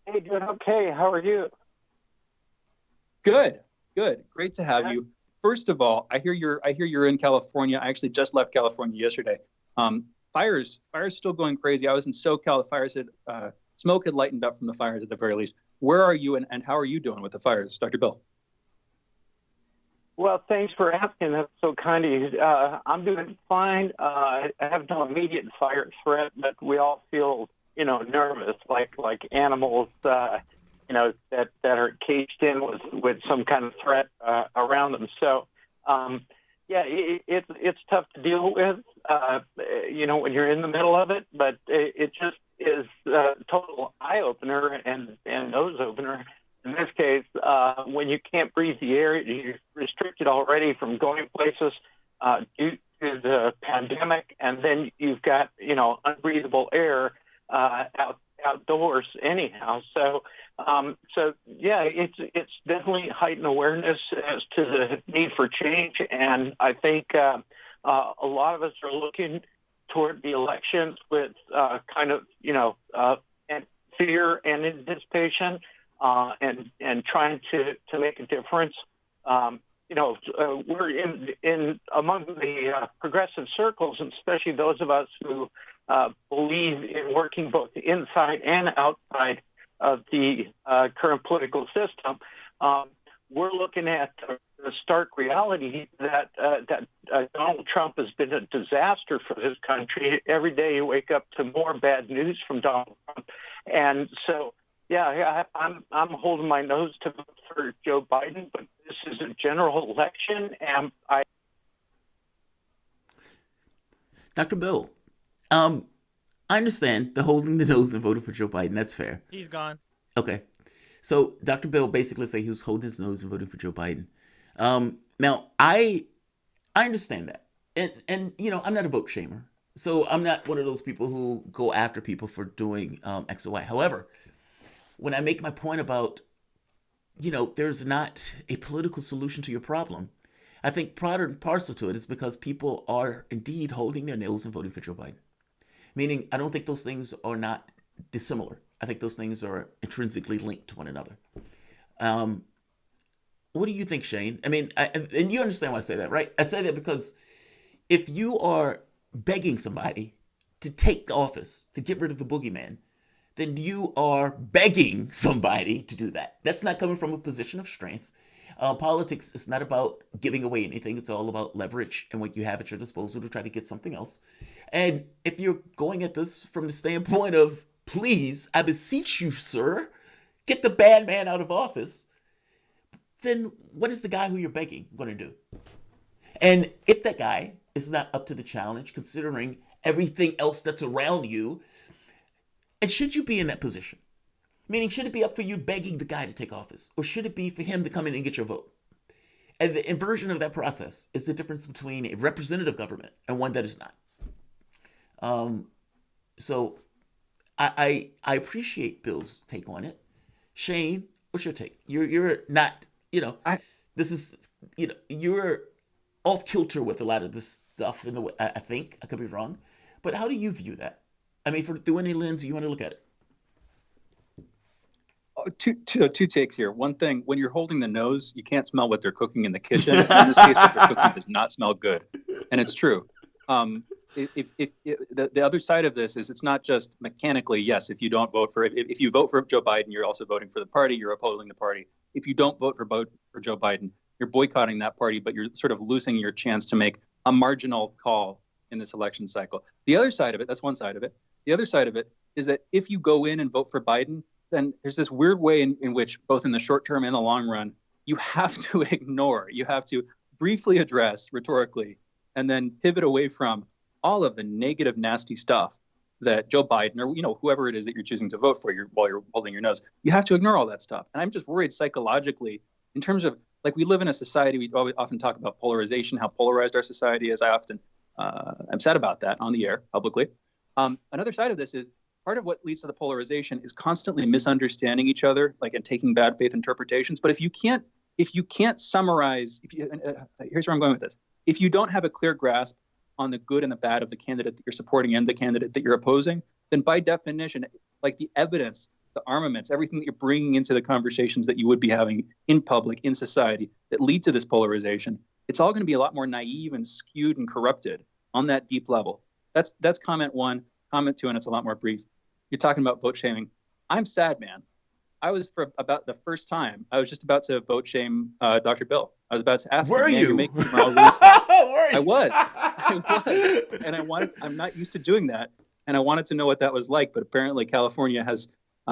Hey, doing okay. How are you? Good. Great to have you. First of all, I hear you're in California. I actually just left California yesterday. Fires still going crazy. I was in SoCal. The fires smoke had lightened up from the fires at the very least. Where are you and how are you doing with the fires, Dr. Bill? Well, thanks for asking. That's so kind of you. I'm doing fine. I have no immediate fire threat, but we all feel, nervous, like animals, that are caged in with some kind of threat around them. So, it's tough to deal with, when you're in the middle of it. But it just is a total eye opener and nose opener. In this case, when you can't breathe the air, you're restricted already from going places due to the pandemic, and then you've got unbreathable air outdoors anyhow. So it's definitely heightened awareness as to the need for change, and I think a lot of us are looking toward the elections with kind of, and fear and anticipation, and trying to make a difference. We're in among the progressive circles, and especially those of us who believe in working both inside and outside of the current political system. We're looking at the stark reality that Donald Trump has been a disaster for this country. Every day you wake up to more bad news from Donald Trump, and so I'm holding my nose to vote for Joe Biden, but this is a general election, and Dr. Bill, I understand the holding the nose and voting for Joe Biden. That's fair. He's gone. Okay. So Dr. Bill basically said he was holding his nose and voting for Joe Biden. Now I understand that. And I'm not a vote shamer. So I'm not one of those people who go after people for doing X or Y. However, when I make my point about, there's not a political solution to your problem, I think part and parcel to it is because people are indeed holding their nose and voting for Joe Biden. Meaning, I don't think those things are not dissimilar. I think those things are intrinsically linked to one another. What do you think, Shane? I mean, and you understand why I say that, right? I say that because if you are begging somebody to take the office, to get rid of the boogeyman, then you are begging somebody to do that. That's not coming from a position of strength. Politics is not about giving away anything. It's all about leverage and what you have at your disposal to try to get something else. And if you're going at this from the standpoint of, please, I beseech you, sir, get the bad man out of office, then what is the guy who you're begging going to do? And if that guy is not up to the challenge, considering everything else that's around you, and should you be in that position? Meaning, should it be up for you begging the guy to take office? Or should it be for him to come in and get your vote? And the inversion of that process is the difference between a representative government and one that is not. So I appreciate Bill's take on it. Shane, what's your take? You're not, this is, you're off kilter with a lot of this stuff in the way, I think. I could be wrong. But how do you view that? I mean, through any lens you want to look at it. Two takes here. One thing, when you're holding the nose, you can't smell what they're cooking in the kitchen. In this case, what they're cooking does not smell good. And it's true. If the other side of this is, it's not just mechanically, yes, if you don't vote for, if you vote for Joe Biden, you're also voting for the party, you're opposing the party. If you don't vote for Joe Biden, you're boycotting that party, but you're sort of losing your chance to make a marginal call in this election cycle. The other side of it, that's one side of it. The other side of it is that if you go in and vote for Biden, then there's this weird way in which, both in the short term and the long run, you have to ignore, you have to briefly address rhetorically, and then pivot away from all of the negative, nasty stuff that Joe Biden or whoever it is that you're choosing to vote for while you're holding your nose. You have to ignore all that stuff. And I'm just worried psychologically in terms of, like, we live in a society, we often talk about polarization, how polarized our society is. I often am sad about that on the air publicly. Another side of this is, part of what leads to the polarization is constantly misunderstanding each other, and taking bad faith interpretations. But if you can't summarize, here's where I'm going with this. If you don't have a clear grasp on the good and the bad of the candidate that you're supporting and the candidate that you're opposing, then by definition, like the evidence, the armaments, everything that you're bringing into the conversations that you would be having in public, in society, that lead to this polarization, it's all going to be a lot more naive and skewed and corrupted on that deep level. That's comment one. Comment two, and it's a lot more brief. You're talking about vote shaming. I'm sad, man. I was, for about the first time, I was just about to vote shame Dr. Bill. I was about to ask him, Were you? You're making me really sad. Were you? I was. And I'm not used to doing that. And I wanted to know what that was like. But apparently California has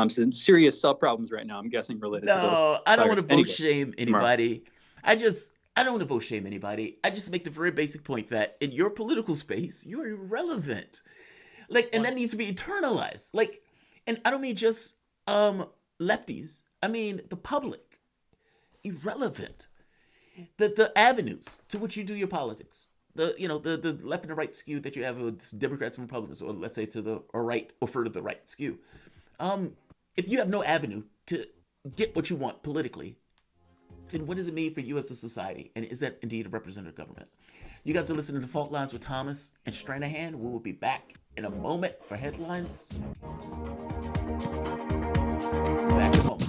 some serious cell problems right now, I'm guessing, related to No, I don't want to vote shame anybody. Tomorrow. I don't want to vote shame anybody. I just make the very basic point that in your political space, you're irrelevant. And that needs to be internalized. And I don't mean just lefties. I mean the public. Irrelevant. The avenues to which you do your politics. The left and the right skew that you have with Democrats and Republicans, or let's say to the right or further the right skew. If you have no avenue to get what you want politically, then what does it mean for you as a society? And is that indeed a representative government? You guys are listening to Fault Lines with Thomas and Stranahan. We will be back in a moment for headlines. Back in a moment.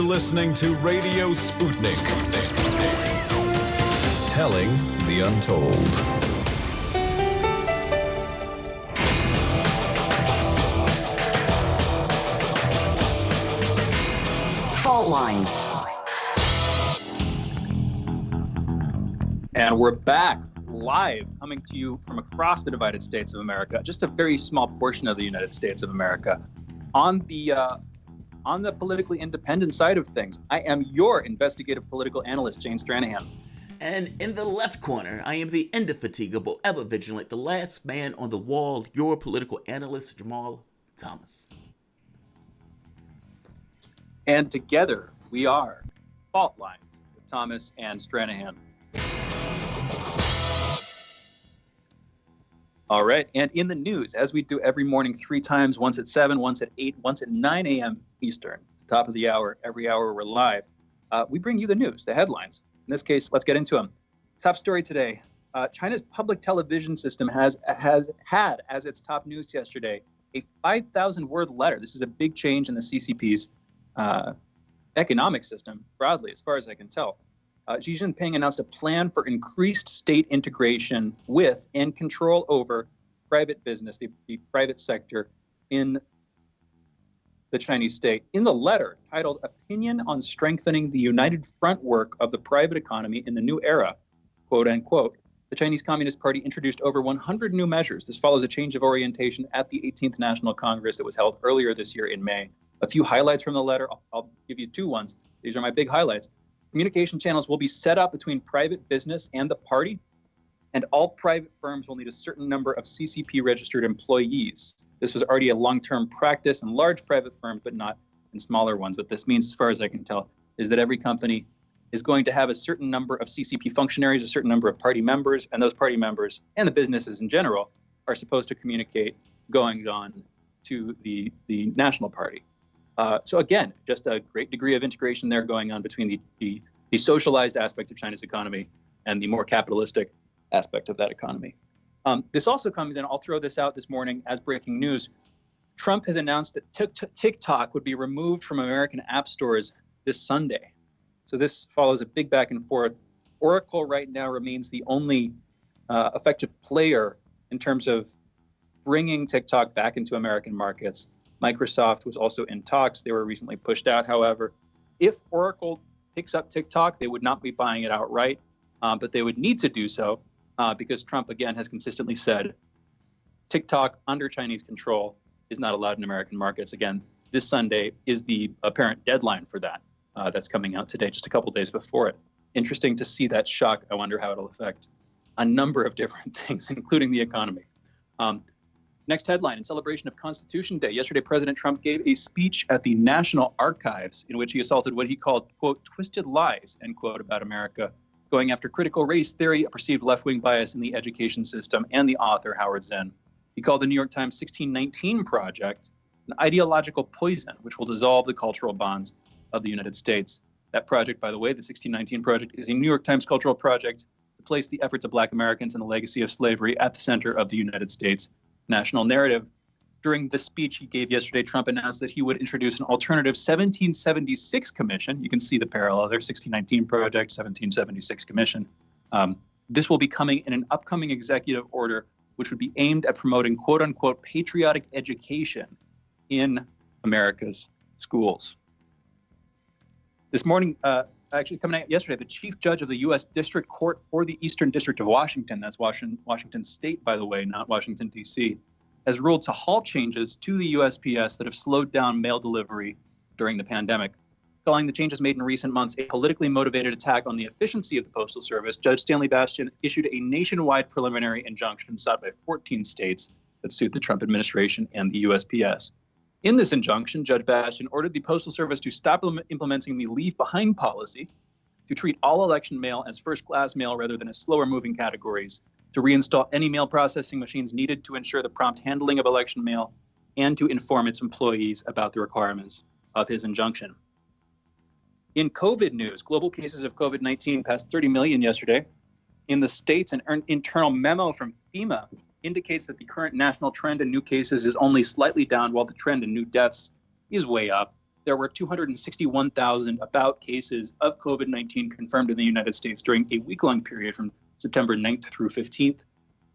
Listening to Radio Sputnik. Telling the untold. Fault lines. And we're back live, coming to you from across the divided states of America, just a very small portion of the United States of America. On the politically independent side of things, I am your investigative political analyst, Shane Stranahan. And in the left corner, I am the indefatigable, ever vigilant, the last man on the wall, your political analyst, Jamarl Thomas. And together, we are Fault Lines with Thomas and Stranahan. All right, and in the news, as we do every morning 3 times, once at 7, once at 8, once at 9 a.m. Eastern, top of the hour, every hour we're live, we bring you the news, the headlines. In this case, let's get into them. Top story today, China's public television system has had as its top news yesterday a 5,000-word letter. This is a big change in the CCP's economic system, broadly, as far as I can tell. Xi Jinping announced a plan for increased state integration with and control over private business, the private sector in the Chinese state. In the letter titled Opinion on Strengthening the United Front Work of the Private Economy in the New Era, quote unquote, the Chinese Communist Party introduced over 100 new measures. This follows a change of orientation at the 18th National Congress that was held earlier this year in May. A few highlights from the letter. I'll give you 2 ones. These are my big highlights. Communication channels will be set up between private business and the party, and all private firms will need a certain number of CCP-registered employees. This was already a long-term practice in large private firms, but not in smaller ones. What this means, as far as I can tell, is that every company is going to have a certain number of CCP functionaries, a certain number of party members, and those party members and the businesses in general are supposed to communicate goings-on to the national party. So again, just a great degree of integration there going on between the socialized aspect of China's economy and the more capitalistic aspect of that economy. This also comes in, I'll throw this out this morning as breaking news. Trump has announced that TikTok would be removed from American app stores this Sunday. So this follows a big back and forth. Oracle right now remains the only effective player in terms of bringing TikTok back into American markets. Microsoft was also in talks. They were recently pushed out, however. If Oracle picks up TikTok, they would not be buying it outright, but they would need to do so because Trump, again, has consistently said TikTok under Chinese control is not allowed in American markets. Again, this Sunday is the apparent deadline for that. That's coming out today, just a couple days before it. Interesting to see that shock. I wonder how it'll affect a number of different things, including the economy. Next headline, in celebration of Constitution Day, yesterday President Trump gave a speech at the National Archives in which he assaulted what he called, quote, twisted lies, end quote, about America, going after critical race theory, a perceived left-wing bias in the education system, and the author, Howard Zinn. He called the New York Times 1619 Project an ideological poison, which will dissolve the cultural bonds of the United States. That project, by the way, the 1619 Project, is a New York Times cultural project to place the efforts of Black Americans and the legacy of slavery at the center of the United States national narrative. During the speech he gave yesterday, Trump announced that he would introduce an alternative 1776 commission. You can see the parallel there, 1619 Project, 1776 Commission. This will be coming in an upcoming executive order, which would be aimed at promoting, quote unquote, patriotic education in America's schools. This morning, actually coming out yesterday, the chief judge of the U.S. District Court for the Eastern District of Washington, that's Washington State, by the way, not Washington, D.C., has ruled to halt changes to the USPS that have slowed down mail delivery during the pandemic. Calling the changes made in recent months a politically motivated attack on the efficiency of the Postal Service, Judge Stanley Bastian issued a nationwide preliminary injunction sought by 14 states that suit the Trump administration and the USPS. In this injunction, Judge Bastian ordered the Postal Service to stop implementing the leave behind policy, to treat all election mail as first-class mail rather than as slower-moving categories, to reinstall any mail processing machines needed to ensure the prompt handling of election mail, and to inform its employees about the requirements of his injunction. In COVID news, global cases of COVID-19 passed 30 million yesterday. In the States, an internal memo from FEMA indicates that the current national trend in new cases is only slightly down, while the trend in new deaths is way up. There were 261,000 about cases of COVID-19 confirmed in the United States during a week-long period from September 9th through 15th,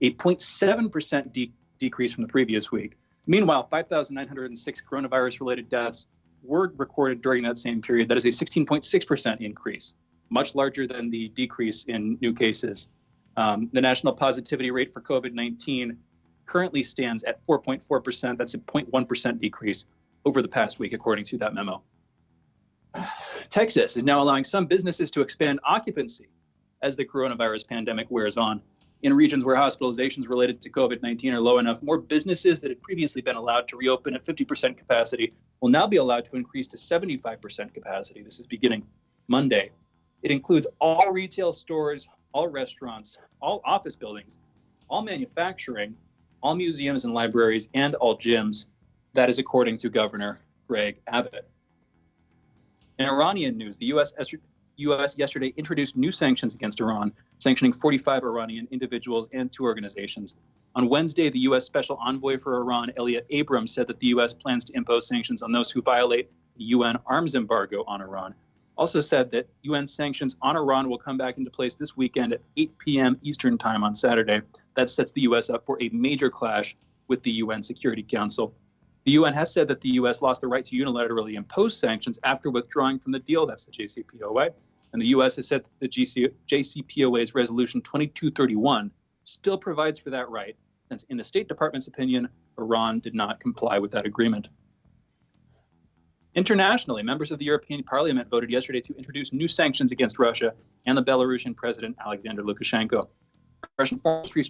a 0.7% decrease from the previous week. Meanwhile, 5,906 coronavirus-related deaths were recorded during that same period. That is a 16.6% increase, much larger than the decrease in new cases. The national positivity rate for COVID-19 currently stands at 4.4%. That's a 0.1% decrease over the past week, according to that memo. Texas is now allowing some businesses to expand occupancy as the coronavirus pandemic wears on. In regions where hospitalizations related to COVID-19 are low enough, more businesses that had previously been allowed to reopen at 50% capacity will now be allowed to increase to 75% capacity. This is beginning Monday. It includes all retail stores, all restaurants, all office buildings, all manufacturing, all museums and libraries, and all gyms. That is according to Governor Greg Abbott. In Iranian news, the U.S. yesterday introduced new sanctions against Iran, sanctioning 45 Iranian individuals and 2 organizations. On Wednesday, the U.S. Special Envoy for Iran, Elliot Abrams, said that the U.S. plans to impose sanctions on those who violate the UN arms embargo on Iran. Also said that UN sanctions on Iran will come back into place this weekend at 8 p.m. Eastern Time on Saturday. That sets the U.S. up for a major clash with the UN Security Council. The UN has said that the U.S. lost the right to unilaterally impose sanctions after withdrawing from the deal. That's the JCPOA. And the U.S. has said that the JCPOA's Resolution 2231 still provides for that right, since in the State Department's opinion, Iran did not comply with that agreement. Internationally, members of the European Parliament voted yesterday to introduce new sanctions against Russia and the Belarusian President Alexander Lukashenko. Russian Foreign Ministry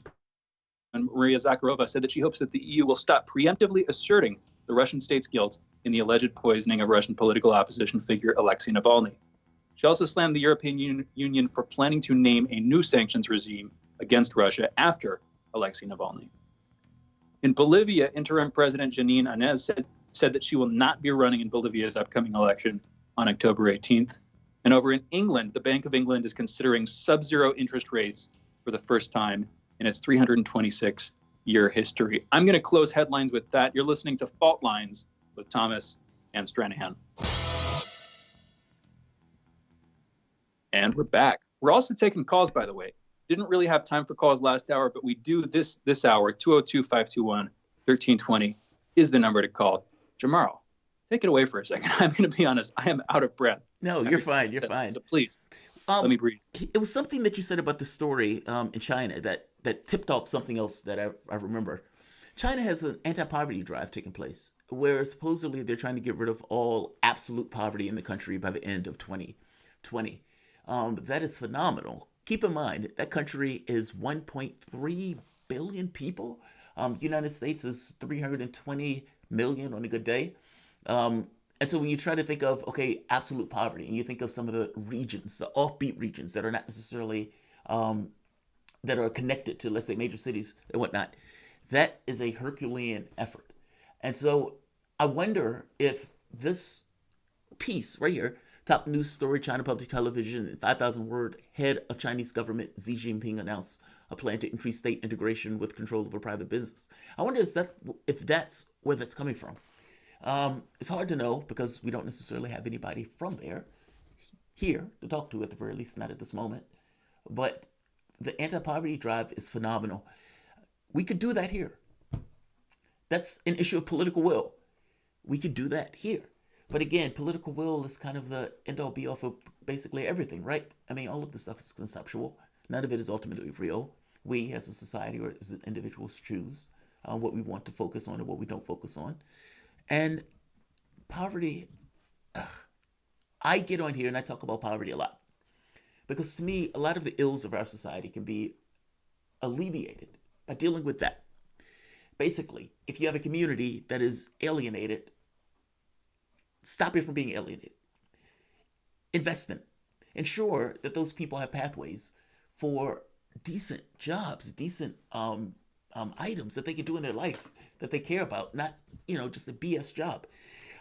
Maria Zakharova said that she hopes that the EU will stop preemptively asserting the Russian state's guilt in the alleged poisoning of Russian political opposition figure Alexei Navalny. She also slammed the European Union for planning to name a new sanctions regime against Russia after Alexei Navalny. In Bolivia, interim President Janine Áñez said that she will not be running in Bolivia's upcoming election on October 18th. And over in England, the Bank of England is considering sub-zero interest rates for the first time in its 326-year history. I'm going to close headlines with that. You're listening to Fault Lines with Thomas and Stranahan. And we're back. We're also taking calls, by the way. Didn't really have time for calls last hour, but we do this hour. 202-521-1320 is the number to call. Jamarl, take it away for a second. I'm going to be honest. I am out of breath. No, you're fine. You're fine. So please, let me breathe. It was something that you said about the story in China that tipped off something else that I remember. China has an anti-poverty drive taking place where supposedly they're trying to get rid of all absolute poverty in the country by the end of 2020. That is phenomenal. Keep in mind, that country is 1.3 billion people. United States is 320 million on a good day. And so when you try to think of, okay, absolute poverty, and you think of some of the regions, the offbeat regions that are not necessarily, that are connected to, let's say, major cities and whatnot, that is a Herculean effort. And so I wonder if this piece right here, top news story, China Public Television, 5,000-word, head of Chinese government Xi Jinping announced a plan to increase state integration with control over private business. I wonder if that's where that's coming from. It's hard to know because we don't necessarily have anybody from there here to talk to, at the very least, not at this moment. But the anti-poverty drive is phenomenal. We could do that here. That's an issue of political will. We could do that here. But again, political will is kind of the end-all be-all for basically everything, right? I mean, all of this stuff is conceptual. None of it is ultimately real. We, as a society or as individuals, choose what we want to focus on and what we don't focus on. And poverty, I get on here and I talk about poverty a lot. Because to me, a lot of the ills of our society can be alleviated by dealing with that. Basically, if you have a community that is alienated, stop it from being alienated. Invest in it. Ensure that those people have pathways for decent jobs, decent items that they can do in their life that they care about, not, just a BS job.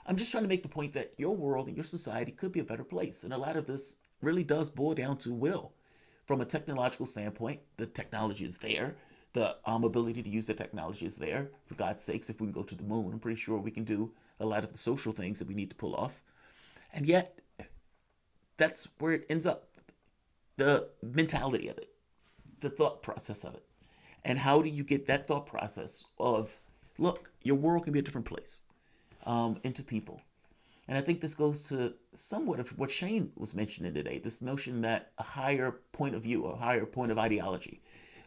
I'm just trying to make the point that your world and your society could be a better place. And a lot of this really does boil down to will. From a technological standpoint, the technology is there. The ability to use the technology is there. For God's sakes, if we can go to the moon, I'm pretty sure we can do a lot of the social things that we need to pull off. And yet, that's where it ends up. The mentality of it, the thought process of it. And how do you get that thought process of, look, your world can be a different place, into people. And I think this goes to somewhat of what Shane was mentioning today, this notion that a higher point of view, a higher point of ideology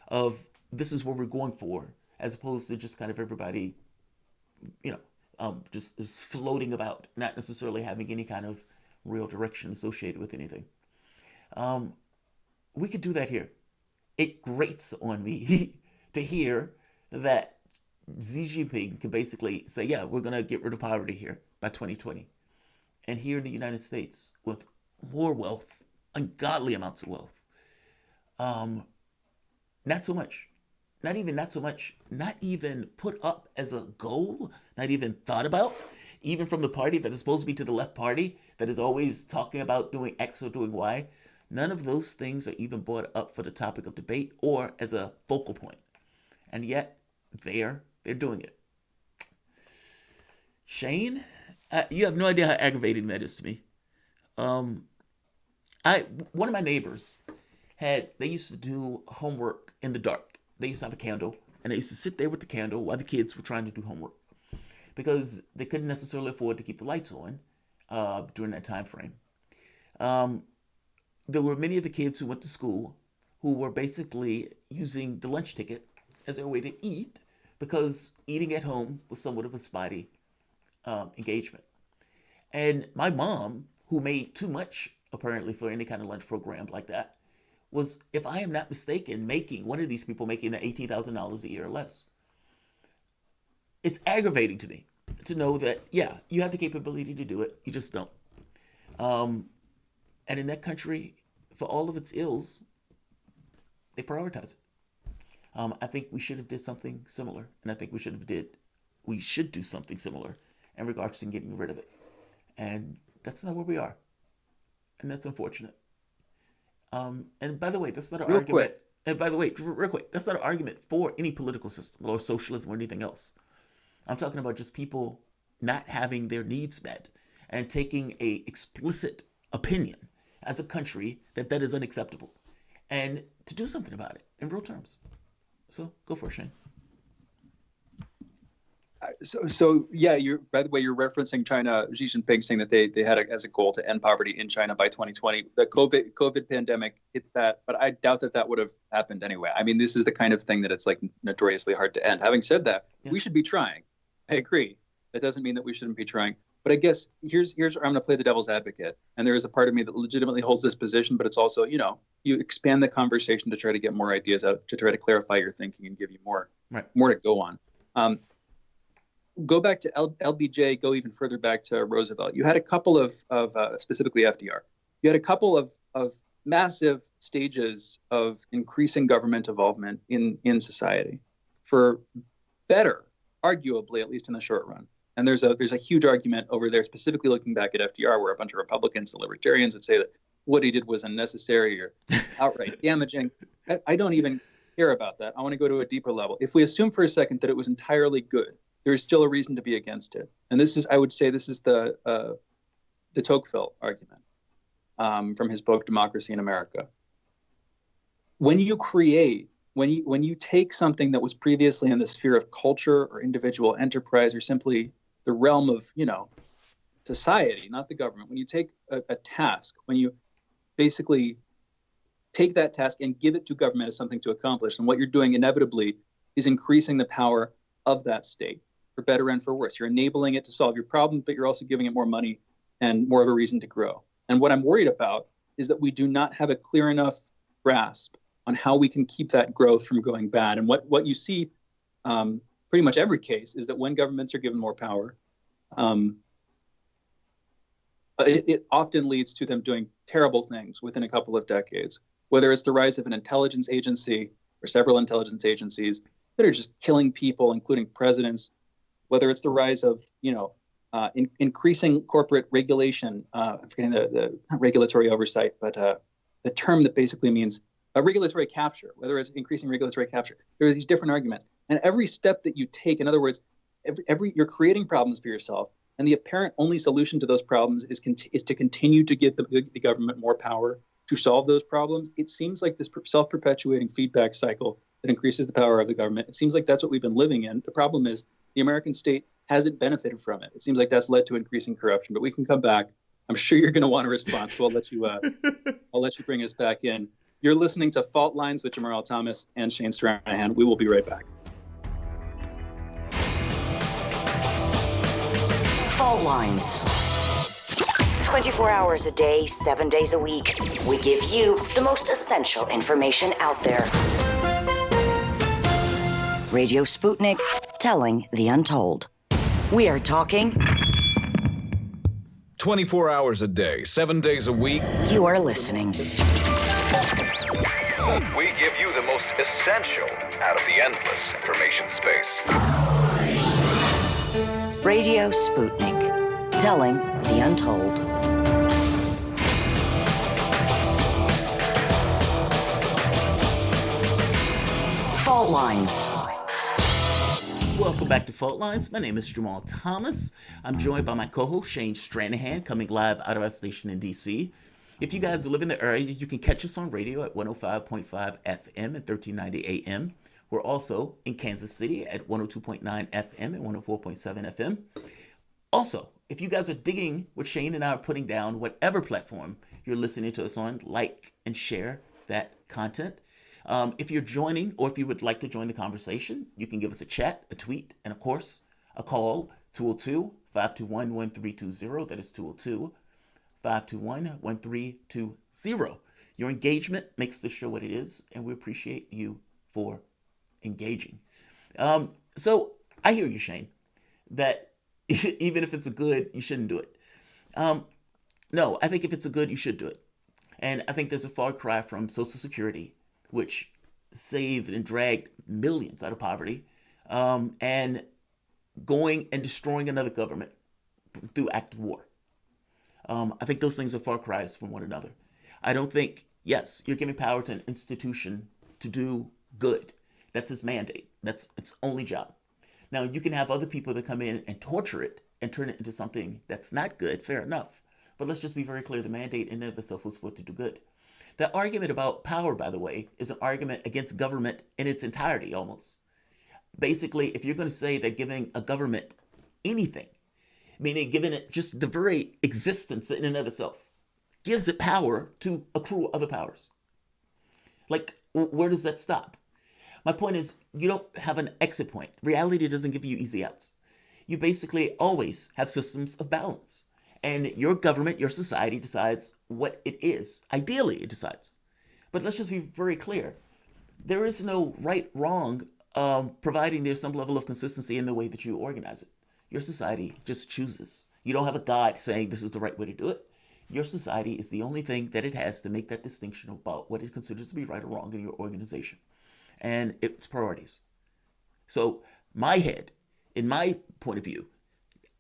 of this is what we're going for, as opposed to just kind of everybody, just floating about, not necessarily having any kind of real direction associated with anything. We could do that here. It grates on me to hear that Xi Jinping can basically say, yeah, we're going to get rid of poverty here by 2020. And here in the United States, with more wealth, ungodly amounts of wealth, not so much. Not even put up as a goal, not even thought about, even from the party that is supposed to be to the left party, that is always talking about doing X or doing Y. None of those things are even brought up for the topic of debate or as a focal point. And yet, they're doing it. Shane, you have no idea how aggravating that is to me. One of my neighbors they used to do homework in the dark. They used to have a candle, and they used to sit there with the candle while the kids were trying to do homework because they couldn't necessarily afford to keep the lights on during that time frame. There were many of the kids who went to school who were basically using the lunch ticket as their way to eat because eating at home was somewhat of a spotty engagement. And my mom, who made too much apparently for any kind of lunch program like that, was, if I am not mistaken, one of these people making the $18,000 a year or less. It's aggravating to me to know that, yeah, you have the capability to do it, you just don't. And in that country, for all of its ills, they prioritize it. I think we should have did something similar, and I think we should do something similar in regards to getting rid of it. And that's not where we are, and that's unfortunate. And by the way, that's not an argument. And by the way, real quick, that's not an argument for any political system or socialism or anything else. I'm talking about just people not having their needs met and taking a explicit opinion as a country that is unacceptable, and to do something about it in real terms. So go for it, Shane. So yeah, by the way, you're referencing China, Xi Jinping saying that they had as a goal to end poverty in China by 2020. The COVID pandemic hit that, but I doubt that would have happened anyway. I mean, this is the kind of thing that it's like notoriously hard to end. Having said that, we should be trying. I agree. That doesn't mean that we shouldn't be trying. But I guess here's where I'm going to play the devil's advocate. And there is a part of me that legitimately holds this position, but it's also, you expand the conversation to try to get more ideas out, to try to clarify your thinking and give you more to go on. Go back to LBJ, go even further back to Roosevelt. You had a couple of specifically FDR. You had a couple of massive stages of increasing government involvement in society for better, arguably, at least in the short run. And there's a huge argument over there, specifically looking back at FDR, where a bunch of Republicans and libertarians would say that what he did was unnecessary or outright damaging. I don't even care about that. I want to go to a deeper level. If we assume for a second that it was entirely good, there is still a reason to be against it. And I would say this is the de Tocqueville argument from his book, Democracy in America. When you take something that was previously in the sphere of culture or individual enterprise or simply the realm of, society, not the government, when you take a task, when you basically take that task and give it to government as something to accomplish, and what you're doing inevitably is increasing the power of that state, for better and for worse. You're enabling it to solve your problems, but you're also giving it more money and more of a reason to grow. And what I'm worried about is that we do not have a clear enough grasp on how we can keep that growth from going bad. And what you see pretty much every case is that when governments are given more power, it often leads to them doing terrible things within a couple of decades, whether it's the rise of an intelligence agency or several intelligence agencies that are just killing people, including presidents, whether it's the rise of, increasing corporate regulation, I'm forgetting the not regulatory oversight, but the term that basically means regulatory capture, whether it's increasing regulatory capture. There are these different arguments. And every step that you take, in other words, you're creating problems for yourself. And the apparent only solution to those problems is to continue to give the government more power to solve those problems. It seems like this self-perpetuating feedback cycle that increases the power of the government. It seems like that's what we've been living in. The problem is the American state hasn't benefited from it. It seems like that's led to increasing corruption. But we can come back. I'm sure you're going to want a response, so I'll let you bring us back in. You're listening to Fault Lines with Jamarl Thomas and Shane Stranahan. We will be right back. Fault Lines. 24 hours a day, 7 days a week. We give you the most essential information out there. Radio Sputnik, telling the untold. We are talking 24 hours a day, 7 days a week. You are listening. We give you the most essential out of the endless information space. Radio Sputnik, telling the untold. Fault Lines. Welcome back to Fault Lines. My name is Jamarl Thomas. I'm joined by my co-host Shane Stranahan, coming live out of our station in DC. If you guys live in the area, you can catch us on radio at 105.5 FM and 1390 AM. We're also in Kansas City at 102.9 FM and 104.7 FM. Also, if you guys are digging what Shane and I are putting down, whatever platform you're listening to us on, like and share that content. If you're joining, or if you would like to join the conversation, you can give us a chat, a tweet, and of course, a call, 202-521-1320. That is 202-521-1320. Your engagement makes the show what it is, and we appreciate you for engaging. So I hear you, Shane, that even if it's a good, you shouldn't do it. No, I think if it's a good, you should do it. And I think there's a far cry from Social Security, which saved and dragged millions out of poverty, and going and destroying another government through active war. I think those things are far cries from one another. I don't think, yes, you're giving power to an institution to do good. That's its mandate. That's its only job. Now, you can have other people that come in and torture it and turn it into something that's not good, fair enough. But let's just be very clear, the mandate in and of itself was for it to do good. The argument about power, by the way, is an argument against government in its entirety, almost. Basically, if you're going to say that giving a government anything, meaning giving it just the very existence in and of itself, gives it power to accrue other powers. Like, where does that stop? My point is, you don't have an exit point. Reality doesn't give you easy outs. You basically always have systems of balance. And your government, your society decides what it is. Ideally, it decides. But let's just be very clear. There is no right, wrong, providing there's some level of consistency in the way that you organize it. Your society just chooses. You don't have a God saying this is the right way to do it. Your society is the only thing that it has to make that distinction about what it considers to be right or wrong in your organization. And its priorities. So my head, in my point of view,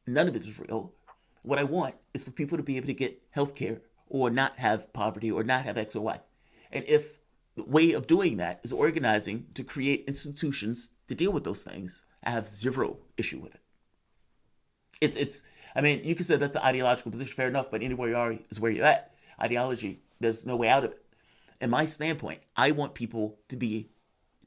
none of it is real. What I want is for people to be able to get health care or not have poverty or not have X or Y. And if the way of doing that is organizing to create institutions to deal with those things, I have zero issue with it. I mean, you can say that's an ideological position, fair enough, but anywhere you are is where you're at. Ideology, there's no way out of it. In my standpoint, I want people to be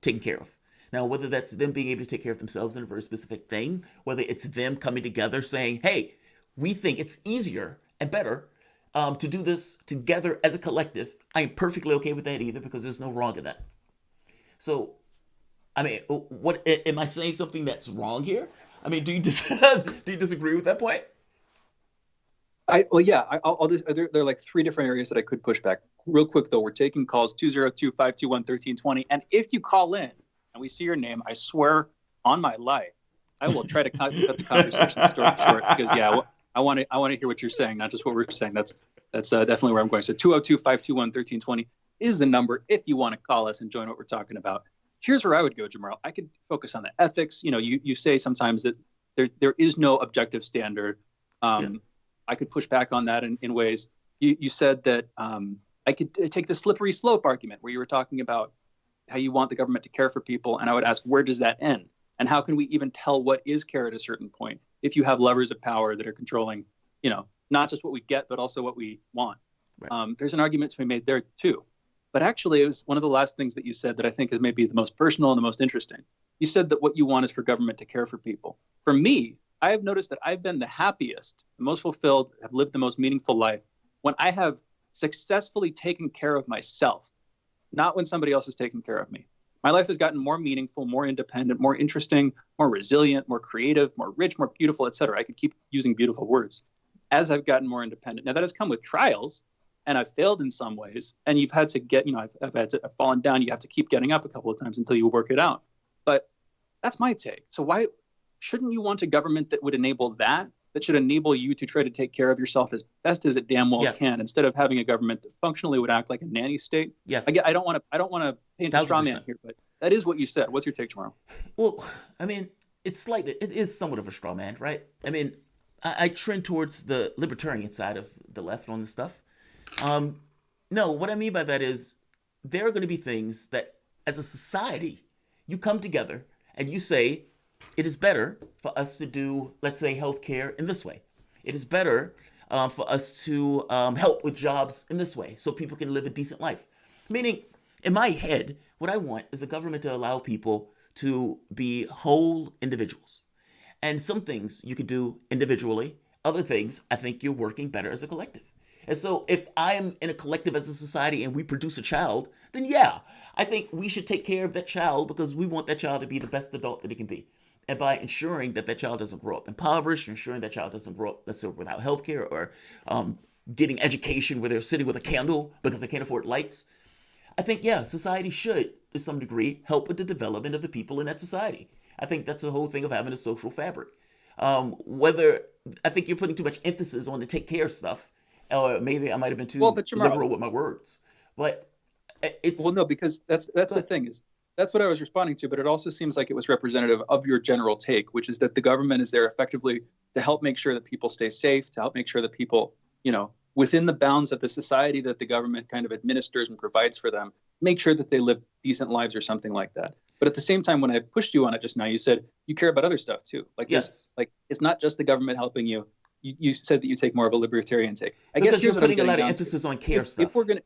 taken care of. Now, whether that's them being able to take care of themselves in a very specific thing, whether it's them coming together saying, hey, we think it's easier and better to do this together as a collective. I am perfectly okay with that either, because there's no wrong in that. So I mean, what am I saying something that's wrong here? I mean, do you do you disagree with that point? I'll just, there are like three different areas that I could push back. Real quick though, we're taking calls 202-521-1320, and if you call in and we see your name, I swear on my life, I will try to cut the conversation short because I want to hear what you're saying, not just what we're saying. That's definitely where I'm going. So 202-521-1320 is the number if you want to call us and join what we're talking about. Here's where I would go, Jamarl. I could focus on the ethics. You know, you say sometimes that there is no objective standard. I could push back on that in ways. You said that I could take the slippery slope argument where you were talking about how you want the government to care for people. And I would ask, where does that end? And how can we even tell what is care at a certain point if you have levers of power that are controlling, you know, not just what we get, but also what we want? Right. There's an argument to be made there too. But actually, it was one of the last things that you said that I think is maybe the most personal and the most interesting. You said that what you want is for government to care for people. For me, I have noticed that I've been the happiest, the most fulfilled, have lived the most meaningful life when I have successfully taken care of myself, not when somebody else is taking care of me. My life has gotten more meaningful, more independent, more interesting, more resilient, more creative, more rich, more beautiful, etc. I could keep using beautiful words as I've gotten more independent. Now that has come with trials, and I've failed in some ways, and you've had to get, you know, I've fallen down. You have to keep getting up a couple of times until you work it out. But that's my take. So why shouldn't you want a government that would enable that should enable you to try to take care of yourself as best as it damn well can, instead of having a government that functionally would act like a nanny state? Yes. I don't want to paint a straw man here, but that is what you said. What's your take, Jamarl? Well, I mean, it is somewhat of a straw man, right? I mean, I trend towards the libertarian side of the left on this stuff. No, what I mean by that is there are going to be things that as a society, you come together and you say, it is better for us to do, let's say, healthcare in this way. It is better for us to help with jobs in this way so people can live a decent life. Meaning, in my head, what I want is a government to allow people to be whole individuals. And some things you could do individually. Other things, I think you're working better as a collective. And so if I'm in a collective as a society and we produce a child, then yeah, I think we should take care of that child because we want that child to be the best adult that it can be. And by ensuring that that child doesn't grow up impoverished, ensuring that child doesn't grow up, let's say, without healthcare or getting education where they're sitting with a candle because they can't afford lights. I think, yeah, society should, to some degree, help with the development of the people in that society. I think that's the whole thing of having a social fabric. I think you're putting too much emphasis on the take care stuff, or maybe I might have been too liberal with my words. But it's because that's the thing is. That's what I was responding to, but it also seems like it was representative of your general take, which is that the government is there effectively to help make sure that people stay safe, to help make sure that people, you know, within the bounds of the society that the government kind of administers and provides for them, make sure that they live decent lives or something like that. But at the same time, when I pushed you on it just now, you said you care about other stuff too. Like, yes, like it's not just the government helping you. You said that you take more of a libertarian take. I guess you're putting a lot of emphasis on care stuff. If we're gonna,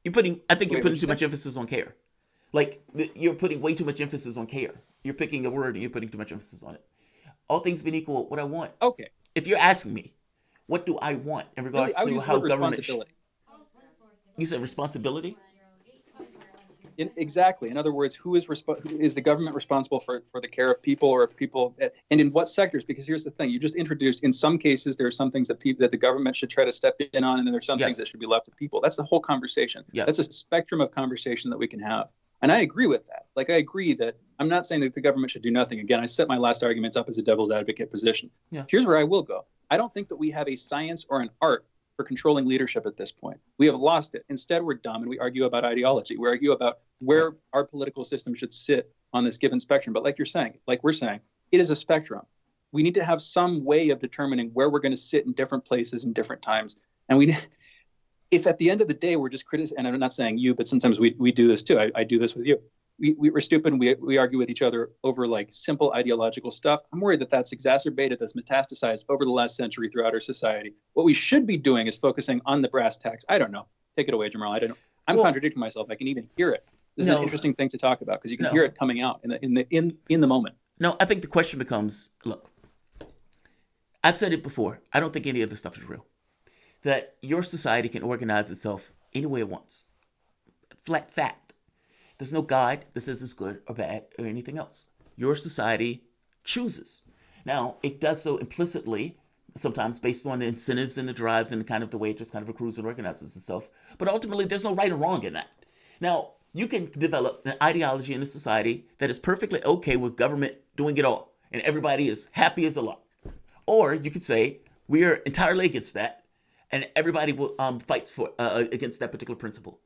I think you're putting too much emphasis on care. Like, you're putting way too much emphasis on care. You're picking a word and you're putting too much emphasis on it. All things being equal, what I want. Okay. If you're asking me, what do I want in regards to how government... You said responsibility? Exactly. In other words, who is the government responsible for the care of people or people, and in what sectors? Because here's the thing: you just introduced. In some cases, there are some things that the government should try to step in on, and then there's some things that should be left to people. That's the whole conversation. Yes. That's a spectrum of conversation that we can have, and I agree with that. Like, I agree that I'm not saying that the government should do nothing. Again, I set my last arguments up as a devil's advocate position. Yeah. Here's where I will go. I don't think that we have a science or an art for controlling leadership at this point. We have lost it. Instead, we're dumb and we argue about ideology. We argue about where our political system should sit on this given spectrum. But like we're saying, it is a spectrum. We need to have some way of determining where we're going to sit in different places and different times. And if at the end of the day, we're just criticizing, and I'm not saying you, but sometimes we do this too. I do this with you. We're stupid and we argue with each other over like simple ideological stuff. I'm worried that that's exacerbated, that's metastasized over the last century throughout our society. What we should be doing is focusing on the brass tacks. I don't know. Take it away, Jamarl. I don't know. I'm contradicting myself. I can even hear it. This is an interesting thing to talk about because you can hear it coming out in the moment. No, I think the question becomes, look, I've said it before. I don't think any of this stuff is real. That your society can organize itself any way it wants. Flat fact. There's no guide that says it's good or bad or anything else. Your society chooses. Now, it does so implicitly, sometimes based on the incentives and the drives and kind of the way it just kind of accrues and organizes itself. But ultimately, there's no right or wrong in that. Now, you can develop an ideology in a society that is perfectly okay with government doing it all, and everybody is happy as a lark. Or you could say, we are entirely against that, and everybody will fight for against that particular principle.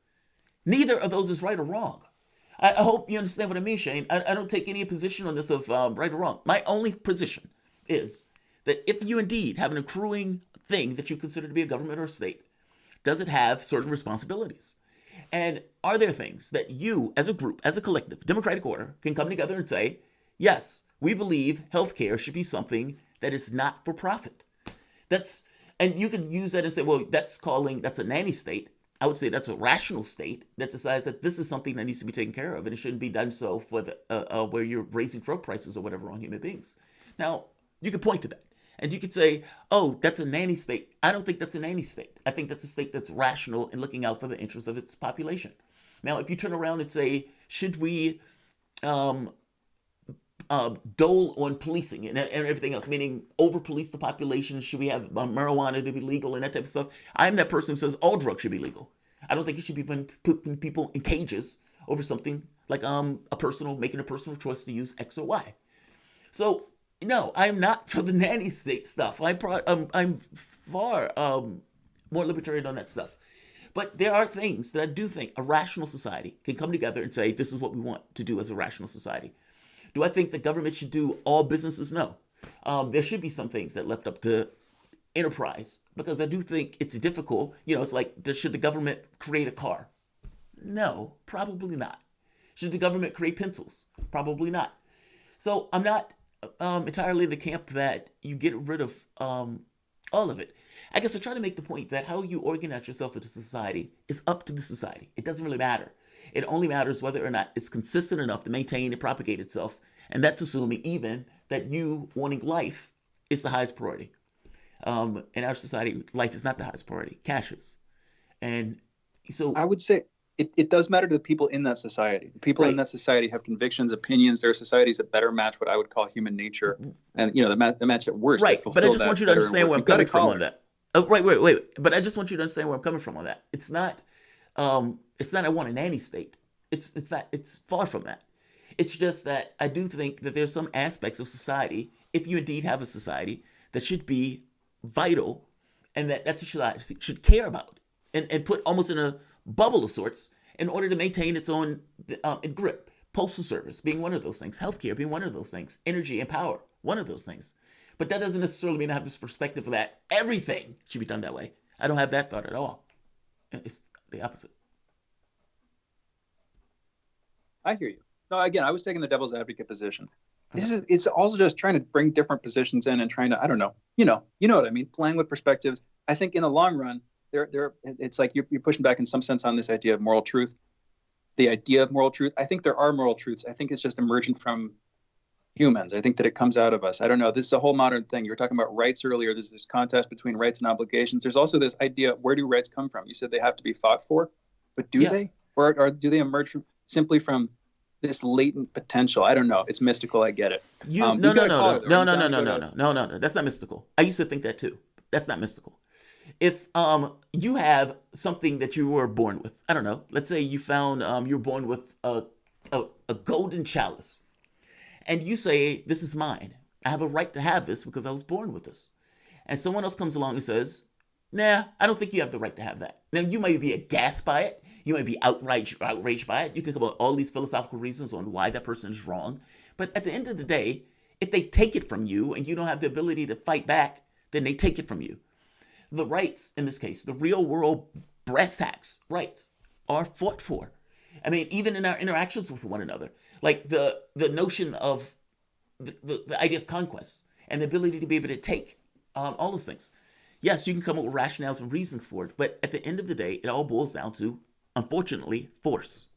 Neither of those is right or wrong. I hope you understand what I mean, Shane. I don't take any position on this of right or wrong. My only position is that if you indeed have an accruing thing that you consider to be a government or a state, does it have certain responsibilities? And are there things that you, as a group, as a collective, democratic order, can come together and say, yes, we believe healthcare should be something that is not for profit. And you can use that and say, well, that's a nanny state. I would say that's a rational state that decides that this is something that needs to be taken care of, and it shouldn't be done so for where you're raising drug prices or whatever on human beings. Now, you could point to that, and you could say, oh, that's a nanny state. I don't think that's a nanny state. I think that's a state that's rational in looking out for the interests of its population. Now, if you turn around and say, should we dole on policing and everything else, meaning over-police the population, should we have marijuana to be legal and that type of stuff? I'm that person who says all drugs should be legal. I don't think you should be putting people in cages over something like making a personal choice to use X or Y. So, no, I'm not for the nanny state stuff. I'm far more libertarian on that stuff. But there are things that I do think a rational society can come together and say, this is what we want to do as a rational society. Do I think the government should do all businesses? No. There should be some things that left up to enterprise, because I do think it's difficult. It's like, should the government create a car? No, probably not. Should the government create pencils? Probably not. So I'm not entirely in the camp that you get rid of all of it. I guess I try to make the point that how you organize yourself into society is up to the society. It doesn't really matter. It only matters whether or not it's consistent enough to maintain and propagate itself. And that's assuming even that you wanting life is the highest priority. In our society, life is not the highest priority. Cash is. And so I would say it does matter to the people in that society. The people in that society have convictions, opinions. There are societies that better match what I would call human nature. And, the match at worst. Right. But I just want you to understand where I'm coming from on that. Oh, wait. But I just want you to understand where I'm coming from on that. It's not I want a nanny state. It's far from that. It's just that I do think that there's some aspects of society, if you indeed have a society, that should be vital, and that society should care about and put almost in a bubble of sorts in order to maintain its own grip. Postal service being one of those things, healthcare being one of those things, energy and power, one of those things. But that doesn't necessarily mean I have this perspective that everything should be done that way. I don't have that thought at all. It's the opposite. I hear you. No, again, I was taking the devil's advocate position. It's also just trying to bring different positions in and trying to, I don't know, you know what I mean, playing with perspectives. I think in the long run, it's like you're pushing back in some sense on this idea of moral truth, the idea of moral truth. I think there are moral truths. I think it's just emergent from humans. I think that it comes out of us. I don't know. This is a whole modern thing. You were talking about rights earlier. There's this contest between rights and obligations. There's also this idea, where do rights come from? You said they have to be fought for, but do they? Or do they emerge simply from this latent potential? I don't know. It's mystical. I get it. No. That's not mystical. I used to think that too. That's not mystical. If you have something that you were born with, I don't know. Let's say you found you were born with a golden chalice, and you say, this is mine. I have a right to have this because I was born with this. And someone else comes along and says, nah, I don't think you have the right to have that. Now, you might be aghast by it. You might be outraged by it. You can come up with all these philosophical reasons on why that person is wrong. But at the end of the day, if they take it from you and you don't have the ability to fight back, then they take it from you. The rights, in this case, the real world brass tacks rights, are fought for. I mean, even in our interactions with one another, like the notion of the idea of conquest and the ability to be able to take all those things. Yes, you can come up with rationales and reasons for it, but at the end of the day, it all boils down to, unfortunately, force.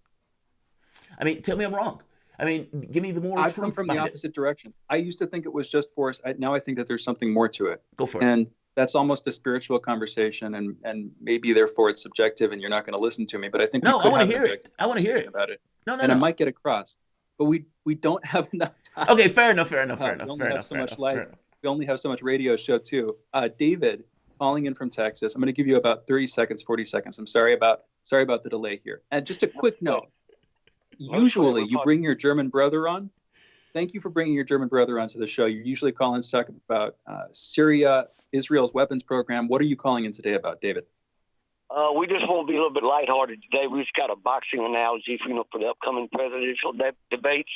I mean, tell me I'm wrong. I mean, give me the moral truth. I've come from the opposite direction. I used to think it was just force. Now I think that there's something more to it. Go for it. And that's almost a spiritual conversation, and maybe therefore it's subjective, and you're not going to listen to me. But I think I want to hear it. I want to hear it about it. I might get across, but we don't have enough time. Okay, fair enough. We only have so much live. We only have so much radio show too. David, calling in from Texas. I'm going to give you about 30 seconds, 40 seconds. I'm sorry about the delay here. And just a quick note. Usually you bring your German brother on. Thank you for bringing your German brother onto the show. You usually call in to talk about Syria, Israel's weapons program. What are you calling in today about, David? We just want to be a little bit lighthearted today. We just got a boxing analogy for the upcoming presidential debates.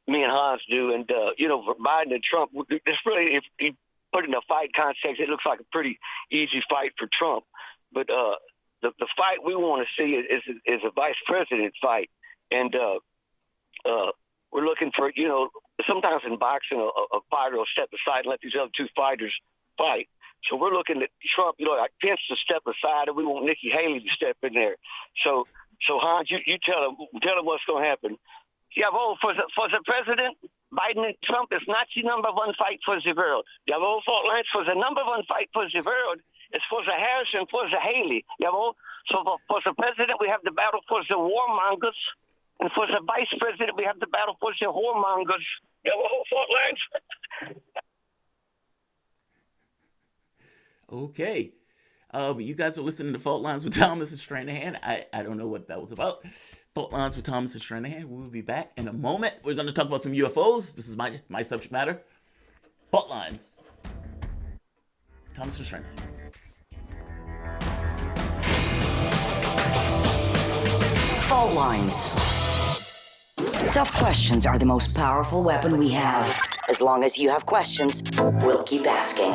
Me and Hans do, and for Biden and Trump, it's really, if you put it in a fight context, it looks like a pretty easy fight for Trump. But the fight we want to see is a vice president fight, and we're looking for sometimes in boxing a fighter will step aside and let these other two fighters fight. So we're looking at Trump, like Pence to step aside, and we want Nikki Haley to step in there. So Hans, you tell him what's going to happen. Jawohl, for the president, Biden and Trump is not the number one fight for the world. Jawohl, for the number one fight for the world is for the Harris and for the Haley. Jawohl. So for the president, we have the battle for the warmongers, and for the vice president, we have the battle for the whoremongers. Jawohl, Fort Lance. Okay. You guys are listening to Fault Lines with Thomas and Stranahan. I don't know what that was about. Fault Lines with Thomas and Stranahan. We'll be back in a moment. We're going to talk about some UFOs. This is my subject matter. Fault Lines. Thomas and Stranahan. Fault lines. Tough questions are the most powerful weapon we have. As long as you have questions, we'll keep asking.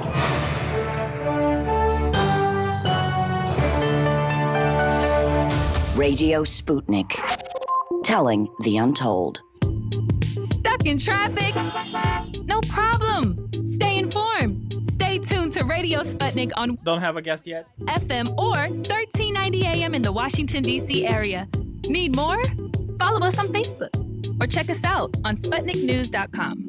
Radio Sputnik. Telling the untold. Stuck in traffic? No problem. Stay informed. Stay tuned to Radio Sputnik on Don't have a guest yet? FM or 1390 AM in the Washington, D.C. area. Need more? Follow us on Facebook or check us out on SputnikNews.com.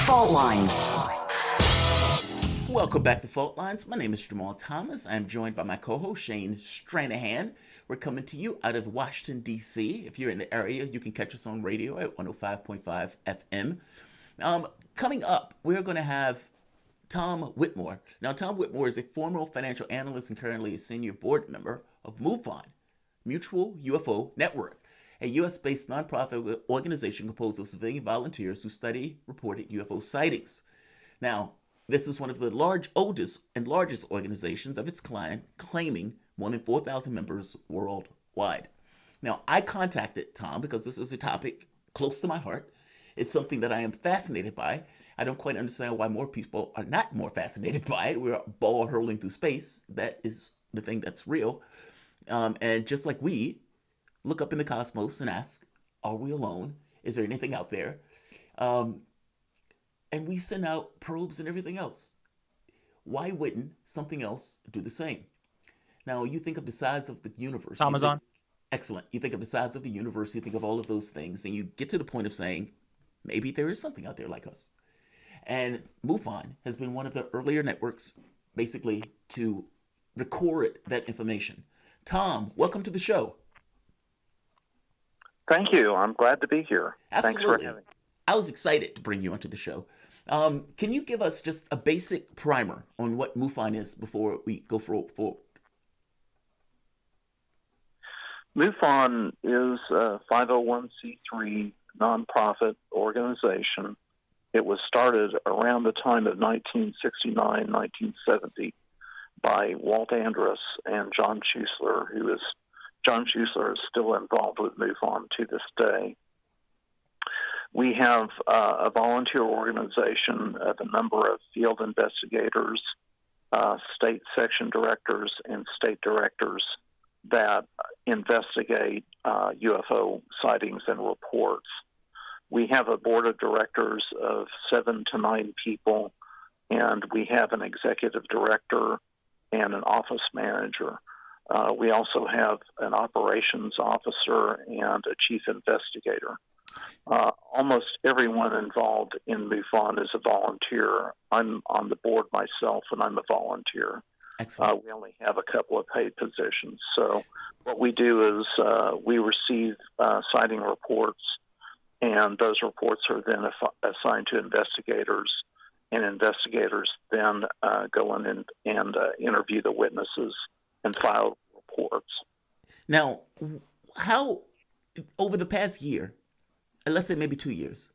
Fault lines. Welcome back to Fault Lines. My name is Jamarl Thomas. I'm joined by my co-host Shane Stranahan. We're coming to you out of Washington, D.C. If you're in the area, you can catch us on radio at 105.5 FM. Coming up, we're going to have Tom Whitmore. Now, Tom Whitmore is a former financial analyst and currently a senior board member of MUFON, Mutual UFO Network, a U.S.-based nonprofit organization composed of civilian volunteers who study reported UFO sightings. Now, this is one of the oldest and largest organizations of its kind, claiming more than 4,000 members worldwide. Now, I contacted Tom because this is a topic close to my heart. It's something that I am fascinated by. I don't quite understand why more people are not more fascinated by it. We're a ball hurling through space. That is the thing that's real. And just like we look up in the cosmos and ask, are we alone? Is there anything out there? And we send out probes and everything else. Why wouldn't something else do the same? Now, you think of the size of the universe. Amazon. Excellent. You think of the size of the universe, you think of all of those things, and you get to the point of saying, maybe there is something out there like us. And MUFON has been one of the earlier networks, basically, to record that information. Tom, welcome to the show. Thank you. I'm glad to be here. Absolutely. Thanks for having me. I was excited to bring you onto the show. Can you give us just a basic primer on what MUFON is before we go forward? MUFON is a 501c3 nonprofit organization. It was started around the time of 1969, 1970 by Walt Andrus and John Schuessler, John Schuessler is still involved with MUFON to this day. We have a volunteer organization of a number of field investigators, state section directors, and state directors that investigate UFO sightings and reports. We have a board of directors of 7 to 9 people, and we have an executive director and an office manager. We also have an operations officer and a chief investigator. Almost everyone involved in MUFON is a volunteer. I'm on the board myself, and I'm a volunteer. Excellent. We only have a couple of paid positions. So what we do is we receive sighting reports, and those reports are then assigned to investigators, and investigators then go in and interview the witnesses and file reports. Now, how, over the past year, let's say maybe 2 years,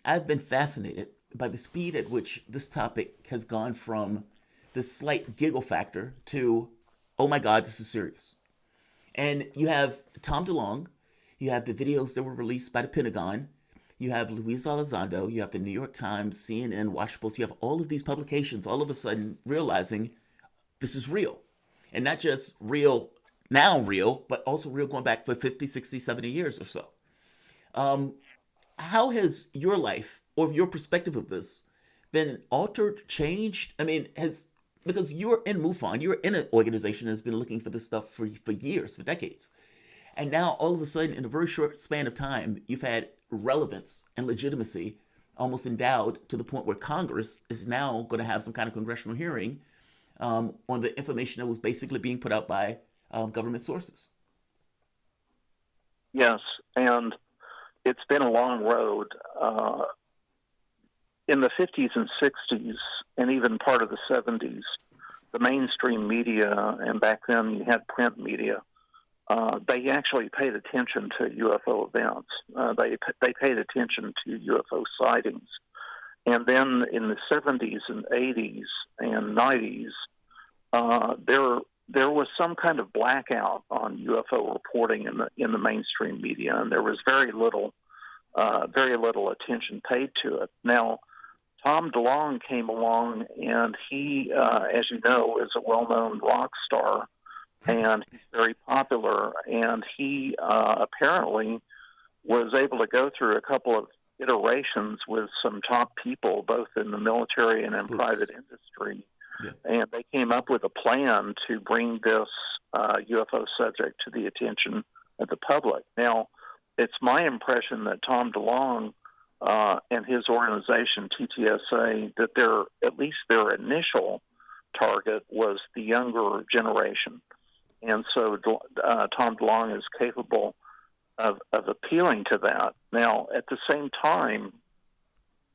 I've been fascinated by the speed at which this topic has gone from this slight giggle factor to, oh my God, this is serious. And you have Tom DeLonge, you have the videos that were released by the Pentagon, you have Luis Elizondo, you have the New York Times, CNN, Washington Post, you have all of these publications all of a sudden realizing this is real. And not just real, now real, but also real going back for 50, 60, 70 years or so. How has your life or your perspective of this been altered, changed? I mean, because you're in MUFON, you're in an organization that's been looking for this stuff for years, for decades. And now all of a sudden, in a very short span of time, you've had relevance and legitimacy almost endowed to the point where Congress is now going to have some kind of congressional hearing on the information that was basically being put out by government sources. Yes, and it's been a long road. In the 50s and 60s, and even part of the 70s, the mainstream media, and back then you had print media, they actually paid attention to UFO events. They paid attention to UFO sightings. And then in the 70s and 80s and 90s, there was some kind of blackout on UFO reporting in the mainstream media, and there was very little attention paid to it. Now, Tom DeLonge came along, and he, as you know, is a well-known rock star, and he's very popular. And he apparently was able to go through a couple of iterations with some top people, both in the military and in private industry. Yeah. And they came up with a plan to bring this UFO subject to the attention of the public. Now, it's my impression that Tom DeLonge and his organization, TTSA, that at least their initial target was the younger generation. And so Tom DeLonge is capable of appealing to that. Now, at the same time...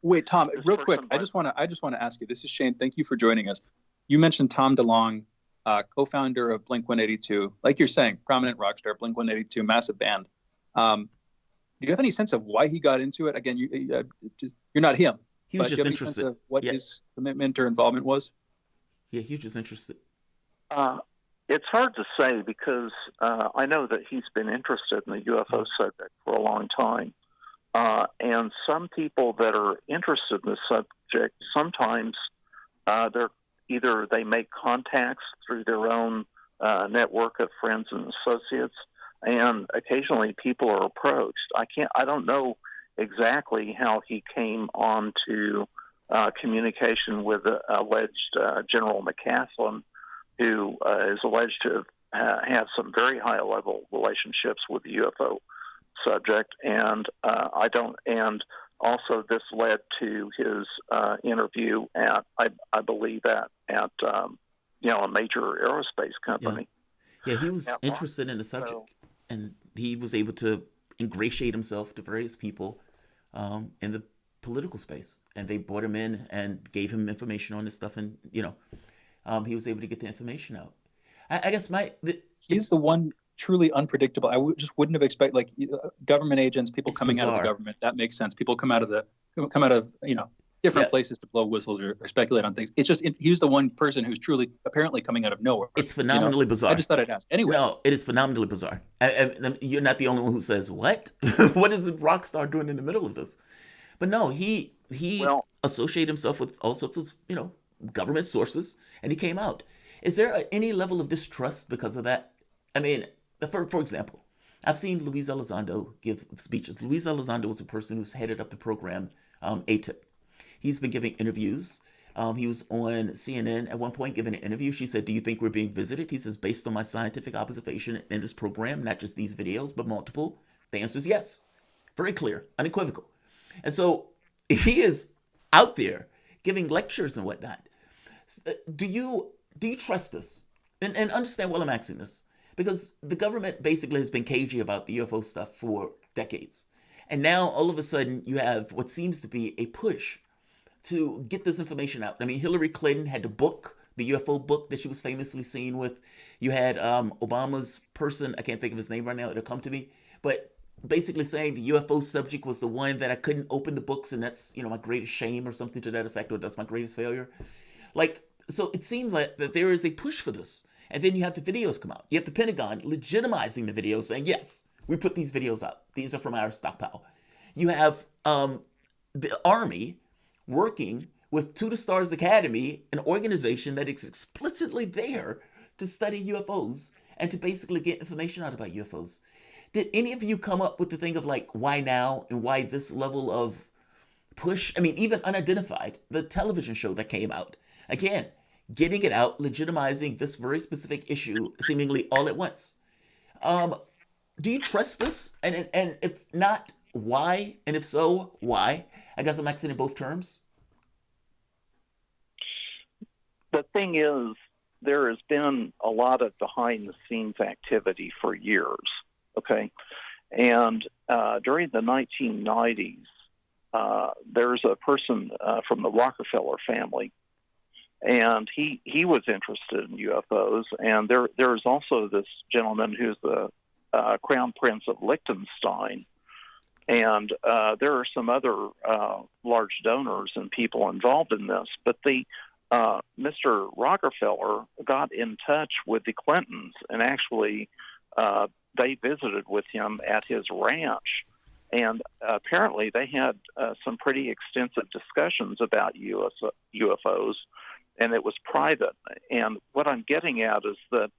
Wait, Tom, real quick, I just want to ask you, this is Shane, thank you for joining us. You mentioned Tom DeLonge, co-founder of Blink-182, like you're saying, prominent rock star, Blink-182, massive band. Do you have any sense of why he got into it? Again, you're not him. He was just do you have interested. Any sense of what his commitment or involvement was? Yeah, he was just interested. It's hard to say because I know that he's been interested in the UFO subject for a long time. And some people that are interested in the subject, sometimes they make contacts through their own network of friends and associates, and occasionally people are approached. I don't know exactly how he came on to communication with alleged General McCaslin, who is alleged to have some very high-level relationships with the UFO subject, and and also this led to his interview at I believe at a major aerospace company. Yeah, he was interested in the subject, and he was able to ingratiate himself to various people in the political space, and they brought him in and gave him information on this stuff, and he was able to get the information out. I guess he's the one truly unpredictable. I just wouldn't have expected government agents, people coming out of the government. That makes sense. People come out of different places to blow whistles or speculate on things. It's just he's the one person who's truly apparently coming out of nowhere. It's phenomenally bizarre. I just thought I'd ask. Anyway, no, it is phenomenally bizarre. You're not the only one who says what. What is a rock star doing in the middle of this? But no, he associated himself with all sorts of government sources, and he came out. Is there any level of distrust because of that? I mean, for example, I've seen Luis Elizondo give speeches. Luis Elizondo was a person who's headed up the program ATIP. He's been giving interviews. He was on CNN at one point giving an interview. She said, "Do you think we're being visited?" He says, "Based on my scientific observation in this program, not just these videos, but multiple, the answer is yes." very clear, unequivocal. And so he is out there giving lectures and whatnot. Do you trust this? And understand why I'm asking this. Because the government basically has been cagey about the UFO stuff for decades. And now all of a sudden you have what seems to be a push to get this information out. I mean, Hillary Clinton had the book, the UFO book that she was famously seen with. You had Obama's person, I can't think of his name right now, it'll come to me, but basically saying the UFO subject was the one that I couldn't open the books, and that's, my greatest shame or something to that effect, or that's my greatest failure. So it seemed like that there is a push for this. And then you have the videos come out. You have the Pentagon legitimizing the videos, saying, yes, we put these videos out. These are from our stockpile. You have the Army working with To the Stars Academy, an organization that is explicitly there to study UFOs and to basically get information out about UFOs. Did any of you come up with the thing of why now and why this level of push? I mean, even Unidentified, the television show that came out, again, getting it out, legitimizing this very specific issue seemingly all at once. Do you trust this? And if not, why? And if so, why? I guess I'm asking in both terms. The thing is, there has been a lot of behind-the-scenes activity for years, okay? And during the 1990s, there's a person from the Rockefeller family, and he was interested in UFOs. And there's also this gentleman who's the Crown Prince of Liechtenstein. And there are some other large donors and people involved in this. But Mr. Rockefeller got in touch with the Clintons, and actually they visited with him at his ranch. And apparently they had some pretty extensive discussions about UFOs, and it was private. And what I'm getting at is that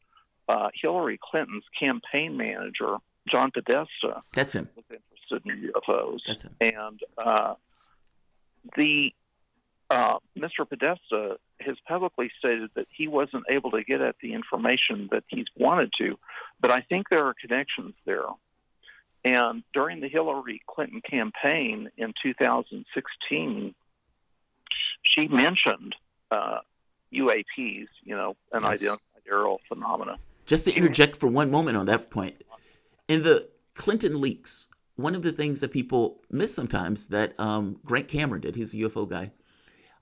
Hillary Clinton's campaign manager, John Podesta, that's him, was interested in UFOs. That's him. And Mr. Podesta has publicly stated that he wasn't able to get at the information that he's wanted to, but I think there are connections there. And during the Hillary Clinton campaign in 2016, she mentioned UAPs, unidentified aerial phenomena. Just to interject for one moment on that point, in the Clinton leaks, one of the things that people miss sometimes that Grant Cameron did, he's a UFO guy,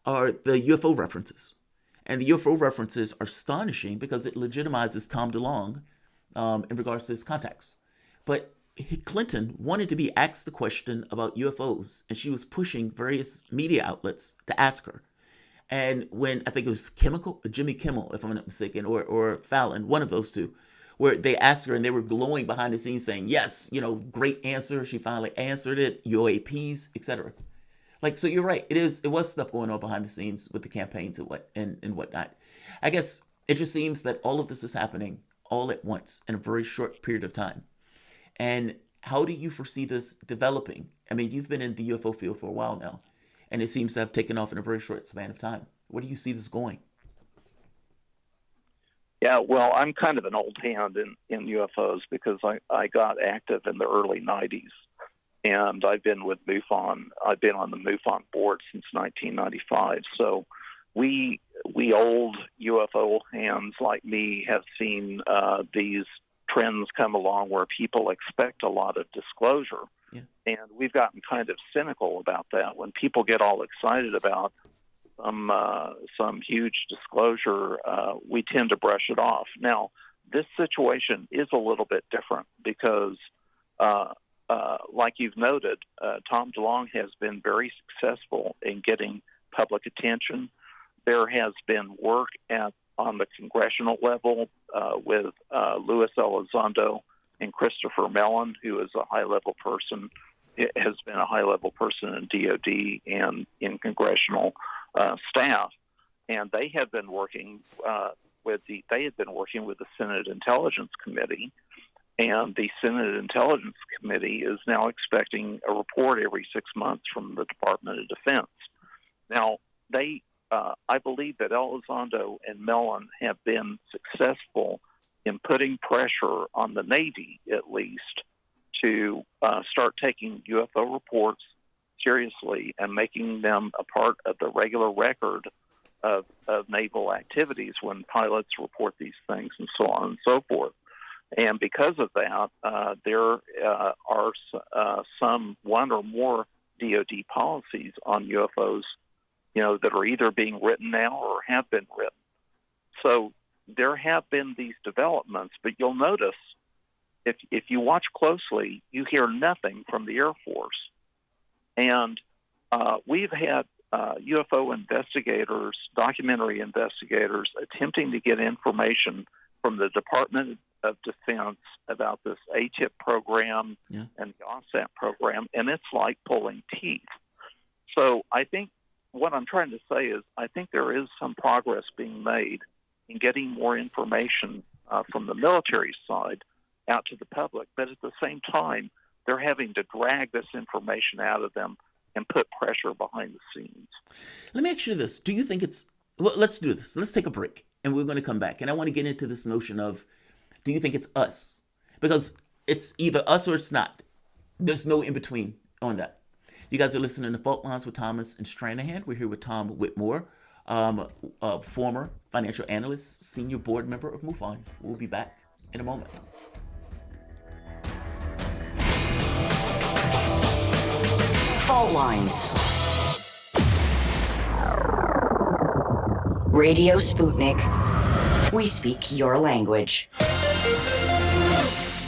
are the UFO references. And the UFO references are astonishing because it legitimizes Tom DeLonge in regards to his contacts. But Clinton wanted to be asked the question about UFOs, and she was pushing various media outlets to ask her. And when, I think it was Jimmy Kimmel, if I'm not mistaken, or Fallon, one of those two, where they asked her and they were glowing behind the scenes saying, yes, great answer. She finally answered it, UAPs, etc. So you're right. It was stuff going on behind the scenes with the campaigns and whatnot. I guess it just seems that all of this is happening all at once in a very short period of time. And how do you foresee this developing? I mean, you've been in the UFO field for a while now, and it seems to have taken off in a very short span of time. Where do you see this going? Yeah, well, I'm kind of an old hand in UFOs because I got active in the early 90s. And I've been with MUFON. I've been on the MUFON board since 1995. So we old UFO hands like me have seen these trends come along where people expect a lot of disclosure. Yeah. And we've gotten kind of cynical about that. When people get all excited about some huge disclosure, we tend to brush it off. Now, this situation is a little bit different because like you've noted, Tom DeLonge has been very successful in getting public attention. There has been work on the congressional level with Luis Elizondo and Christopher Mellon, who is a high-level person, has been a high-level person in DOD and in congressional staff. And they have been working with the Senate Intelligence Committee. And the Senate Intelligence Committee is now expecting a report every 6 months from the Department of Defense. Now, I believe that Elizondo and Mellon have been successful in putting pressure on the Navy, at least, to start taking UFO reports seriously and making them a part of the regular record of naval activities when pilots report these things and so on and so forth. And because of that, there are some one or more DoD policies on UFOs, that are either being written now or have been written. So there have been these developments, but you'll notice if you watch closely, you hear nothing from the Air Force. And we've had UFO investigators, documentary investigators, attempting to get information from the Department of Defense about this ATIP program and the OSAP program, and it's like pulling teeth. So I think what I'm trying to say is I think there is some progress being made in getting more information from the military side out to the public, but at the same time, they're having to drag this information out of them and put pressure behind the scenes. Let me ask you this. Do you think well, let's do this. Let's take a break, and we're going to come back. And I want to get into this notion of, do you think it's us? Because it's either us or it's not. There's no in between on that. You guys are listening to Fault Lines with Thomas and Stranahan. We're here with Tom Whitmore, former financial analyst, senior board member of MUFON. We'll be back in a moment. Fault Lines. Radio Sputnik. We speak your language.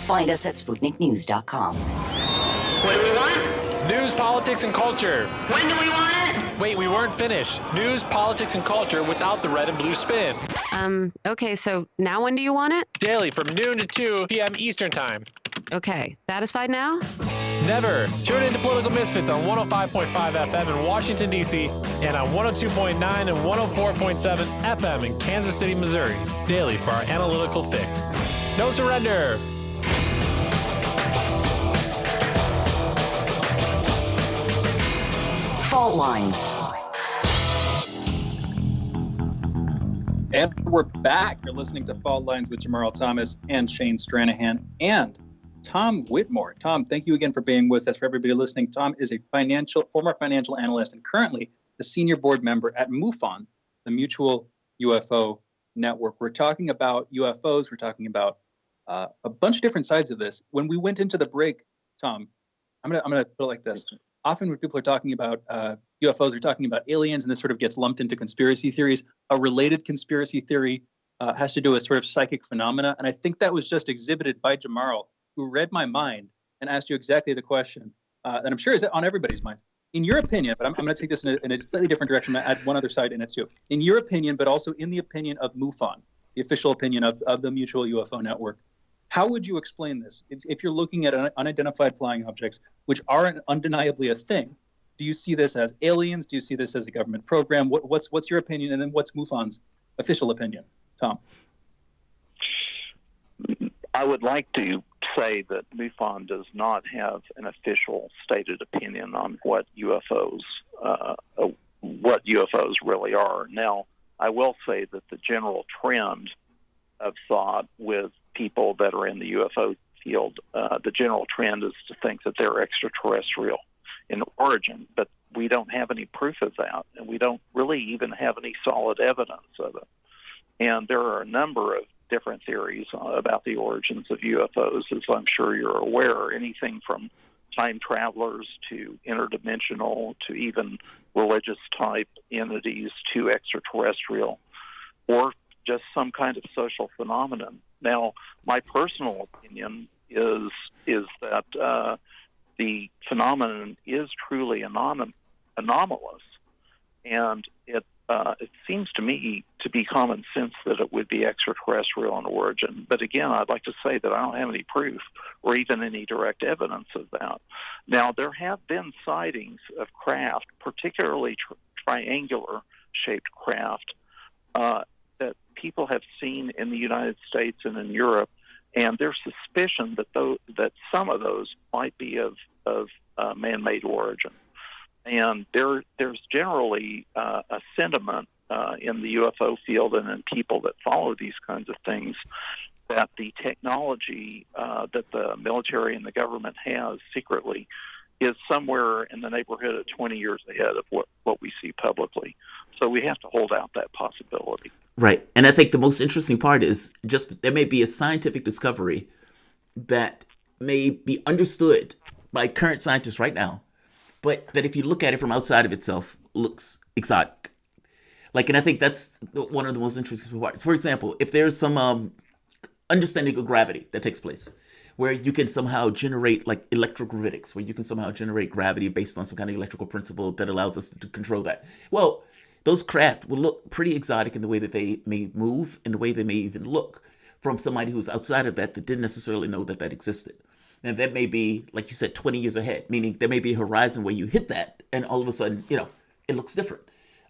Find us at SputnikNews.com. What do we want? News, politics, and culture. When do we want it? Wait, we weren't finished. News, politics, and culture without the red and blue spin. Okay, so now when do you want it? Daily from noon to 2 p.m. Eastern Time. Okay, satisfied now? Never. Tune in to Political Misfits on 105.5 FM in Washington, D.C. and on 102.9 and 104.7 FM in Kansas City, Missouri. Daily for our analytical fix. No surrender. Fault Lines. And we're back. You're listening to Fault Lines with Jamarl Thomas and Shane Stranahan and Tom Whitmore. Tom, thank you again for being with us. For everybody listening, Tom is a former financial analyst and currently the senior board member at MUFON, the Mutual UFO Network. We're talking about UFOs. We're talking about a bunch of different sides of this. When we went into the break, Tom, I'm gonna put it like this. Often when people are talking about UFOs, they're talking about aliens, and this sort of gets lumped into conspiracy theories. A related conspiracy theory has to do with sort of psychic phenomena, and I think that was just exhibited by Jamarl, who read my mind and asked you exactly the question that I'm sure is on everybody's mind. In your opinion, but I'm going to take this in a slightly different direction. I'm going to add one other side in it too. In your opinion, but also in the opinion of MUFON, the official opinion of the Mutual UFO Network, how would you explain this? If you're looking at unidentified flying objects, which are undeniably a thing, do you see this as aliens? Do you see this as a government program? What's your opinion? And then what's MUFON's official opinion? Tom? I would like to say that MUFON does not have an official stated opinion on what UFOs really are. Now, I will say that the general trend of thought with people that are in the UFO field, the general trend is to think that they're extraterrestrial in origin, but we don't have any proof of that, and we don't really even have any solid evidence of it. And there are a number of different theories about the origins of UFOs, as I'm sure you're aware, anything from time travelers to interdimensional to even religious type entities to extraterrestrial or just some kind of social phenomenon. Now, my personal opinion is that the phenomenon is truly anomalous, and it seems to me to be common sense that it would be extraterrestrial in origin. But again, I'd like to say that I don't have any proof or even any direct evidence of that. Now, there have been sightings of craft, particularly triangular-shaped craft, that people have seen in the United States and in Europe, and there's suspicion that some of those might be of man-made origin. And there's generally a sentiment in the UFO field and in people that follow these kinds of things that the technology that the military and the government has secretly is somewhere in the neighborhood of 20 years ahead of what we see publicly. So we have to hold out that possibility. Right. And I think the most interesting part is just there may be a scientific discovery that may be understood by current scientists right now, but that if you look at it from outside of itself, looks exotic. Like, and I think that's one of the most interesting parts. For example, if there's some understanding of gravity that takes place, where you can somehow generate like electrogravitics, where you can somehow generate gravity based on some kind of electrical principle that allows us to control that. Well, those craft will look pretty exotic in the way that they may move, in the way they may even look from somebody who's outside of that didn't necessarily know that existed. And that may be, like you said, 20 years ahead, meaning there may be a horizon where you hit that and all of a sudden, it looks different.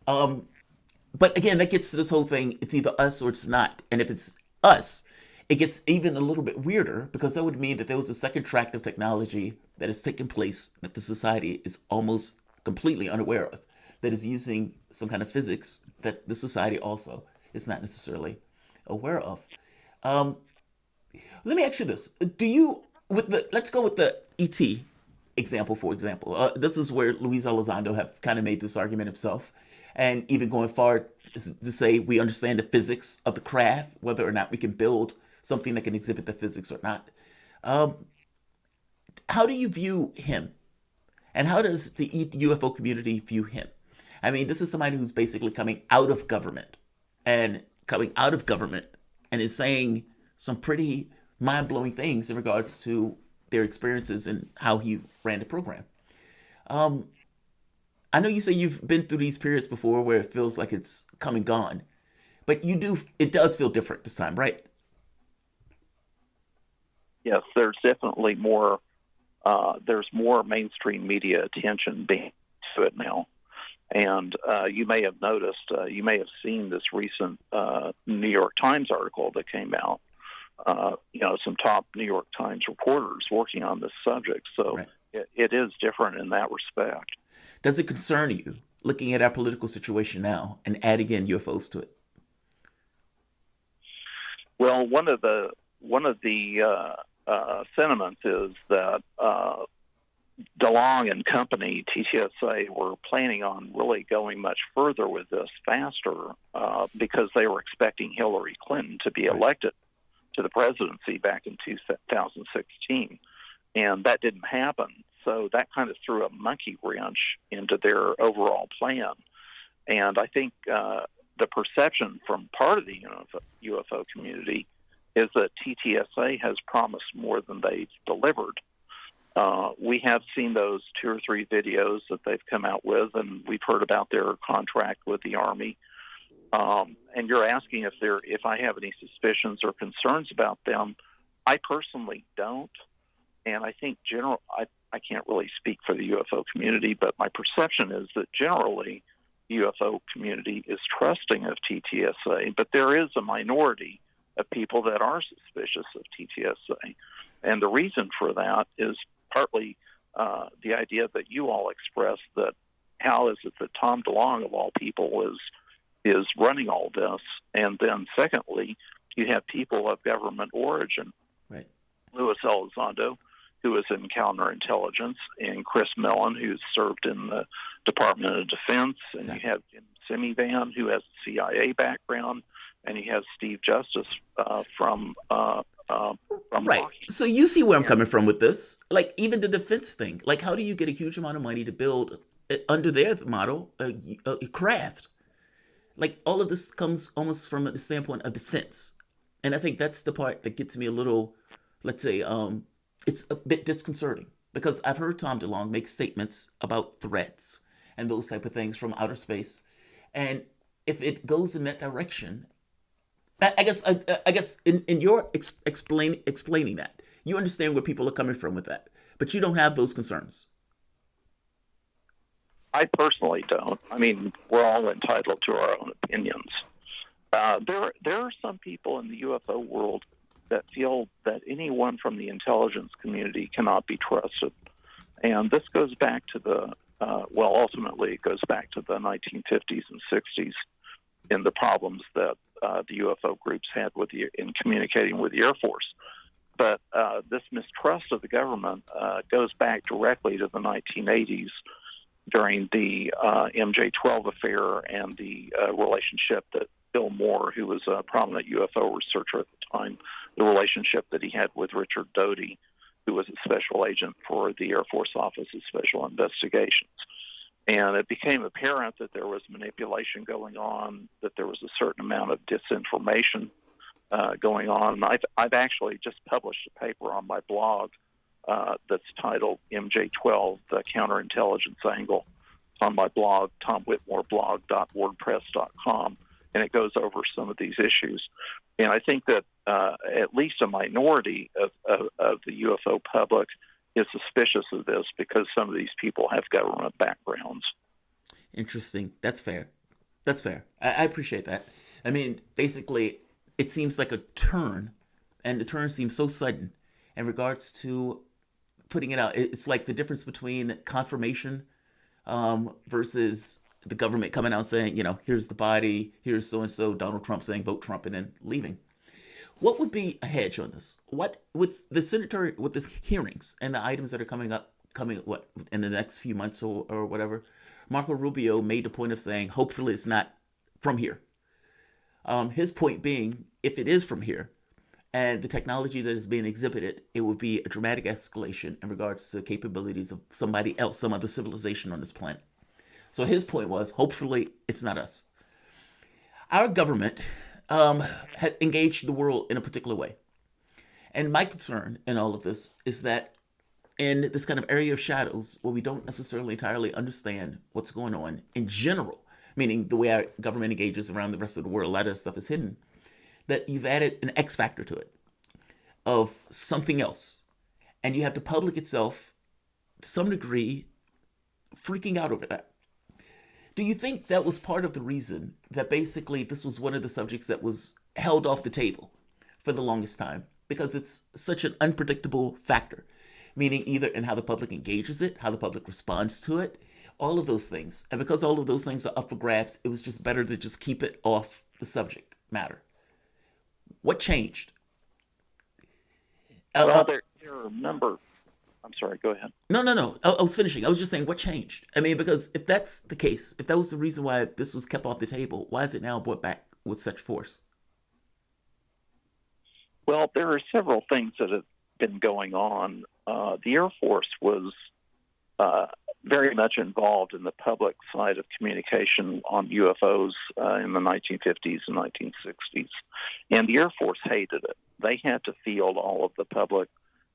But again, that gets to this whole thing. It's either us or it's not. And if it's us, it gets even a little bit weirder, because that would mean that there was a second tract of technology that has taken place that the society is almost completely unaware of, that is using some kind of physics that the society also is not necessarily aware of. Let me ask you this. Let's go with the ET example, for example. This is where Luis Elizondo have kind of made this argument himself, and even going far to say we understand the physics of the craft, whether or not we can build something that can exhibit the physics or not. How do you view him? And how does the UFO community view him? I mean, this is somebody who's basically coming out of government and is saying some pretty mind-blowing things in regards to their experiences and how he ran the program. I know you say you've been through these periods before where it feels like it's come and gone, but it does feel different this time, right? Yes, there's definitely more. There's more mainstream media attention being to it now, and you may have noticed, you may have seen this recent New York Times article that came out. Some top New York Times reporters working on this subject. So right. It is different in that respect. Does it concern you, looking at our political situation now and adding in UFOs to it? Well, one of the sentiments is that DeLong and company, TTSA, were planning on really going much further with this faster because they were expecting Hillary Clinton to be elected to the presidency back in 2016. And that didn't happen. So that kind of threw a monkey wrench into their overall plan. And I think the perception from part of the UFO community is that TTSA has promised more than they've delivered. We have seen those 2 or 3 videos that they've come out with, and we've heard about their contract with the Army. And you're asking if I have any suspicions or concerns about them. I personally don't. And I think I can't really speak for the UFO community, but my perception is that generally the UFO community is trusting of TTSA, but there is a minority of people that are suspicious of TTSA. And the reason for that is partly the idea that you all expressed, that how is it that Tom DeLong, of all people, is running all this? And then secondly, you have people of government origin. Right. Luis Elizondo, who is in counterintelligence, and Chris Mellon, who's served in the Department of Defense, and exactly. You have Jim Semivan, who has a CIA background, and you have Steve Justice from right. Lockheed. So you see where I'm coming from with this. Like, even the defense thing. Like, how do you get a huge amount of money to build, under their model, a craft? Like, all of this comes almost from the standpoint of defense. And I think that's the part that gets me a little, let's say, it's a bit disconcerting, because I've heard Tom DeLong make statements about threats and those type of things from outer space. And if it goes in that direction, I guess in your explaining that, you understand where people are coming from with that, but you don't have those concerns. I personally don't. I mean, we're all entitled to our own opinions. There are some people in the UFO world that feel that anyone from the intelligence community cannot be trusted. And this goes back to ultimately it goes back to the 1950s and 60s in the problems that the UFO groups had in communicating with the Air Force. But this mistrust of the government goes back directly to the 1980s during the MJ-12 affair and the relationship that Bill Moore, who was a prominent UFO researcher at the time, the relationship that he had with Richard Doty, who was a special agent for the Air Force Office of Special Investigations. And it became apparent that there was manipulation going on, that there was a certain amount of disinformation going on. And I've actually just published a paper on my blog that's titled MJ-12, The Counterintelligence Angle. It's on my blog, tomwhitmoreblog.wordpress.com, and it goes over some of these issues. And I think that at least a minority of the UFO public is suspicious of this because some of these people have government backgrounds. Interesting. That's fair. That's fair. I appreciate that. I mean, basically, it seems like a turn, and the turn seems so sudden in regards to putting it out. It's like the difference between confirmation versus the government coming out saying, you know, here's the body, here's so-and-so, Donald Trump saying vote Trump, and then leaving. What would be a hedge on this? What with the hearings and the items that are coming in the next few months or whatever? Marco Rubio made the point of saying, hopefully it's not from here. His point being, if it is from here, and the technology that is being exhibited, it would be a dramatic escalation in regards to the capabilities of somebody else, some other civilization on this planet. So his point was, hopefully it's not us. Our government had engaged the world in a particular way. And my concern in all of this is that in this kind of area of shadows where we don't necessarily entirely understand what's going on in general, meaning the way our government engages around the rest of the world, a lot of that stuff is hidden, that you've added an X factor to it of something else. And you have the public itself, to some degree, freaking out over that. Do you think that was part of the reason that basically this was one of the subjects that was held off the table for the longest time? Because it's such an unpredictable factor, meaning either in how the public engages it, how the public responds to it, all of those things. And because all of those things are up for grabs, it was just better to just keep it off the subject matter. What changed? Well, there are a number. I'm sorry, go ahead. No. I was finishing. I was just saying, what changed? I mean, because if that's the case, if that was the reason why this was kept off the table, why is it now brought back with such force? Well, there are several things that have been going on. The Air Force was very much involved in the public side of communication on UFOs in the 1950s and 1960s. And the Air Force hated it. They had to field all of the public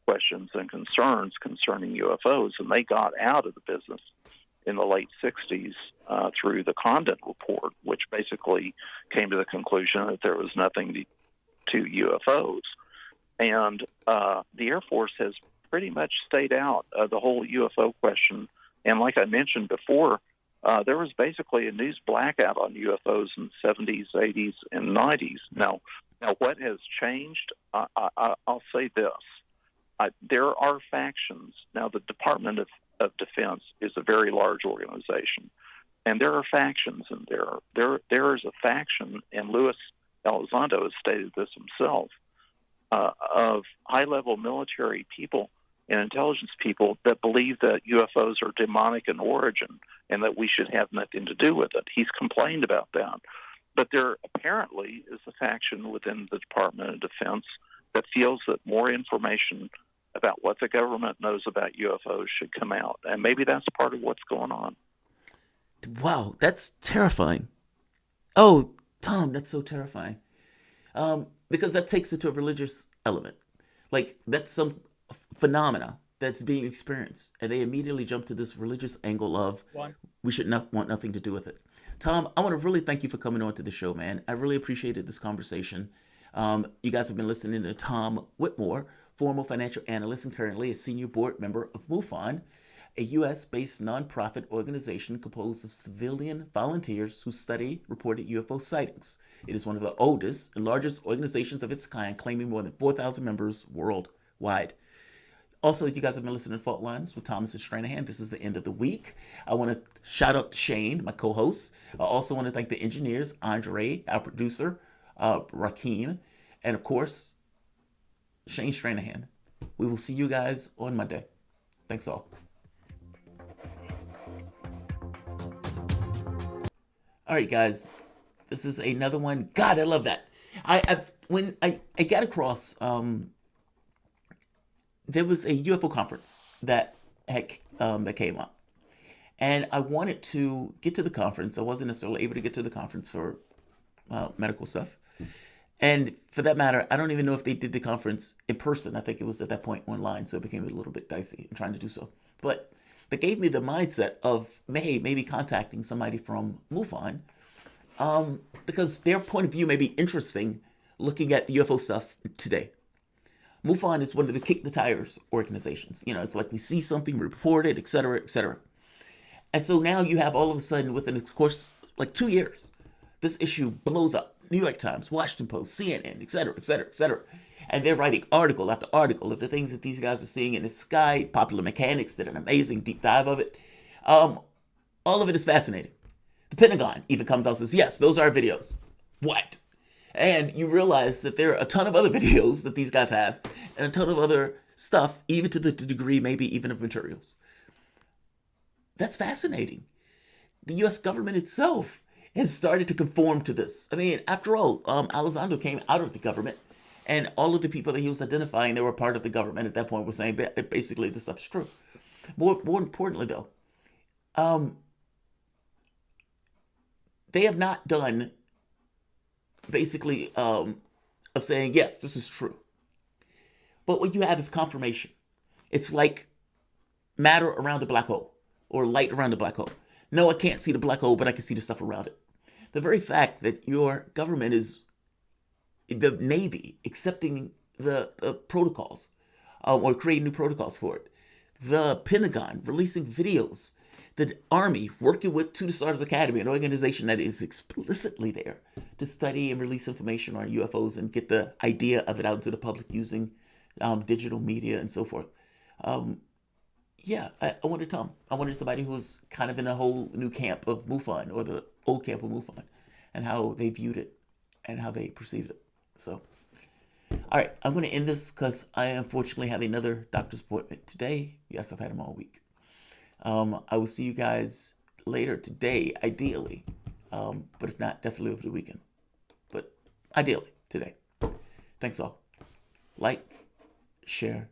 questions and concerns concerning UFOs, and they got out of the business in the late 60s through the Condon Report, which basically came to the conclusion that there was nothing to UFOs. And the Air Force has pretty much stayed out of the whole UFO question. And like I mentioned before, there was basically a news blackout on UFOs in the 70s, 80s, and 90s. Now what has changed? I'll say this. There are factions. Now, the Department of Defense is a very large organization, and there are factions in there. There is a faction, and Luis Elizondo has stated this himself, of high-level military people and intelligence people that believe that UFOs are demonic in origin and that we should have nothing to do with it. He's complained about that. But there apparently is a faction within the Department of Defense that feels that more information about what the government knows about UFOs should come out. And maybe that's part of what's going on. Wow, that's terrifying. Oh, Tom, that's so terrifying. Because that takes it to a religious element. Like, that's some phenomena that's being experienced. And they immediately jump to this religious angle of we should not want nothing to do with it. Tom, I want to really thank you for coming on to the show, man. I really appreciated this conversation. You guys have been listening to Tom Whitmore, former financial analyst and currently a senior board member of MUFON, a U.S.-based nonprofit organization composed of civilian volunteers who study reported UFO sightings. It is one of the oldest and largest organizations of its kind, claiming more than 4,000 members worldwide. Also, you guys have been listening to Fault Lines with Thomas and Stranahan. This is the end of the week. I want to shout out to Shane, my co-host. I also want to thank the engineers, Andre, our producer, Rakeem, and of course, Shane Stranahan. We will see you guys on Monday. Thanks all. All right, guys. This is another one. God, I love that. When I got across, there was a UFO conference that came up, and I wanted to get to the conference. I wasn't necessarily able to get to the conference for medical stuff, and for that matter, I don't even know if they did the conference in person. I think it was at that point online, so it became a little bit dicey in trying to do so. But that gave me the mindset of maybe contacting somebody from MUFON. Because their point of view may be interesting looking at the UFO stuff today. MUFON is one of the kick the tires organizations. You know, it's like we see something, report it, et cetera, et cetera. And so now you have all of a sudden, within, of course, like 2 years, this issue blows up. New York Times, Washington Post, CNN, et cetera, et cetera, et cetera. And they're writing article after article of the things that these guys are seeing in the sky. Popular Mechanics did an amazing deep dive of it. All of it is fascinating. The Pentagon even comes out and says, yes, those are videos. What? And you realize that there are a ton of other videos that these guys have and a ton of other stuff, even to the degree maybe even of materials. That's fascinating. The U.S. government itself has started to conform to this. I mean, after all, Elizondo came out of the government, and all of the people that he was identifying that were part of the government at that point were saying basically this stuff is true. More importantly, though, they have not done basically of saying, yes, this is true. But what you have is confirmation. It's like matter around a black hole or light around a black hole. No, I can't see the black hole, but I can see the stuff around it. The very fact that your government is, the Navy, accepting the protocols or creating new protocols for it. The Pentagon releasing videos. The Army working with To the Stars Academy, an organization that is explicitly there to study and release information on UFOs and get the idea of it out to the public using digital media and so forth. I wanted Tom. I wanted somebody who was kind of in a whole new camp of MUFON, or the old camp of MUFON, and how they viewed it and how they perceived it. So, all right, I'm going to end this because I unfortunately have another doctor's appointment today. Yes, I've had them all week. I will see you guys later today, ideally. But if not, definitely over the weekend. But ideally, today. Thanks all. Like, share,